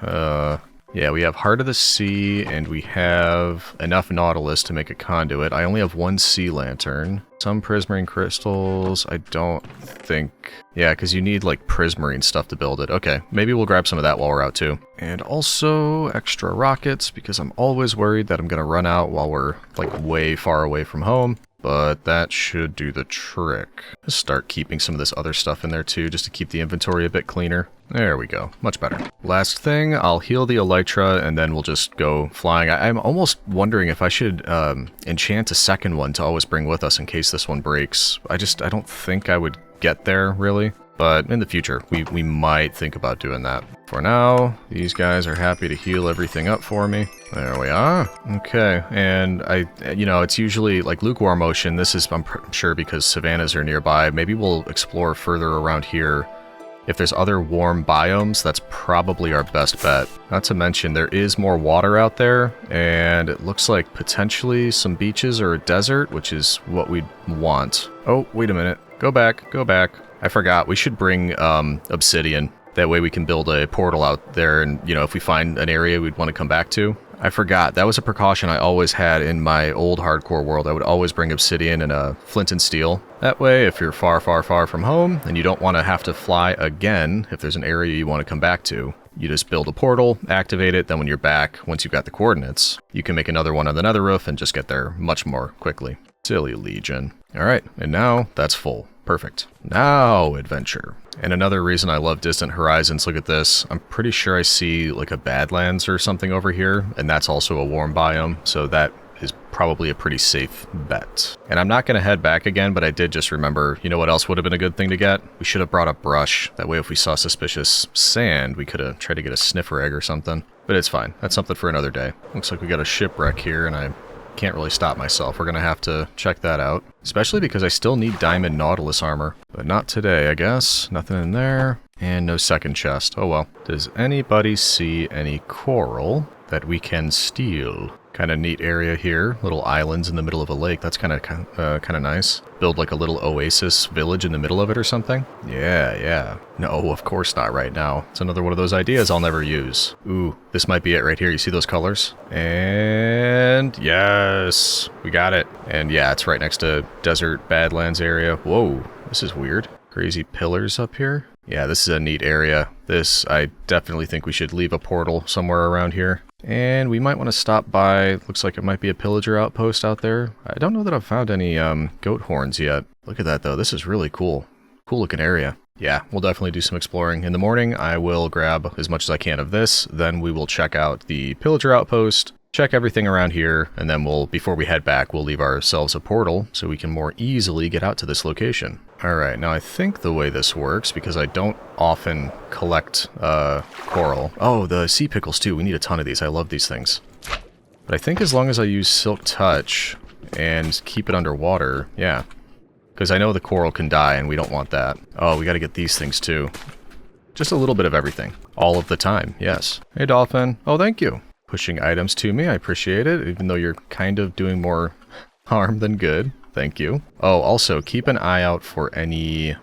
yeah, we have Heart of the Sea, and we have enough Nautilus to make a conduit. I only have one sea lantern. Some prismarine crystals, I don't think... Yeah, because you need, like, prismarine stuff to build it. Okay, maybe we'll grab some of that while we're out, too. And also, extra rockets, because I'm always worried that I'm going to run out while we're, like, way far away from home. But that should do the trick. Let's start keeping some of this other stuff in there too, just to keep the inventory a bit cleaner. There we go. Much better. Last thing, I'll heal the elytra and then we'll just go flying. I'm almost wondering if I should enchant a second one to always bring with us in case this one breaks. I don't think I would get there, really. But in the future, we might think about doing that. For now, these guys are happy to heal everything up for me. There we are. Okay, and it's usually like lukewarm ocean. This is, I'm sure, because savannas are nearby. Maybe we'll explore further around here. If there's other warm biomes, that's probably our best bet. Not to mention, there is more water out there, and it looks like potentially some beaches or a desert, which is what we'd want. Oh, wait a minute. Go back, go back. I forgot, we should bring obsidian. That way we can build a portal out there, and, if we find an area we'd want to come back to. I forgot, that was a precaution I always had in my old hardcore world. I would always bring obsidian and a flint and steel. That way, if you're far, far, far from home, and you don't want to have to fly again, if there's an area you want to come back to, you just build a portal, activate it, then when you're back, once you've got the coordinates, you can make another one on the nether roof and just get there much more quickly. Silly Legion. Alright, and now that's full. Perfect. Now, adventure. And another reason I love Distant Horizons, look at this. I'm pretty sure I see like a Badlands or something over here, and that's also a warm biome, so that is probably a pretty safe bet. And I'm not going to head back again, but I did just remember, you know what else would have been a good thing to get? We should have brought a brush. That way if we saw suspicious sand, we could have tried to get a sniffer egg or something. But it's fine. That's something for another day. Looks like we got a shipwreck here, and I can't really stop myself. We're gonna have to check that out, especially because I still need diamond Nautilus armor, but not today, I guess. Nothing in there, and no second chest. Oh well. Does anybody see any coral that we can steal? Kind of neat area here. Little islands in the middle of a lake. That's kind of nice. Build like a little oasis village in the middle of it or something. Yeah. No, of course not right now. It's another one of those ideas I'll never use. Ooh, this might be it right here. You see those colors? And yes, we got it. And yeah, it's right next to Desert Badlands area. Whoa, this is weird. Crazy pillars up here. Yeah, this is a neat area. I definitely think we should leave a portal somewhere around here. And we might want to stop by, looks like it might be a pillager outpost out there. I don't know that I've found any goat horns yet. Look at that though, this is really cool. Cool looking area. Yeah, we'll definitely do some exploring. In the morning, I will grab as much as I can of this, then we will check out the pillager outpost, check everything around here, and then before we head back, we'll leave ourselves a portal so we can more easily get out to this location. Alright, now I think the way this works, because I don't often collect coral. Oh, the sea pickles too. We need a ton of these. I love these things. But I think as long as I use Silk Touch and keep it underwater, yeah. Because I know the coral can die, and we don't want that. Oh, we gotta get these things too. Just a little bit of everything. All of the time, yes. Hey, dolphin. Oh, thank you. Pushing items to me, I appreciate it, even though you're kind of doing more harm than good. Thank you. Oh, also, keep an eye out for any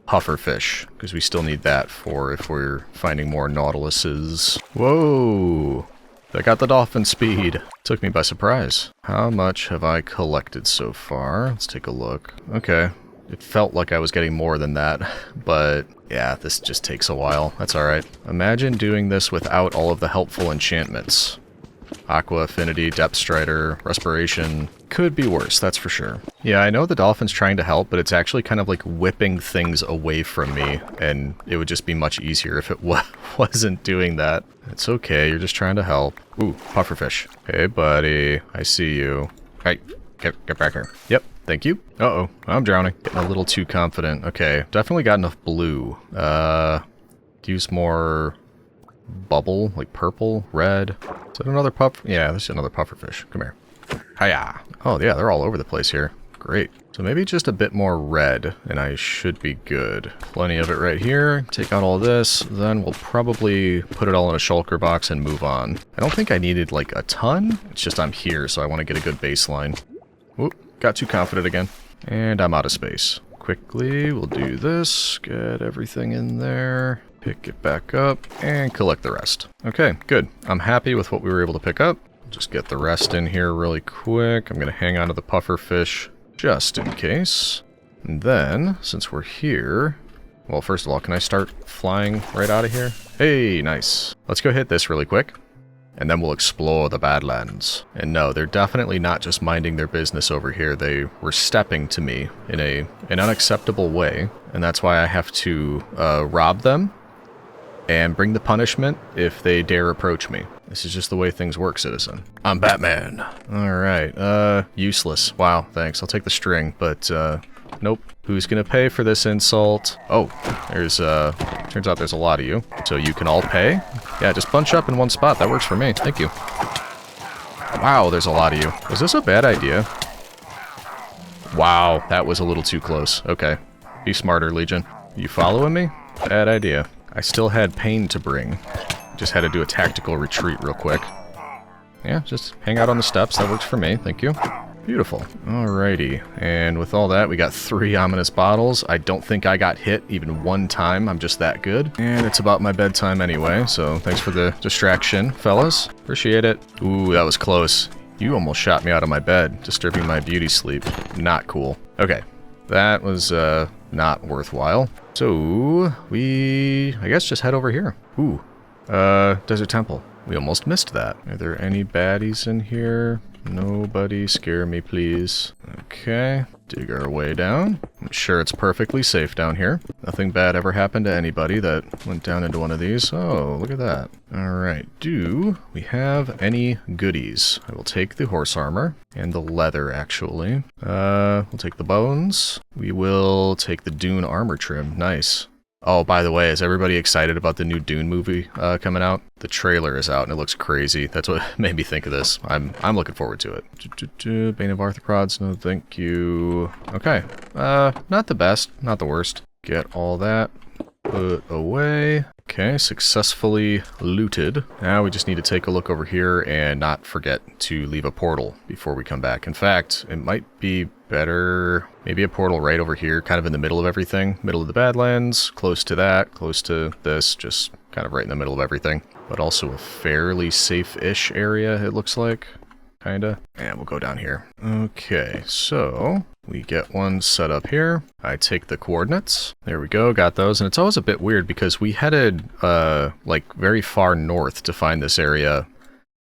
puffer fish, because we still need that for if we're finding more Nautiluses. Whoa! I got the dolphin speed. Took me by surprise. How much have I collected so far? Let's take a look. Okay. It felt like I was getting more than that, but yeah, this just takes a while. That's alright. Imagine doing this without all of the helpful enchantments. Aqua Affinity, Depth Strider, Respiration. Could be worse, that's for sure. Yeah, I know the dolphin's trying to help, but it's actually kind of like whipping things away from me, and it would just be much easier if it wasn't doing that. It's okay, you're just trying to help. Ooh, pufferfish. Hey, buddy, I see you. Hey, get back here. Yep. Thank you. Uh-oh, I'm drowning. Getting a little too confident. Okay, definitely got enough blue. Use more bubble, like purple, red. Is that another puff? Yeah, there's another pufferfish. Come here. Hiya. Oh, yeah, they're all over the place here. Great. So maybe just a bit more red, and I should be good. Plenty of it right here. Take out all this, then we'll probably put it all in a shulker box and move on. I don't think I needed, like, a ton. It's just I'm here, so I want to get a good baseline. Whoop. Got too confident again. And I'm out of space. Quickly, we'll do this. Get everything in there. Pick it back up. And collect the rest. Okay, good. I'm happy with what we were able to pick up. Just get the rest in here really quick. I'm going to hang on to the pufferfish just in case. And then, since we're here... Well, first of all, can I start flying right out of here? Hey, nice. Let's go hit this really quick. And then we'll explore the Badlands. And no, they're definitely not just minding their business over here. They were stepping to me in an unacceptable way. And that's why I have to rob them and bring the punishment if they dare approach me. This is just the way things work, citizen. I'm Batman. Alright, useless. Wow, thanks. I'll take the string, but, nope. Who's gonna pay for this insult? Oh, there's, turns out there's a lot of you. So you can all pay? Yeah, just bunch up in one spot. That works for me. Thank you. Wow, there's a lot of you. Was this a bad idea? Wow, that was a little too close. Okay. Be smarter, Legion. You following me? Bad idea. I still had pain to bring. Just had to do a tactical retreat real quick. Yeah, just hang out on the steps. That works for me. Thank you. Beautiful. Alrighty. And with all that, we got 3 ominous bottles. I don't think I got hit even one time. I'm just that good. And it's about my bedtime anyway, so thanks for the distraction, fellas. Appreciate it. Ooh, that was close. You almost shot me out of my bed, disturbing my beauty sleep. Not cool. Okay. That was, not worthwhile. So, I guess just head over here. Ooh. Desert Temple. We almost missed that. Are there any baddies in here? Nobody scare me, please. Okay, dig our way down. I'm sure it's perfectly safe down here. Nothing bad ever happened to anybody that went down into one of these. Oh, look at that. Alright, do we have any goodies? I will take the horse armor and the leather, actually. We'll take the bones. We will take the Dune armor trim. Nice. Oh, by the way, is everybody excited about the new Dune movie coming out? The trailer is out and it looks crazy. That's what made me think of this. I'm looking forward to it. Bane of Arthropods, no thank you. Okay, not the best, not the worst. Get all that put away. Okay, successfully looted. Now we just need to take a look over here and not forget to leave a portal before we come back. In fact, it might be better, maybe a portal right over here, kind of in the middle of everything. Middle of the Badlands, close to that, close to this, just kind of right in the middle of everything. But also a fairly safe-ish area, it looks like. Kinda. And we'll go down here. Okay, so we get one set up here. I take the coordinates. There we go, got those. And it's always a bit weird because we headed like very far north to find this area,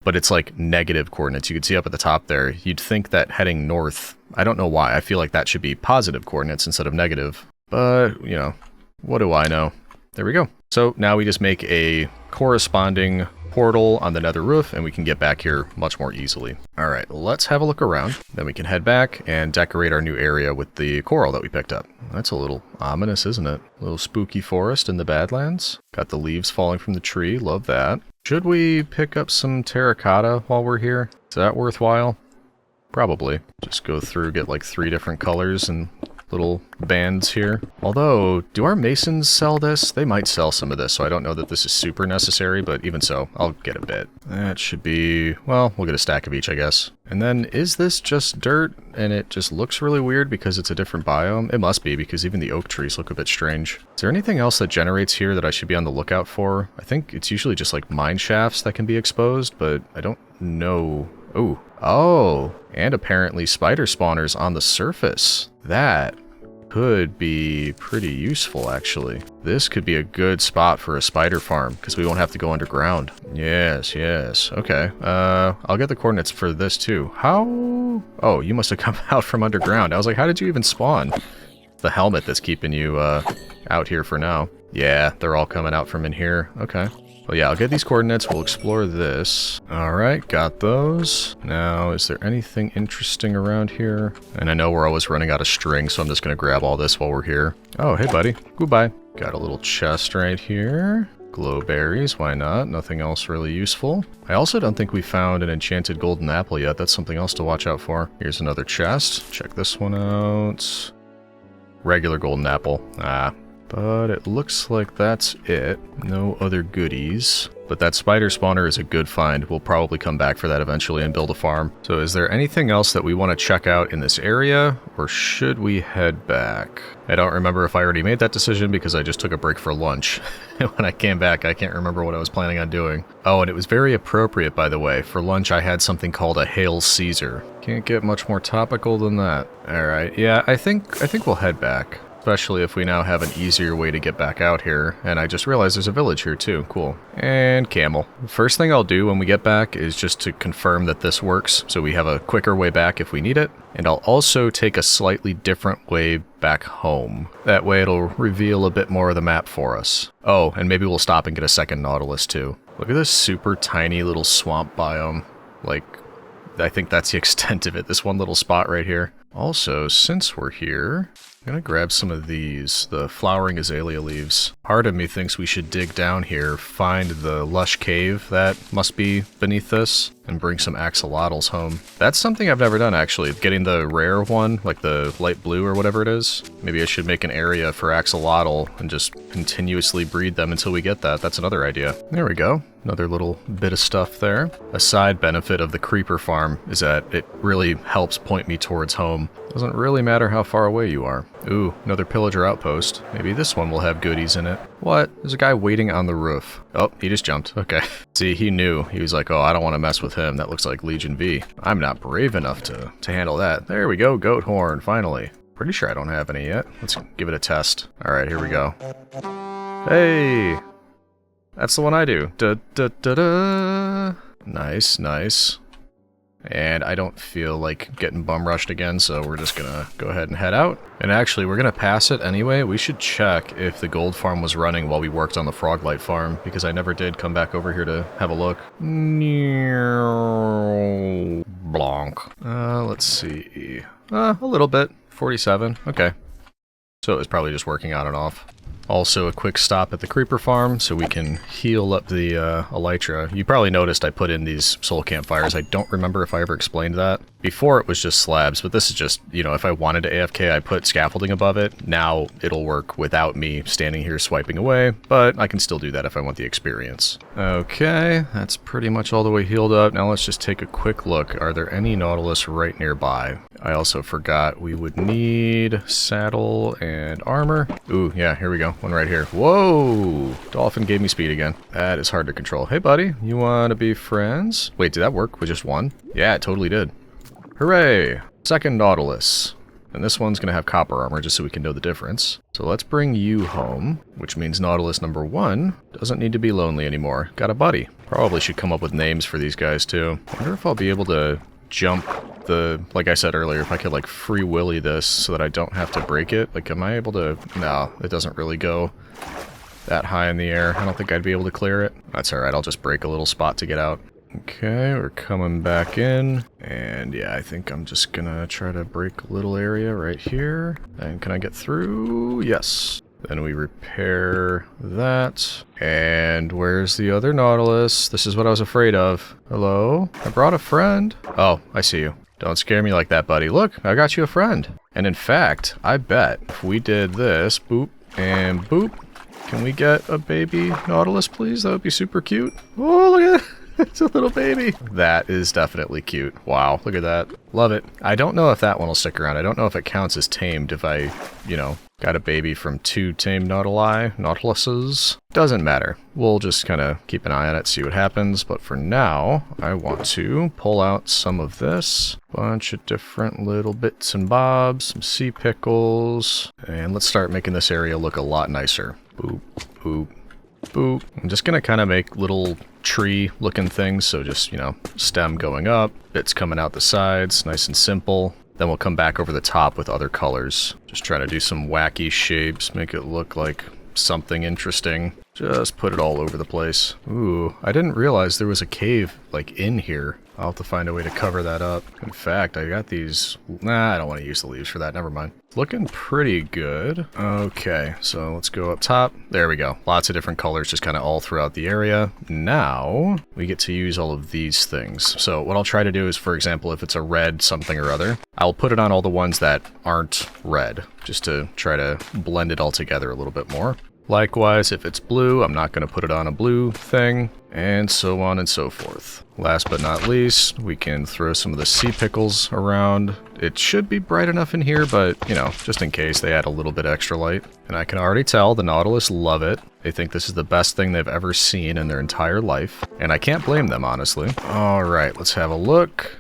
but it's like negative coordinates. You can see up at the top there. You'd think that heading north, I don't know why, I feel like that should be positive coordinates instead of negative. But, you know, what do I know? There we go. So now we just make a corresponding portal on the nether roof and we can get back here much more easily. Alright, let's have a look around. Then we can head back and decorate our new area with the coral that we picked up. That's a little ominous, isn't it? A little spooky forest in the Badlands. Got the leaves falling from the tree, love that. Should we pick up some terracotta while we're here? Is that worthwhile? Probably. Just go through, get like 3 different colors and little bands here. Although, do our masons sell this? They might sell some of this, so I don't know that this is super necessary, but even so, I'll get a bit. That should be, well, we'll get a stack of each, I guess. And then, is this just dirt, and it just looks really weird because it's a different biome? It must be, because even the oak trees look a bit strange. Is there anything else that generates here that I should be on the lookout for? I think it's usually just like mine shafts that can be exposed, but I don't know. Ooh. Oh, and apparently spider spawners on the surface. That could be pretty useful, actually. This could be a good spot for a spider farm, because we won't have to go underground. Yes, yes. Okay. I'll get the coordinates for this, too. How? Oh, you must have come out from underground. I was like, how did you even spawn? The helmet that's keeping you, out here for now. Yeah, they're all coming out from in here. Okay. Well, yeah, I'll get these coordinates. We'll explore this. Alright, got those. Now, is there anything interesting around here? And I know we're always running out of string, so I'm just going to grab all this while we're here. Oh, hey, buddy. Goodbye. Got a little chest right here. Glowberries, why not? Nothing else really useful. I also don't think we found an enchanted golden apple yet. That's something else to watch out for. Here's another chest. Check this one out. Regular golden apple. Ah. But it looks like that's it. No other goodies. But that spider spawner is a good find. We'll probably come back for that eventually and build a farm. So is there anything else that we want to check out in this area? Or should we head back? I don't remember if I already made that decision because I just took a break for lunch. When I came back, I can't remember what I was planning on doing. Oh, and it was very appropriate, by the way. For lunch, I had something called a Hail Caesar. Can't get much more topical than that. Alright, yeah, I think we'll head back. Especially if we now have an easier way to get back out here. And I just realized there's a village here too. Cool. And camel. First thing I'll do when we get back is just to confirm that this works, so we have a quicker way back if we need it. And I'll also take a slightly different way back home. That way it'll reveal a bit more of the map for us. Oh, and maybe we'll stop and get a second Nautilus too. Look at this super tiny little swamp biome. Like, I think that's the extent of it, this one little spot right here. Also, since we're here, I'm gonna grab some of these, the flowering azalea leaves. Part of me thinks we should dig down here, find the lush cave that must be beneath this, and bring some axolotls home. That's something I've never done, actually. Getting the rare one, like the light blue or whatever it is. Maybe I should make an area for axolotl and just continuously breed them until we get that. That's another idea. There we go. Another little bit of stuff there. A side benefit of the creeper farm is that it really helps point me towards home. Doesn't really matter how far away you are. Ooh, another pillager outpost. Maybe this one will have goodies in it. What? There's a guy waiting on the roof. Oh, he just jumped. Okay. See, he knew. He was like, oh, I don't want to mess with him. That looks like Legion V. I'm not brave enough to handle that. There we go, goat horn, finally. Pretty sure I don't have any yet. Let's give it a test. Alright, here we go. Hey! That's the one I do. Da-da-da-da! Nice, nice. And I don't feel like getting bum rushed again, so we're just gonna go ahead and head out. And actually, we're gonna pass it anyway. We should check if the gold farm was running while we worked on the froglight farm, because I never did come back over here to have a look. Blanc. Let's see. A little bit. 47. Okay. So it was probably just working on and off. Also, a quick stop at the creeper farm so we can heal up the elytra. You probably noticed I put in these soul campfires. I don't remember if I ever explained that. Before it was just slabs, but this is just, you know, if I wanted to AFK, I put scaffolding above it. Now it'll work without me standing here swiping away, but I can still do that if I want the experience. Okay, that's pretty much all the way healed up. Now let's just take a quick look. Are there any Nautilus right nearby? I also forgot we would need saddle and armor. Ooh, yeah, here we go. One right here. Whoa! Dolphin gave me speed again. That is hard to control. Hey, buddy, you want to be friends? Wait, did that work with just one? Yeah, it totally did. Hooray! Second Nautilus. And this one's going to have copper armor just so we can know the difference. So let's bring you home, which means Nautilus number 1 doesn't need to be lonely anymore. Got a buddy. Probably should come up with names for these guys too. I wonder if I'll be able to jump the, like I said earlier, if I could like free willy this so that I don't have to break it. Like, am I able to? No, it doesn't really go that high in the air. I don't think I'd be able to clear it. That's alright, I'll just break a little spot to get out. Okay, we're coming back in, and yeah, I think I'm just gonna try to break a little area right here. And can I get through? Yes. Then we repair that. And where's the other Nautilus? This is what I was afraid of. Hello? I brought a friend. Oh, I see you. Don't scare me like that, buddy. Look, I got you a friend. And in fact, I bet if we did this, boop and boop, can we get a baby Nautilus, please? That would be super cute. Oh, look at that. It's a little baby. That is definitely cute. Wow, look at that. Love it. I don't know if that one will stick around. I don't know if it counts as tamed if I, you know, got a baby from 2 tamed Nautiluses. Doesn't matter. We'll just kind of keep an eye on it, see what happens. But for now, I want to pull out some of this. Bunch of different little bits and bobs, some sea pickles. And let's start making this area look a lot nicer. Boop, boop, boop. I'm just going to kind of make little tree looking things, so just, you know, stem going up, bits coming out the sides, nice and simple. Then we'll come back over the top with other colors. Just trying to do some wacky shapes, make it look like something interesting. Just put it all over the place. Ooh, I didn't realize there was a cave, like, in here. I'll have to find a way to cover that up. In fact, I got these... Nah, I don't want to use the leaves for that, never mind. Looking pretty good. Okay, so let's go up top. There we go. Lots of different colors just kind of all throughout the area. Now, we get to use all of these things. So what I'll try to do is, for example, if it's a red something or other, I'll put it on all the ones that aren't red, just to try to blend it all together a little bit more. Likewise, if it's blue, I'm not going to put it on a blue thing, and so on and so forth. Last but not least, we can throw some of the sea pickles around. It should be bright enough in here, but, you know, just in case they add a little bit extra light. And I can already tell the Nautilus love it. They think this is the best thing they've ever seen in their entire life, and I can't blame them, honestly. Alright, let's have a look.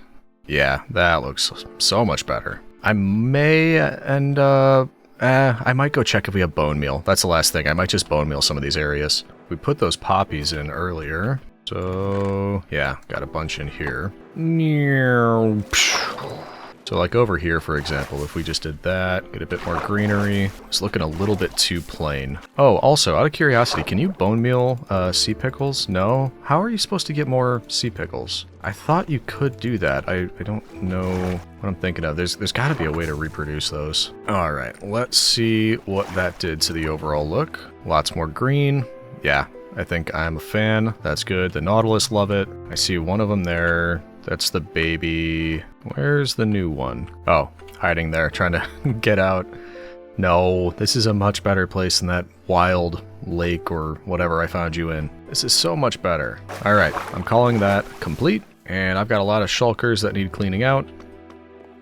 Yeah, that looks so much better. I may end up... I might go check if we have bone meal. That's the last thing. I might just bone meal some of these areas. We put those poppies in earlier. So, yeah, got a bunch in here. So like over here, for example, if we just did that, get a bit more greenery. It's looking a little bit too plain. Oh, also, out of curiosity, can you bone meal sea pickles? No? How are you supposed to get more sea pickles? I thought you could do that. I don't know what I'm thinking of. There's got to be a way to reproduce those. All right, let's see what that did to the overall look. Lots more green. Yeah, I think I'm a fan. That's good. The Nautilus love it. I see one of them there. That's the baby. Where's the new one? Oh, hiding there, trying to get out. No, this is a much better place than that wild lake or whatever I found you in. This is so much better. All right, I'm calling that complete, and I've got a lot of shulkers that need cleaning out.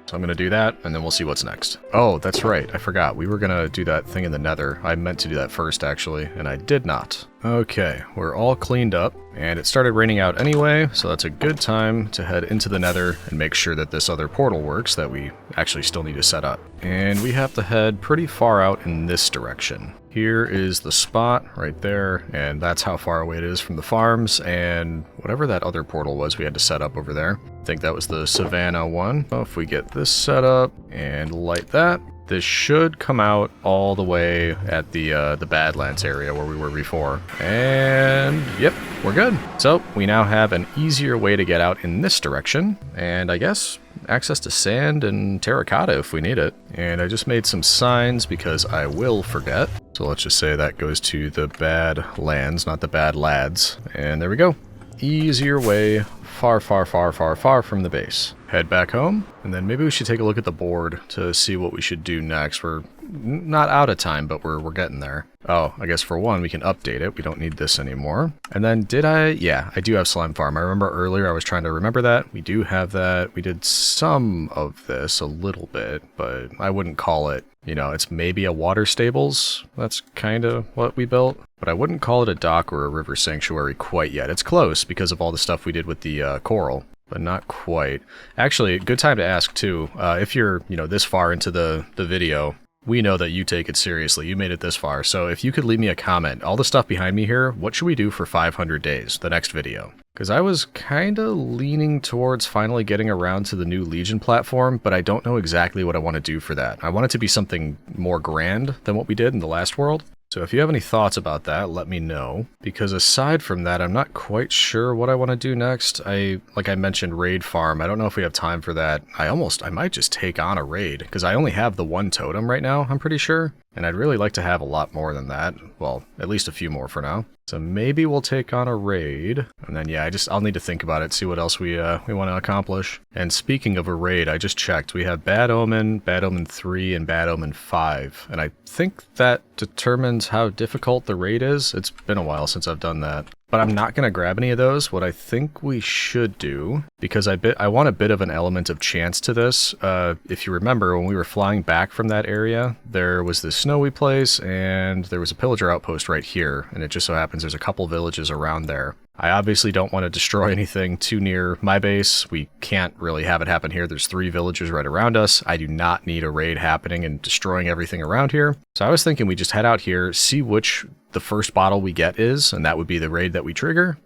So I'm going to do that, and then we'll see what's next. Oh, that's right. I forgot. We were going to do that thing in the Nether. I meant to do that first, actually, and I did not. Okay, we're all cleaned up, and it started raining out anyway, so that's a good time to head into the Nether and make sure that this other portal works that we actually still need to set up. And we have to head pretty far out in this direction. Here is the spot right there, and that's how far away it is from the farms, and whatever that other portal was we had to set up over there. I think that was the Savannah one. So if we get this set up and light that, this should come out all the way at the Badlands area where we were before. And yep, we're good. So we now have an easier way to get out in this direction, and I guess access to sand and terracotta if we need it. And I just made some signs because I will forget. So let's just say that goes to the Badlands, not the Bad Lads. And there we go. Easier way, far, far, far, far, far from the base. Head back home, and then maybe we should take a look at the board to see what we should do next. We're not out of time, but we're getting there. Oh, I guess for one, we can update it. We don't need this anymore. And then yeah, I do have Slime Farm. I remember earlier I was trying to remember that. We do have that. We did some of this a little bit, but I wouldn't call it, you know, it's maybe a water stables. That's kind of what we built. But I wouldn't call it a dock or a river sanctuary quite yet. It's close because of all the stuff we did with the coral, but not quite. Actually, good time to ask too. If you're, you know, this far into the video, we know that you take it seriously. You made it this far. So if you could leave me a comment, all the stuff behind me here, what should we do for 500 days, the next video? Because I was kind of leaning towards finally getting around to the new Legion platform, but I don't know exactly what I want to do for that. I want it to be something more grand than what we did in the last world. So if you have any thoughts about that, let me know. Because aside from that, I'm not quite sure what I want to do next. Like I mentioned, raid farm. I don't know if we have time for that. I might just take on a raid, because I only have the one totem right now, I'm pretty sure. And I'd really like to have a lot more than that. Well, at least a few more for now. So maybe we'll take on a raid, and then yeah, I'll need to think about it, see what else we want to accomplish. And speaking of a raid, I just checked. We have Bad Omen 3, and Bad Omen 5, and I think that determines how difficult the raid is. It's been a while since I've done that. But I'm not going to grab any of those. What I think we should do, because I want a bit of an element of chance to this. If you remember, when we were flying back from that area, there was this snowy place, and there was a pillager outpost right here, and it just so happens there's a couple villages around there. I obviously don't want to destroy anything too near my base. We can't really have it happen here. There's 3 villagers right around us. I do not need a raid happening and destroying everything around here. So I was thinking we just head out here, see which the first bottle we get is, and that would be the raid that we trigger.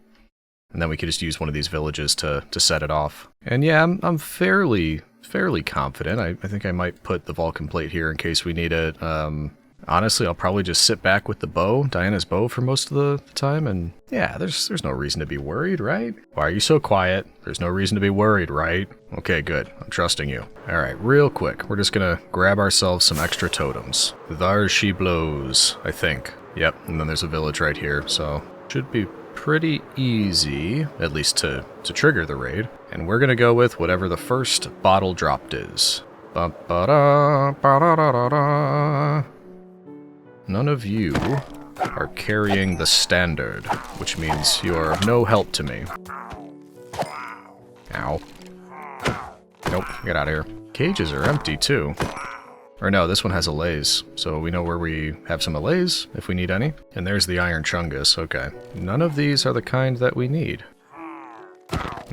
And then we could just use one of these villages to set it off. And yeah, I'm fairly confident. I think I might put the Vulcan plate here in case we need it. Honestly, I'll probably just sit back with the bow, Diana's bow, for most of the time, and yeah, there's no reason to be worried, right? Why are you so quiet? There's no reason to be worried, right? Okay, good. I'm trusting you. Alright, real quick, we're just gonna grab ourselves some extra totems. There she blows, I think. Yep, and then there's a village right here, so should be pretty easy, at least to trigger the raid. And we're gonna go with whatever the first bottle dropped is. Ba-ba-da, ba-da-da-da-da. None of you are carrying the standard, which means you are of no help to me. Ow. Nope, get out of here. Cages are empty, too. Or no, this one has allays, so we know where we have some allays, if we need any. And there's the iron chungus, okay. None of these are the kind that we need.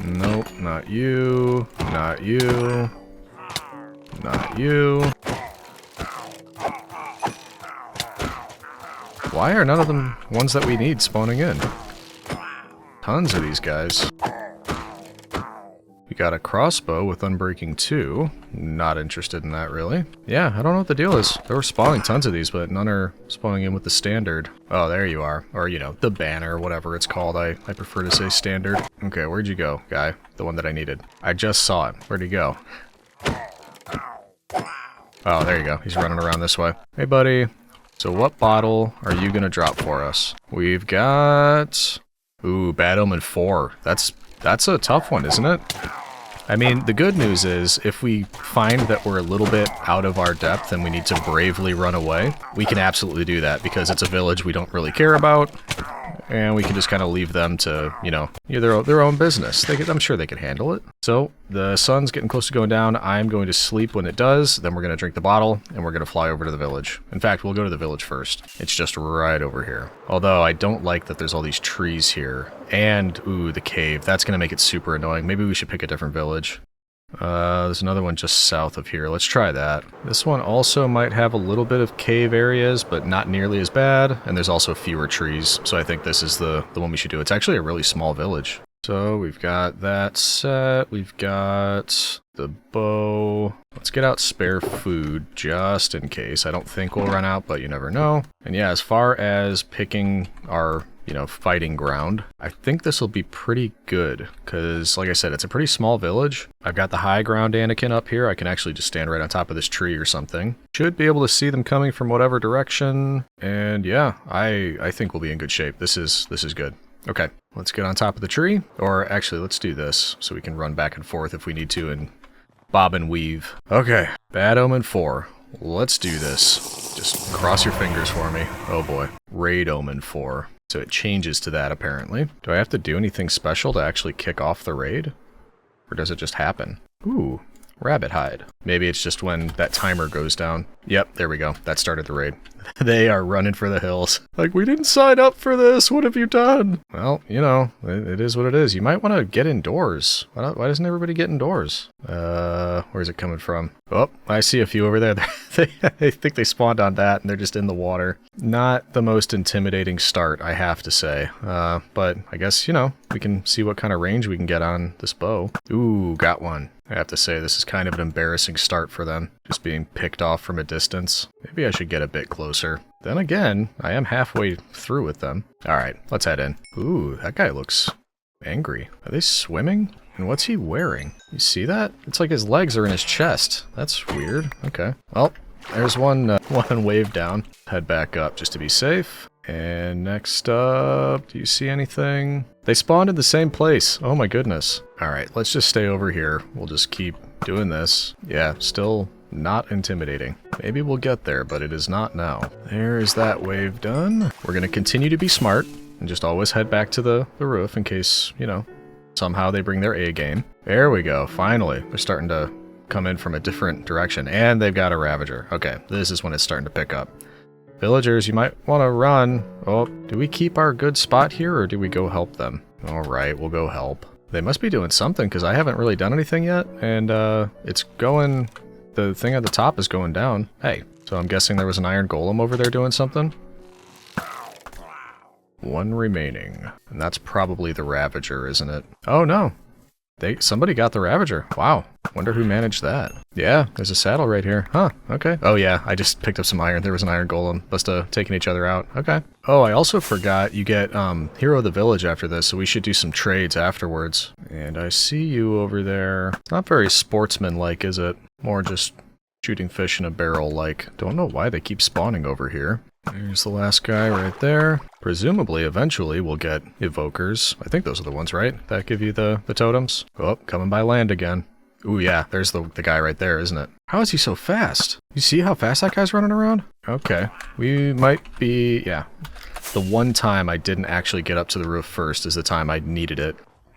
Nope, not you, not you, not you. Why are none of them ones that we need spawning in? Tons of these guys. We got a crossbow with Unbreaking 2. Not interested in that, really. Yeah, I don't know what the deal is. They were spawning tons of these, but none are spawning in with the standard. Oh, there you are. Or, you know, the banner, whatever it's called. I prefer to say standard. Okay, where'd you go, guy? The one that I needed. I just saw him. Where'd he go? Oh, there you go. He's running around this way. Hey, buddy. So what bottle are you gonna drop for us? We've got... Ooh, Bad Omen 4. That's a tough one, isn't it? I mean, the good news is, if we find that we're a little bit out of our depth and we need to bravely run away, we can absolutely do that, because it's a village we don't really care about, and we can just kind of leave them to, you know, their own business. I'm sure they can handle it. So, the sun's getting close to going down. I'm going to sleep when it does, then we're going to drink the bottle, and we're going to fly over to the village. In fact, we'll go to the village first. It's just right over here. Although, I don't like that there's all these trees here. And, ooh, the cave. That's going to make it super annoying. Maybe we should pick a different village. There's another one just south of here. Let's try that. This one also might have a little bit of cave areas, but not nearly as bad. And there's also fewer trees, so I think this is the one we should do. It's actually a really small village. So we've got that set. We've got the bow. Let's get out spare food just in case. I don't think we'll run out, but you never know. And yeah, as far as picking our, you know, fighting ground, I think this will be pretty good, because like I said, it's a pretty small village. I've got the high ground Anakin up here. I can actually just stand right on top of this tree or something. Should be able to see them coming from whatever direction. And yeah, I think we'll be in good shape. This is good. Okay, let's get on top of the tree. Or actually, let's do this so we can run back and forth if we need to and bob and weave. Okay, Bad Omen 4. Let's do this. Just cross your fingers for me. Oh boy. Raid Omen 4. So it changes to that, apparently. Do I have to do anything special to actually kick off the raid? Or does it just happen? Ooh, rabbit hide. Maybe it's just when that timer goes down. Yep, there we go. That started the raid. They are running for the hills. Like, we didn't sign up for this. What have you done? Well, you know, it is what it is. You might want to get indoors. Why doesn't everybody get indoors? Where's it coming from? Oh, I see a few over there. I think they spawned on that and they're just in the water. Not the most intimidating start, I have to say. But I guess, you know, we can see what kind of range we can get on this bow. Ooh, got one. I have to say, this is kind of an embarrassing start for them, just being picked off from a distance. Maybe I should get a bit closer. Then again, I am halfway through with them. Alright, let's head in. Ooh, that guy looks angry. Are they swimming? And what's he wearing? You see that? It's like his legs are in his chest. That's weird. Okay. Well, there's one wave down. Head back up just to be safe. And next up, do you see anything? They spawned in the same place. Oh my goodness. Alright, let's just stay over here. We'll just keep doing this. Yeah, still not intimidating. Maybe we'll get there, but it is not now. There is that wave done. We're gonna continue to be smart and just always head back to the roof in case, you know, somehow they bring their A game. There we go, finally. They're starting to come in from a different direction, and they've got a Ravager. Okay, this is when it's starting to pick up. Villagers, you might want to run. Oh, do we keep our good spot here, or do we go help them? Alright, we'll go help. They must be doing something, because I haven't really done anything yet, and it's going... The thing at the top is going down. Hey, so I'm guessing there was an iron golem over there doing something? One remaining. And that's probably the Ravager, isn't it? Oh no! Somebody got the Ravager. Wow. Wonder who managed that. Yeah, there's a saddle right here. Huh, okay. Oh yeah, I just picked up some iron. There was an iron golem. Must have taken each other out. Okay. Oh, I also forgot you get Hero of the Village after this, so we should do some trades afterwards. And I see you over there. Not very sportsman-like, is it? More just shooting fish in a barrel like. Don't know why they keep spawning over here. There's the last guy right there. Presumably, eventually, we'll get evokers. I think those are the ones, right? That give you the totems? Oh, coming by land again. Ooh, yeah, there's the guy right there, isn't it? How is he so fast? You see how fast that guy's running around? Okay, we might be... yeah. The one time I didn't actually get up to the roof first is the time I needed it.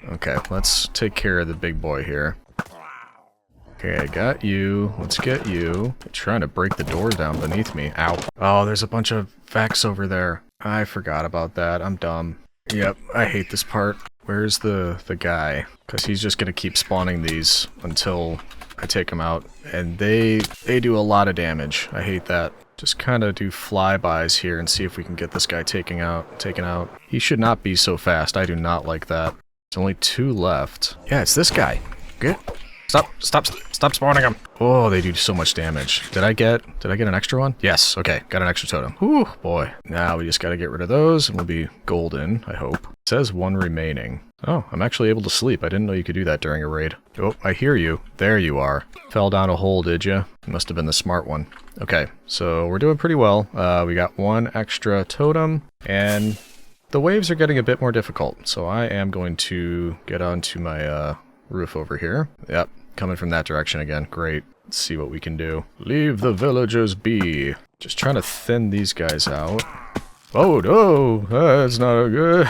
Okay, let's take care of the big boy here. Okay, I got you. Let's get you. I'm trying to break the door down beneath me. Ow. Oh, there's a bunch of Vex over there. I forgot about that. I'm dumb. Yep, I hate this part. Where's the guy? Because he's just going to keep spawning these until I take him out. And they do a lot of damage. I hate that. Just kind of do flybys here and see if we can get this guy taken out. He should not be so fast. I do not like that. There's only 2 left. Yeah, it's this guy. Good. Stop spawning them. Oh, they do so much damage. Did I get an extra one? Yes, okay, got an extra totem. Whew, boy. Now we just gotta get rid of those and we'll be golden, I hope. It says 1 remaining. Oh, I'm actually able to sleep. I didn't know you could do that during a raid. Oh, I hear you. There you are. Fell down a hole, did you? You must have been the smart one. Okay, so we're doing pretty well. We got 1 extra totem, and the waves are getting a bit more difficult. So I am going to get onto my roof over here. Yep, coming from that direction again. Great. Let's see what we can do. Leave the villagers be. Just trying to thin these guys out. Oh no, that's not good.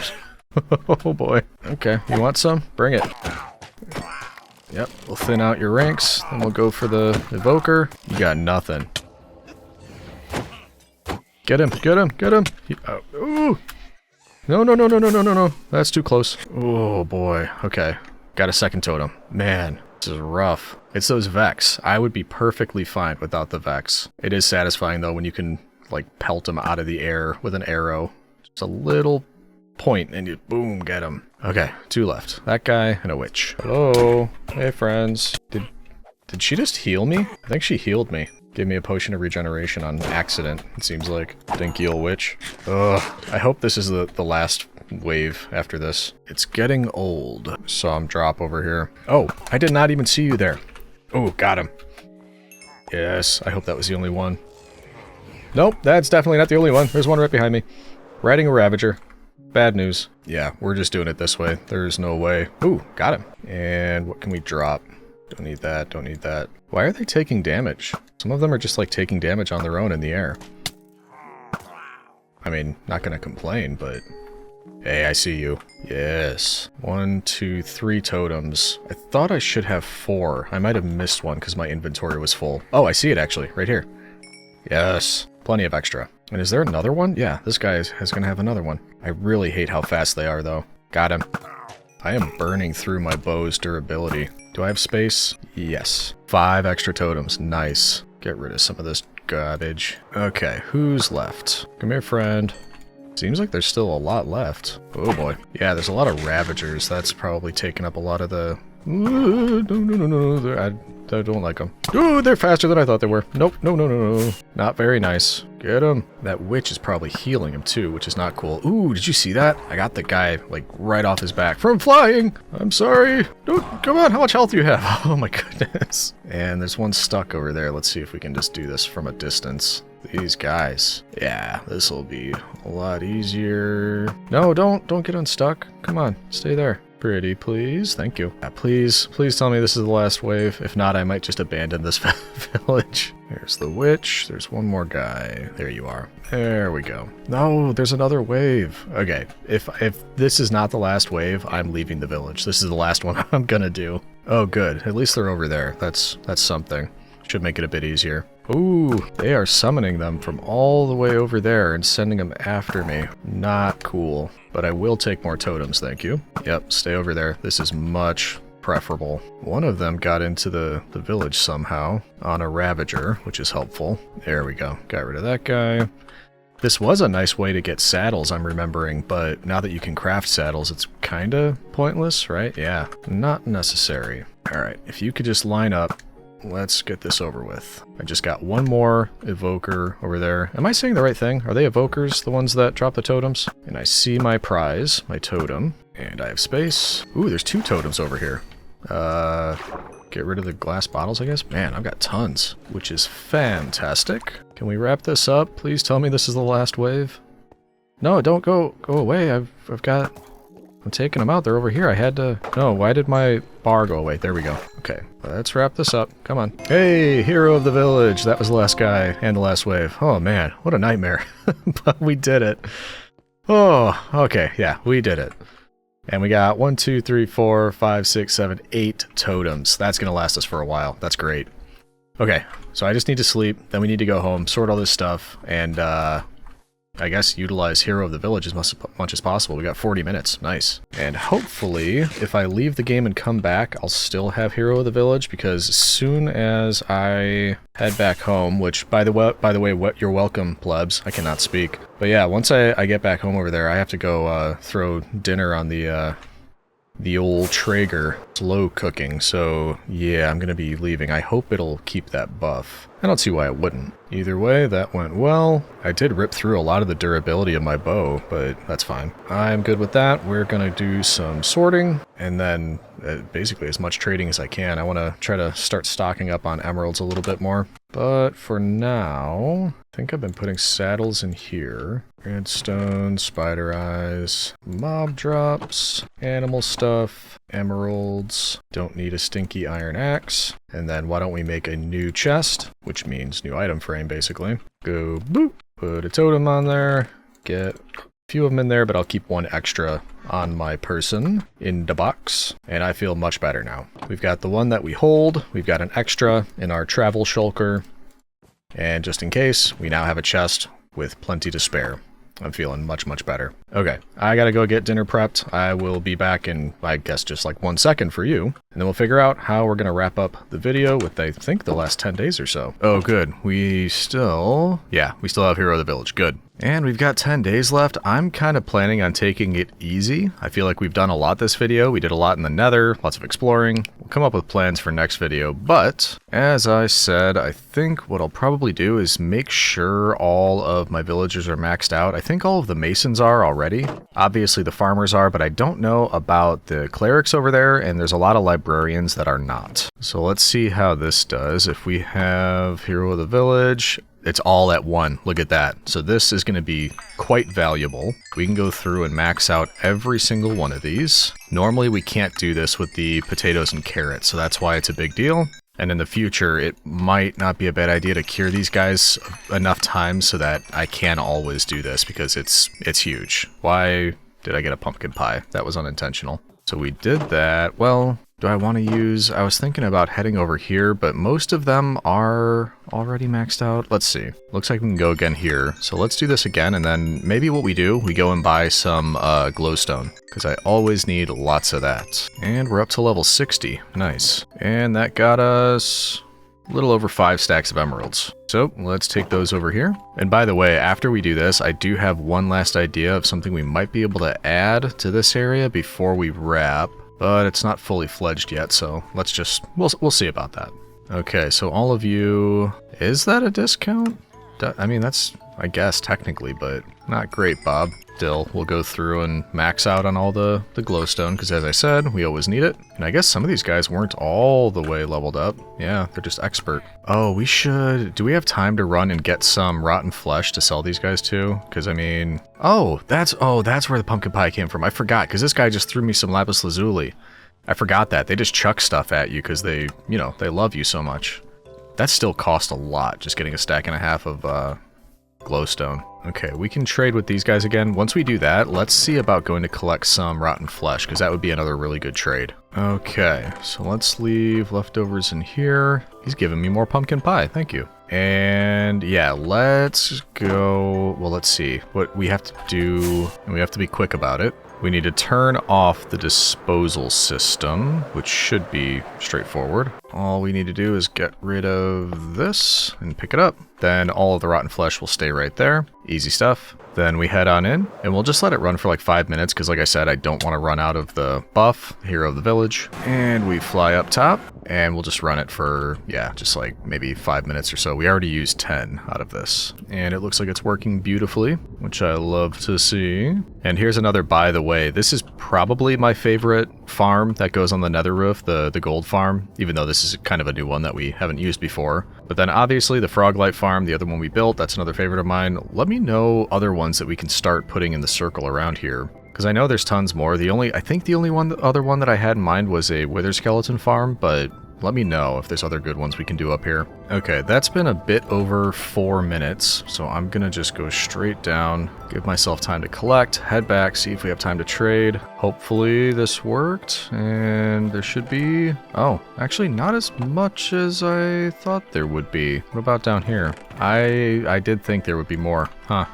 Oh boy. Okay, you want some? Bring it. Yep, we'll thin out your ranks, then we'll go for the evoker. You got nothing. Get him, get him, get him! Ooh! No. That's too close. Oh boy. Okay. Got a second totem. Man, this is rough. It's those Vex. I would be perfectly fine without the Vex. It is satisfying though when you can, like, pelt them out of the air with an arrow. Just a little point and you boom, get them. Okay, 2 left. That guy and a witch. Hello. Hey friends. Did she just heal me? I think she healed me. Gave me a potion of regeneration on accident, it seems like. Dinky ol' witch. Ugh. I hope this is the last wave after this. It's getting old. Saw him drop over here. Oh, I did not even see you there. Oh, got him. Yes, I hope that was the only one. Nope, that's definitely not the only one. There's one right behind me. Riding a Ravager. Bad news. Yeah, we're just doing it this way. There's no way. Ooh, got him. And what can we drop? Don't need that, don't need that. Why are they taking damage? Some of them are just like taking damage on their own in the air. I mean, not gonna complain, but... Hey, I see you. Yes. 1, 2, 3 totems. I thought I should have 4. I might have missed one because my inventory was full. Oh, I see it actually, right here. Yes. Plenty of extra. And is there another one? Yeah, this guy is gonna have another one. I really hate how fast they are though. Got him. I am burning through my bow's durability. Do I have space? Yes. 5 extra totems. Nice. Get rid of some of this garbage. Okay, who's left? Come here, friend. Seems like there's still a lot left. Oh boy. Yeah, there's a lot of Ravagers. That's probably taken up a lot of the... No. I don't like them. Ooh, they're faster than I thought they were. Nope, no, no, no, no. Not very nice. Get him. That witch is probably healing him too, which is not cool. Ooh, did you see that? I got the guy, like, right off his back from flying. I'm sorry. Don't, come on, how much health do you have? Oh my goodness. And there's one stuck over there. Let's see if we can just do this from a distance. These guys. Yeah, this will be a lot easier. No, don't get unstuck. Come on, stay there. Pretty, please. Thank you. Yeah, please tell me this is the last wave. If not, I might just abandon this village. There's the witch. There's one more guy. There you are. There we go. No, there's another wave. Okay, if this is not the last wave, I'm leaving the village. This is the last one I'm gonna do. Oh, good. At least they're over there. That's something. Should make it a bit easier. Ooh, they are summoning them from all the way over there and sending them after me. Not cool. But I will take more totems, thank you. Yep, stay over there. This is much preferable. One of them got into the village somehow on a Ravager, which is helpful. There we go. Got rid of that guy. This was a nice way to get saddles, I'm remembering, but now that you can craft saddles, it's kinda pointless, right? Yeah, not necessary. Alright, if you could just line up. Let's get this over with. I just got one more evoker over there. Am I saying the right thing? Are they evokers, the ones that drop the totems? And I see my prize, my totem, and I have space. Ooh, there's 2 totems over here. Get rid of the glass bottles, I guess? Man, I've got tons, which is fantastic. Can we wrap this up? Please tell me this is the last wave. No, don't go away. I'm taking them out. They're over here. I had to... No, why did my bar go away? There we go. Okay, let's wrap this up. Come on. Hey, hero of the village. That was the last guy and the last wave. Oh, man. What a nightmare. But we did it. Oh, okay. Yeah, we did it. And we got 1, 2, 3, 4, 5, 6, 7, 8 totems. That's going to last us for a while. That's great. Okay, so I just need to sleep. Then we need to go home, sort all this stuff, and, I guess utilize Hero of the Village as much as possible. We got 40 minutes. Nice. And hopefully, if I leave the game and come back, I'll still have Hero of the Village, because as soon as I head back home, which, by the way, you're welcome, plebs. I cannot speak. But yeah, once I get back home over there, I have to go throw dinner on the old Traeger. Slow cooking, so yeah, I'm gonna be leaving. I hope it'll keep that buff. I don't see why it wouldn't. Either way, that went well. I did rip through a lot of the durability of my bow, but that's fine. I'm good with that. We're gonna do some sorting, and then basically as much trading as I can. I want to try to start stocking up on emeralds a little bit more. But for now, I think I've been putting saddles in here. Redstone, spider eyes, mob drops, animal stuff, emeralds. Don't need a stinky iron axe. And then why don't we make a new chest, which means new item frame basically. Go boop, put a totem on there, get a few of them in there, but I'll keep one extra on my person in the box, and I feel much better now. We've got the one that we hold, we've got an extra in our travel shulker, and just in case, we now have a chest with plenty to spare. I'm feeling much, much better. Okay, I gotta go get dinner prepped. I will be back in, I guess, just like 1 second for you. And then we'll figure out how we're gonna wrap up the video with, I think, the last 10 days or so. Oh, good. We still have Hero of the Village. Good. And we've got 10 days left. I'm kind of planning on taking it easy. I feel like we've done a lot this video. We did a lot in the Nether, lots of exploring. We'll come up with plans for next video, but as I said, I think what I'll probably do is make sure all of my villagers are maxed out. I think all of the masons are already. Obviously the farmers are, but I don't know about the clerics over there, and there's a lot of librarians that are not. So let's see how this does. If we have Hero of the Village, it's all at 1. Look at that. So this is going to be quite valuable. We can go through and max out every single one of these. Normally we can't do this with the potatoes and carrots, so that's why it's a big deal. And in the future, it might not be a bad idea to cure these guys enough times so that I can always do this, because it's huge. Why did I get a pumpkin pie? That was unintentional. So we did that. Well, do I want to use... I was thinking about heading over here, but most of them are already maxed out. Let's see. Looks like we can go again here. So let's do this again, and then maybe what we do, we go and buy some glowstone, because I always need lots of that. And we're up to level 60. Nice. And that got us a little over 5 stacks of emeralds. So let's take those over here. And by the way, after we do this, I do have one last idea of something we might be able to add to this area before we wrap. But it's not fully fledged yet, so let's just, we'll see about that. Okay, so all of you... Is that a discount? I mean, that's, I guess, technically, but not great, Bob. Still, we'll go through and max out on all the glowstone, because as I said, we always need it. And I guess some of these guys weren't all the way leveled up. Yeah, they're just expert. Oh, we should... Do we have time to run and get some rotten flesh to sell these guys to? Because, I mean... Oh, that's where the pumpkin pie came from. I forgot, because this guy just threw me some lapis lazuli. I forgot that. They just chuck stuff at you because they, you know, they love you so much. That still cost a lot, just getting a stack and a half of glowstone. Okay, we can trade with these guys again. Once we do that, let's see about going to collect some rotten flesh, because that would be another really good trade. Okay, so let's leave leftovers in here. He's giving me more pumpkin pie, thank you. And yeah, let's go, well, let's see what we have to do, and we have to be quick about it. We need to turn off the disposal system, which should be straightforward. All we need to do is get rid of this and pick it up. Then all of the rotten flesh will stay right there. Easy stuff. Then we head on in, and we'll just let it run for like 5 minutes, because like I said, I don't want to run out of the buff, hero of the village. And we fly up top, and we'll just run it for, yeah, just like maybe 5 minutes or so. We already used 10 out of this. And it looks like it's working beautifully, which I love to see. And here's another by the way. This is probably my favorite farm that goes on the nether roof, the gold farm, even though this is kind of a new one that we haven't used before. But then obviously the Froglight farm, the other one we built, that's another favorite of mine. Let me know other ones that we can start putting in the circle around here, because I know there's tons more. I think the only other one that I had in mind was a wither skeleton farm, but let me know if there's other good ones we can do up here. Okay, that's been a bit over 4 minutes, so I'm gonna just go straight down, give myself time to collect, head back, see if we have time to trade. Hopefully this worked, and there should be... Oh, actually not as much as I thought there would be. What about down here? I did think there would be more, huh?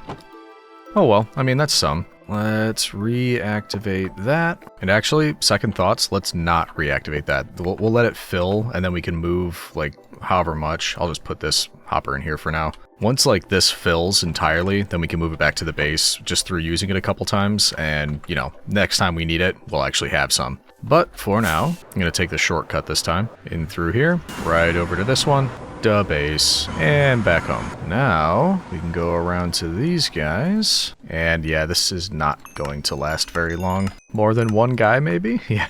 Oh well, I mean, that's some. Let's reactivate that. And actually, second thoughts, let's not reactivate that. We'll let it fill, and then we can move, like, however much. I'll just put this hopper in here for now. Once, like, this fills entirely, then we can move it back to the base just through using it a couple times. And, you know, next time we need it, we'll actually have some. But for now, I'm going to take the shortcut this time. In through here, right over to this one. Da base, and back home. Now, we can go around to these guys, and yeah, this is not going to last very long. More than one guy, maybe? Yeah,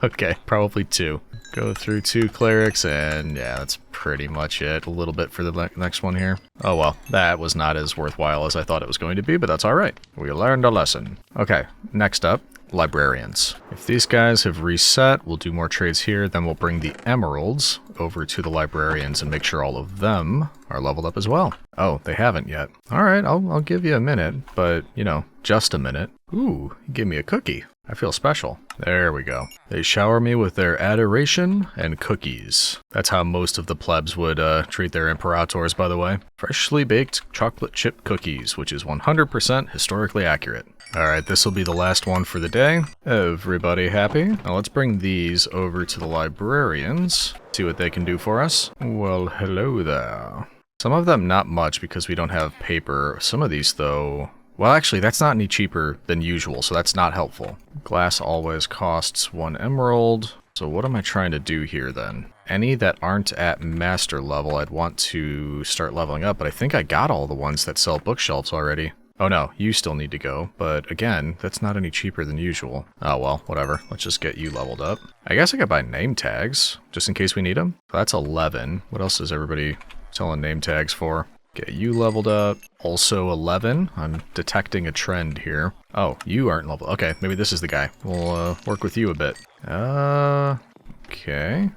okay, probably 2. Go through 2 clerics, and yeah, that's pretty much it. A little bit for the next one here. Oh well, that was not as worthwhile as I thought it was going to be, but that's alright. We learned a lesson. Okay, next up, librarians. If these guys have reset, we'll do more trades here, then we'll bring the emeralds over to the librarians and make sure all of them are leveled up as well. Oh, they haven't yet. Alright, I'll give you a minute, but, you know, just a minute. Ooh, give me a cookie. I feel special. There we go. They shower me with their adoration and cookies. That's how most of the plebs would treat their imperators, by the way. Freshly baked chocolate chip cookies, which is 100% historically accurate. Alright, this will be the last one for the day. Everybody happy? Now let's bring these over to the librarians. See what they can do for us. Well, hello there. Some of them not much because we don't have paper. Some of these though... Well, actually, that's not any cheaper than usual, so that's not helpful. Glass always costs 1 emerald. So what am I trying to do here then? Any that aren't at master level, I'd want to start leveling up, but I think I got all the ones that sell bookshelves already. Oh no, you still need to go, but again, that's not any cheaper than usual. Oh well, whatever, let's just get you leveled up. I guess I could buy name tags, just in case we need them. So that's 11. What else is everybody selling name tags for? Get you leveled up. Also 11. I'm detecting a trend here. Oh, you aren't leveled. Okay, maybe this is the guy. We'll work with you a bit. Okay.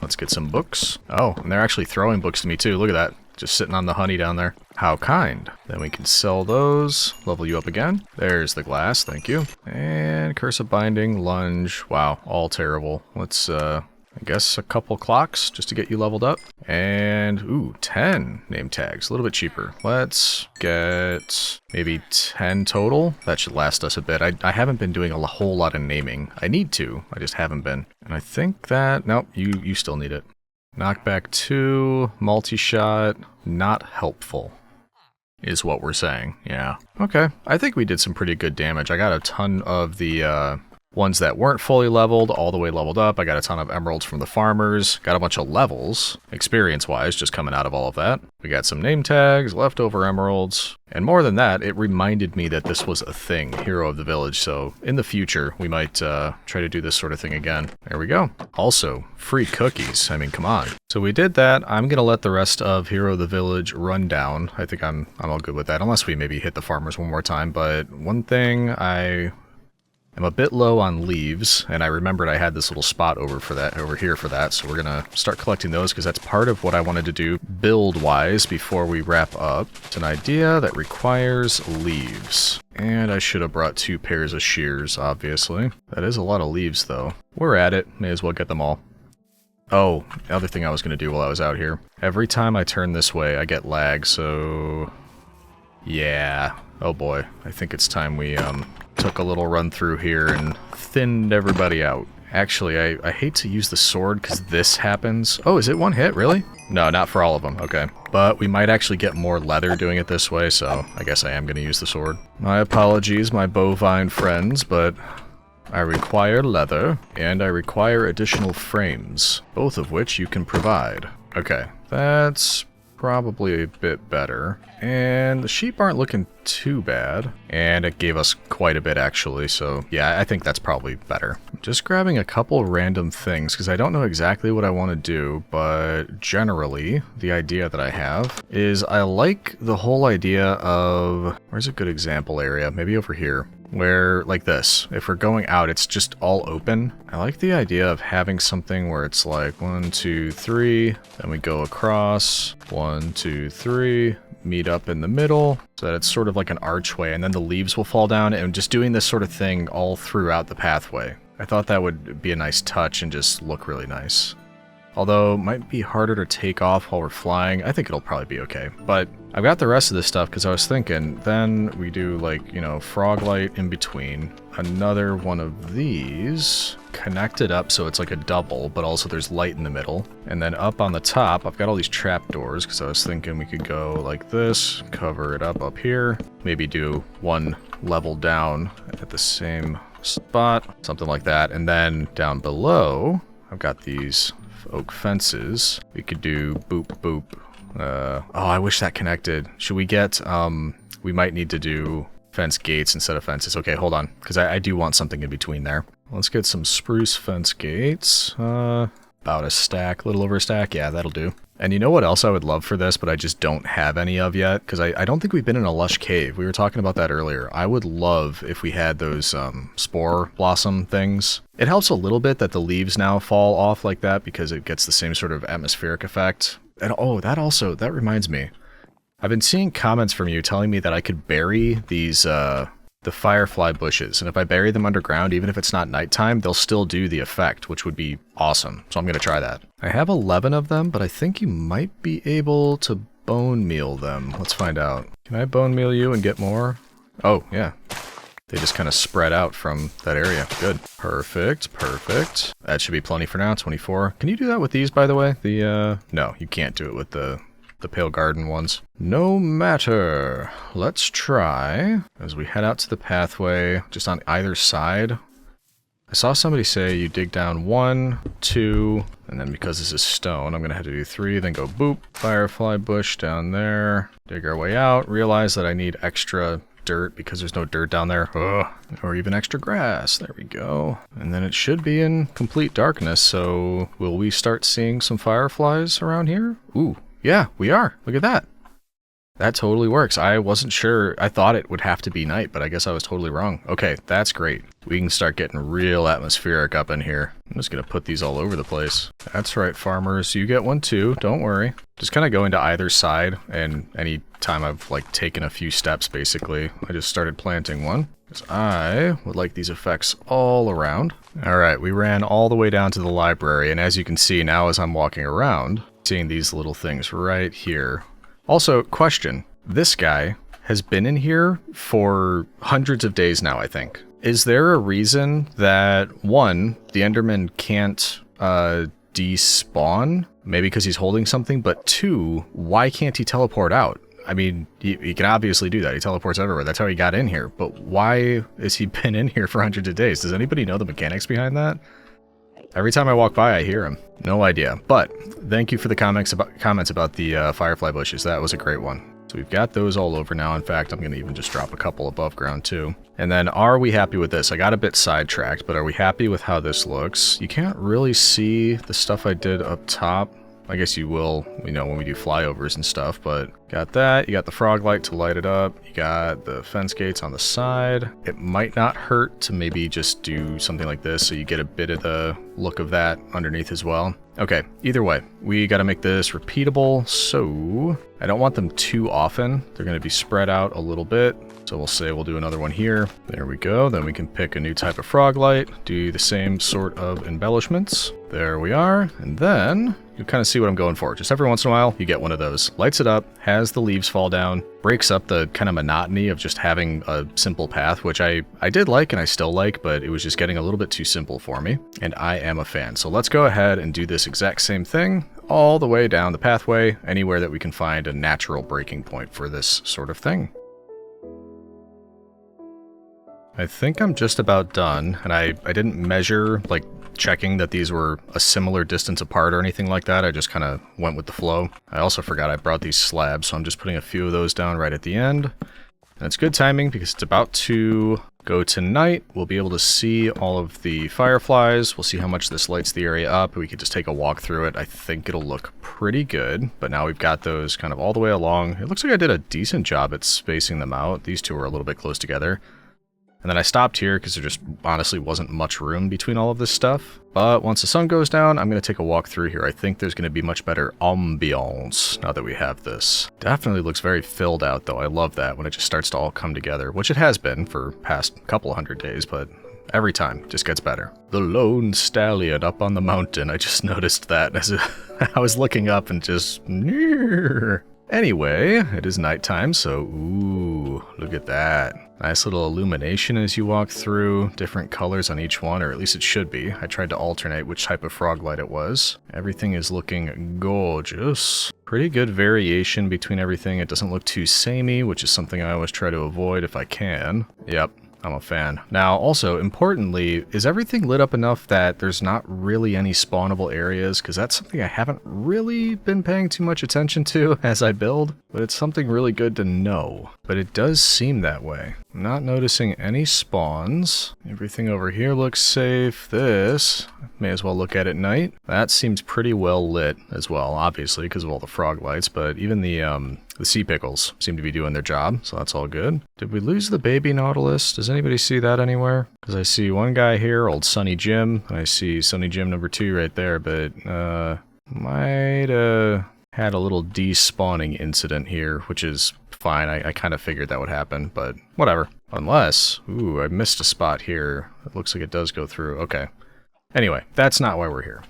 Let's get some books. Oh, and they're actually throwing books to me too. Look at that. Just sitting on the honey down there. How kind. Then we can sell those. Level you up again. There's the glass. Thank you. And Curse of Binding, Lunge. Wow, all terrible. Let's, I guess a couple clocks just to get you leveled up. And, ooh, 10 name tags. A little bit cheaper. Let's get maybe 10 total. That should last us a bit. I haven't been doing a whole lot of naming. I need to. I just haven't been. And I think that... Nope, you still need it. Knockback 2, multi-shot, not helpful, is what we're saying, yeah. Okay, I think we did some pretty good damage. I got a ton of the ones that weren't fully leveled, all the way leveled up. I got a ton of emeralds from the farmers, got a bunch of levels, experience-wise, just coming out of all of that. We got some name tags, leftover emeralds, and more than that, it reminded me that this was a thing, Hero of the Village, so in the future, we might try to do this sort of thing again. There we go. Also, free cookies. I mean, come on. So we did that. I'm gonna let the rest of Hero of the Village run down. I think I'm all good with that, unless we maybe hit the farmers one more time, but one thing I'm a bit low on leaves, and I remembered I had this little spot over here for that, so we're gonna start collecting those because that's part of what I wanted to do build-wise before we wrap up. It's an idea that requires leaves. And I should have brought 2 pairs of shears, obviously. That is a lot of leaves, though. We're at it. May as well get them all. Oh, the other thing I was gonna do while I was out here. Every time I turn this way, I get lag, so... yeah. Oh boy. I think it's time we, took a little run through here and thinned everybody out. Actually, I hate to use the sword because this happens. Oh, is it one hit? Really? No, not for all of them. Okay. But we might actually get more leather doing it this way, so I guess I am going to use the sword. My apologies, my bovine friends, but I require leather, and I require additional frames, both of which you can provide. Okay, that's probably a bit better. And the sheep aren't looking too bad. And it gave us quite a bit, actually, so yeah, I think that's probably better. Just grabbing a couple random things, because I don't know exactly what I want to do, but generally, the idea that I have is I like the whole idea of... where's a good example area? Maybe over here. Where, like this, if we're going out, it's just all open. I like the idea of having something where it's like 1, 2, 3, then we go across, 1, 2, 3, meet up in the middle, so that it's sort of like an archway, and then the leaves will fall down, and just doing this sort of thing all throughout the pathway. I thought that would be a nice touch and just look really nice. Although, it might be harder to take off while we're flying. I think it'll probably be okay. But I've got the rest of this stuff because I was thinking, then we do like, you know, frog light in between. Another one of these connected up so it's like a double, but also there's light in the middle. And then up on the top, I've got all these trapdoors because I was thinking we could go like this, cover it up here, maybe do one level down at the same spot, something like that. And then down below, I've got these oak fences. We could do boop boop. Oh, I wish that connected. Should we get, we might need to do fence gates instead of fences. Okay, hold on, because I do want something in between there. Let's get some spruce fence gates. About a stack, a little over a stack. Yeah, that'll do. And you know what else I would love for this, but I just don't have any of yet? Because I don't think we've been in a lush cave. We were talking about that earlier. I would love if we had those spore blossom things. It helps a little bit that the leaves now fall off like that because it gets the same sort of atmospheric effect. And oh, that reminds me. I've been seeing comments from you telling me that I could bury these, the firefly bushes, and if I bury them underground, even if it's not nighttime, they'll still do the effect, which would be awesome. So I'm going to try that. I have 11 of them, but I think you might be able to bone meal them. Let's find out. Can I bone meal you and get more? Oh, yeah. They just kind of spread out from that area. Good. Perfect, perfect. That should be plenty for now, 24. Can you do that with these, by the way? No, you can't do it with the Pale Garden ones. No matter. Let's try, as we head out to the pathway, just on either side. I saw somebody say you dig down 1, 2, and then because this is stone, I'm going to have to do 3, then go boop, firefly bush down there, dig our way out, realize that I need extra dirt because there's no dirt down there. Ugh. Or even extra grass. There we go. And then it should be in complete darkness, so will we start seeing some fireflies around here? Ooh. Yeah, we are. Look at that. That totally works. I wasn't sure. I thought it would have to be night, but I guess I was totally wrong. Okay, that's great. We can start getting real atmospheric up in here. I'm just going to put these all over the place. That's right, farmers. You get one too. Don't worry. Just kind of going to either side, and any time I've like taken a few steps, basically, I just started planting one. Because I would like these effects all around. All right, we ran all the way down to the library, and as you can see now as I'm walking around, seeing these little things right here. Also, question. This guy has been in here for hundreds of days now, I think. Is there a reason that, 1, the Enderman can't despawn? Maybe because he's holding something, but 2, why can't he teleport out? I mean, he can obviously do that. He teleports everywhere. That's how he got in here. But why has he been in here for hundreds of days? Does anybody know the mechanics behind that? Every time I walk by, I hear him. No idea. But thank you for the comments about the firefly bushes. That was a great one. So we've got those all over now. In fact, I'm going to even just drop a couple above ground too. And then are we happy with this? I got a bit sidetracked, but are we happy with how this looks? You can't really see the stuff I did up top. I guess you will, you know, when we do flyovers and stuff, but got that. You got the frog light to light it up. You got the fence gates on the side. It might not hurt to maybe just do something like this so you get a bit of the look of that underneath as well. Okay, either way, we got to make this repeatable, so I don't want them too often. They're going to be spread out a little bit. So we'll say we'll do another one here. There we go. Then we can pick a new type of frog light, do the same sort of embellishments. There we are. And then you kind of see what I'm going for. Just every once in a while, you get one of those. Lights it up, has the leaves fall down, breaks up the kind of monotony of just having a simple path, which I did like and I still like, but it was just getting a little bit too simple for me. And I am a fan. So let's go ahead and do this exact same thing all the way down the pathway, anywhere that we can find a natural breaking point for this sort of thing. I think I'm just about done, and I didn't measure, like, checking that these were a similar distance apart or anything like that. I just kind of went with the flow. I also forgot I brought these slabs, so I'm just putting a few of those down right at the end. And it's good timing because it's about to go to night. We'll be able to see all of the fireflies. We'll see how much this lights the area up. We could just take a walk through it. I think it'll look pretty good, but now we've got those kind of all the way along. It looks like I did a decent job at spacing them out. These two are a little bit close together. And then I stopped here because there just honestly wasn't much room between all of this stuff. But once the sun goes down, I'm going to take a walk through here. I think there's going to be much better ambiance now that we have this. Definitely looks very filled out though. I love that when it just starts to all come together, which it has been for past couple 100 days, but every time it just gets better. The lone stallion up on the mountain. I just noticed that as I was looking up and just... Anyway, it is nighttime, so ooh, look at that. Nice little illumination as you walk through, different colors on each one, or at least it should be. I tried to alternate which type of frog light it was. Everything is looking gorgeous. Pretty good variation between everything. It doesn't look too samey, which is something I always try to avoid if I can. Yep. I'm a fan. Now, also, importantly, is everything lit up enough that there's not really any spawnable areas? Because that's something I haven't really been paying too much attention to as I build, but it's something really good to know. But it does seem that way. I'm not noticing any spawns. Everything over here looks safe. This, may as well look at night. That seems pretty well lit as well, obviously, because of all the frog lights, but even the sea pickles seem to be doing their job, so that's all good. Did we lose the baby Nautilus? Does anybody see that anywhere? Because I see one guy here, old Sunny Jim, and I see Sunny Jim number 2 right there, but might had a little despawning incident here, which is fine. I kind of figured that would happen, but whatever. Unless, ooh, I missed a spot here. It looks like it does go through. Okay. Anyway, that's not why we're here.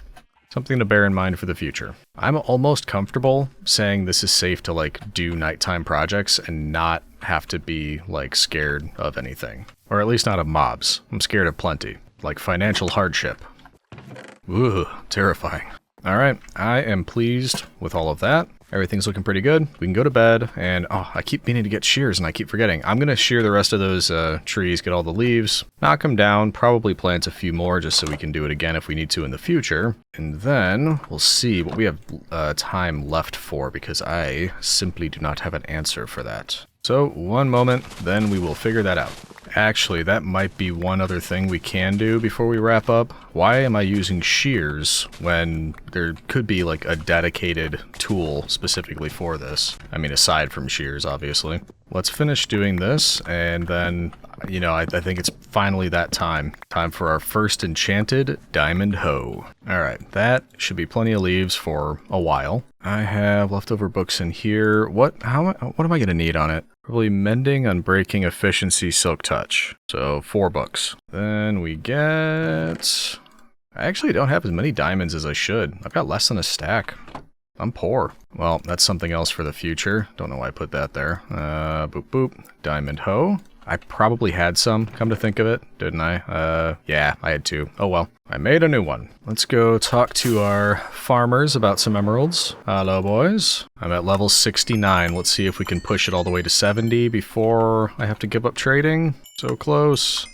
Something to bear in mind for the future. I'm almost comfortable saying this is safe to, like, do nighttime projects and not have to be, like, scared of anything. Or at least not of mobs. I'm scared of plenty. Like financial hardship. Ooh, terrifying. Alright, I am pleased with all of that. Everything's looking pretty good. We can go to bed, and oh, I keep meaning to get shears, and I keep forgetting. I'm going to shear the rest of those trees, get all the leaves, knock them down, probably plant a few more just so we can do it again if we need to in the future. And then we'll see what we have time left for, because I simply do not have an answer for that. So, one moment, then we will figure that out. Actually, that might be one other thing we can do before we wrap up. Why am I using shears when there could be like a dedicated tool specifically for this? I mean, aside from shears, obviously. Let's finish doing this, and then, you know, I think it's finally that time. Time for our first enchanted diamond hoe. Alright, that should be plenty of leaves for a while. I have leftover books in here. What am I going to need on it? Probably mending, unbreaking, efficiency, silk touch. So 4 books. Then we get... I actually don't have as many diamonds as I should. I've got less than a stack. I'm poor. Well, that's something else for the future. Don't know why I put that there. Boop boop. Diamond hoe. I probably had some, come to think of it, didn't I? Yeah, I had 2. Oh well. I made a new one. Let's go talk to our farmers about some emeralds. Hello, boys. I'm at level 69. Let's see if we can push it all the way to 70 before I have to give up trading. So close.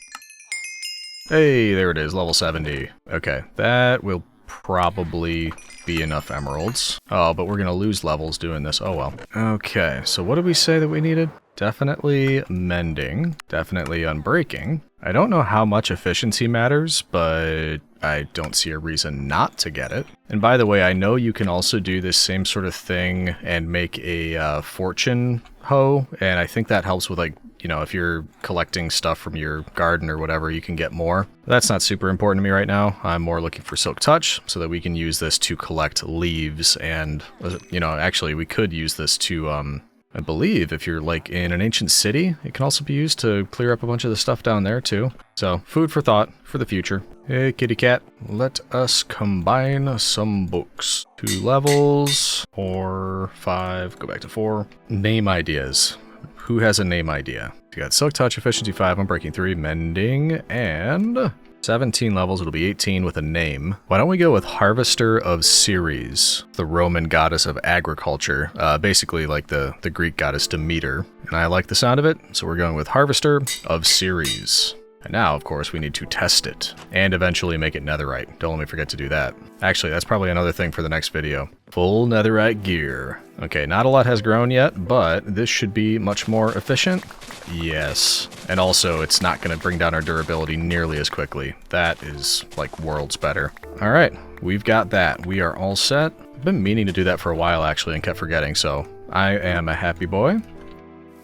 Hey, there it is, level 70. Okay, that will probably be enough emeralds. Oh, but we're gonna lose levels doing this. Oh well. Okay, so what did we say that we needed? Definitely mending, definitely unbreaking. I don't know how much efficiency matters, but I don't see a reason not to get it. And by the way, I know you can also do this same sort of thing and make a fortune hoe, and I think that helps with, like, you know, if you're collecting stuff from your garden or whatever, you can get more. That's not super important to me right now. I'm more looking for Silk Touch so that we can use this to collect leaves, and, you know, actually we could use this to, I believe if you're like in an ancient city, it can also be used to clear up a bunch of the stuff down there too. So food for thought for the future. Hey kitty cat, let us combine some books. 2 levels, 4, 5, go back to 4. Name ideas. Who has a name idea? You got Silk Touch, Efficiency 5, Unbreaking 3, Mending, and 17 levels, it'll be 18 with a name. Why don't we go with Harvester of Ceres, the Roman goddess of agriculture, basically like the Greek goddess Demeter. And I like the sound of it, so we're going with Harvester of Ceres. And now, of course, we need to test it, and eventually make it netherite. Don't let me forget to do that. Actually, that's probably another thing for the next video. Full netherite gear. Okay, not a lot has grown yet, but this should be much more efficient. Yes. And also, it's not going to bring down our durability nearly as quickly. That is, like, worlds better. Alright, we've got that. We are all set. I've been meaning to do that for a while, actually, and kept forgetting, so I am a happy boy.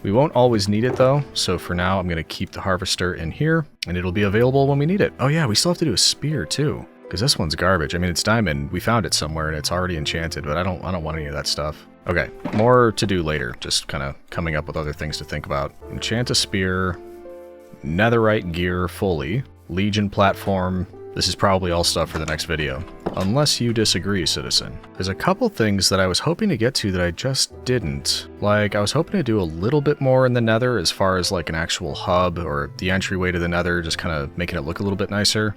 We won't always need it though, so for now I'm going to keep the harvester in here, and it'll be available when we need it. Oh yeah, we still have to do a spear too, because this one's garbage. I mean, it's diamond. We found it somewhere and it's already enchanted, but I don't want any of that stuff. Okay, more to do later, just kind of coming up with other things to think about. Enchant a spear, netherite gear fully, Legion platform. This is probably all stuff for the next video. Unless you disagree, citizen. There's a couple things that I was hoping to get to that I just didn't. Like, I was hoping to do a little bit more in the Nether as far as like an actual hub or the entryway to the Nether, just kind of making it look a little bit nicer.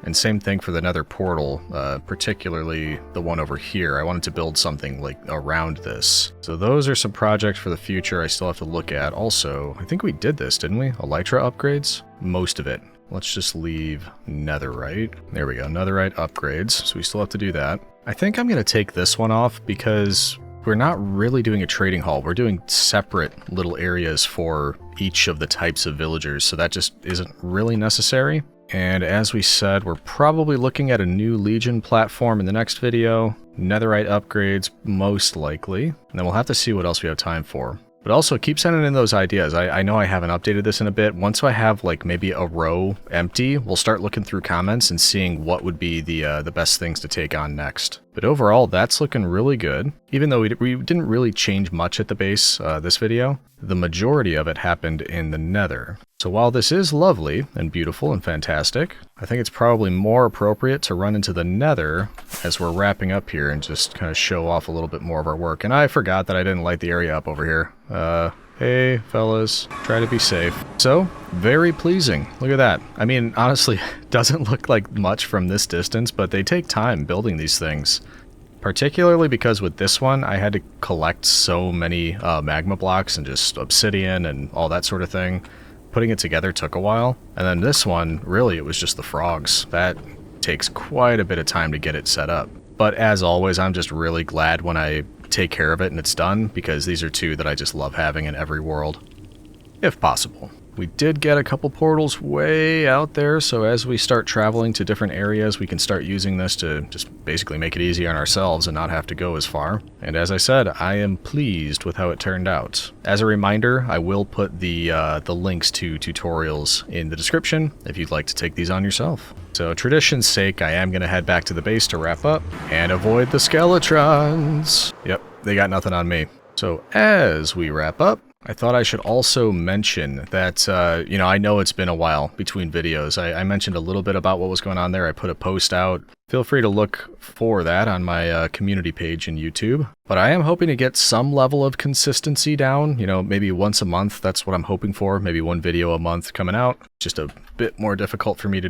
And same thing for the Nether portal, particularly the one over here. I wanted to build something like around this. So those are some projects for the future I still have to look at. Also, I think we did this, didn't we? Elytra upgrades? Most of it. Let's just leave netherite. There we go, netherite upgrades. So we still have to do that. I think I'm going to take this one off because we're not really doing a trading hall. We're doing separate little areas for each of the types of villagers. So that just isn't really necessary. And as we said, we're probably looking at a new Legion platform in the next video. Netherite upgrades, most likely. And then we'll have to see what else we have time for. But also, keep sending in those ideas. I know I haven't updated this in a bit. Once I have, like, maybe a row empty, we'll start looking through comments and seeing what would be the best things to take on next. But overall, that's looking really good. Even though we didn't really change much at the base this video, the majority of it happened in the Nether. So while this is lovely and beautiful and fantastic, I think it's probably more appropriate to run into the Nether as we're wrapping up here and just kind of show off a little bit more of our work. And I forgot that I didn't light the area up over here. Hey, fellas, try to be safe. So, very pleasing. Look at that. I mean, honestly, doesn't look like much from this distance, but they take time building these things. Particularly because with this one, I had to collect so many magma blocks and just obsidian and all that sort of thing. Putting it together took a while. And then this one, really, it was just the frogs. That takes quite a bit of time to get it set up. But as always, I'm just really glad when I take care of it and it's done, because these are two that I just love having in every world, if possible. We did get a couple portals way out there, so as we start traveling to different areas, we can start using this to just basically make it easy on ourselves and not have to go as far. And as I said, I am pleased with how it turned out. As a reminder, I will put the links to tutorials in the description if you'd like to take these on yourself. So tradition's sake, I am going to head back to the base to wrap up and avoid the skeletrons. Yep, they got nothing on me. So as we wrap up, I thought I should also mention that, you know, I know it's been a while between videos. I mentioned a little bit about what was going on there. I put a post out feel free to look for that on my community page in YouTube. But I am hoping to get some level of consistency down, you know, maybe once a month. That's what I'm hoping for. Maybe one video a month coming out. Just a bit more difficult for me to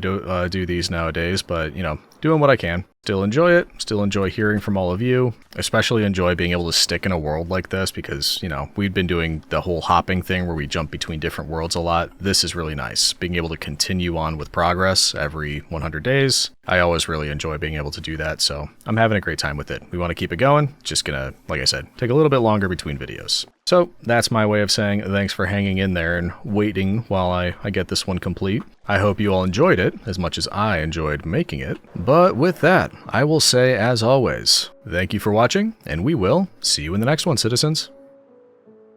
do these nowadays, but, you know, doing what I can. Still enjoy it. Still enjoy hearing from all of you. Especially enjoy being able to stick in a world like this because, you know, we've been doing the whole hopping thing where we jump between different worlds a lot. This is really nice. Being able to continue on with progress every 100 days. I always really enjoy being able to do that, so I'm having a great time with it. We want to keep it going. Just gonna, like I said, take a little bit longer between videos. So that's my way of saying thanks for hanging in there and waiting while I get this one complete. I hope you all enjoyed it as much as I enjoyed making it. But with that, I will say, as always, thank you for watching, and we will see you in the next one, citizens.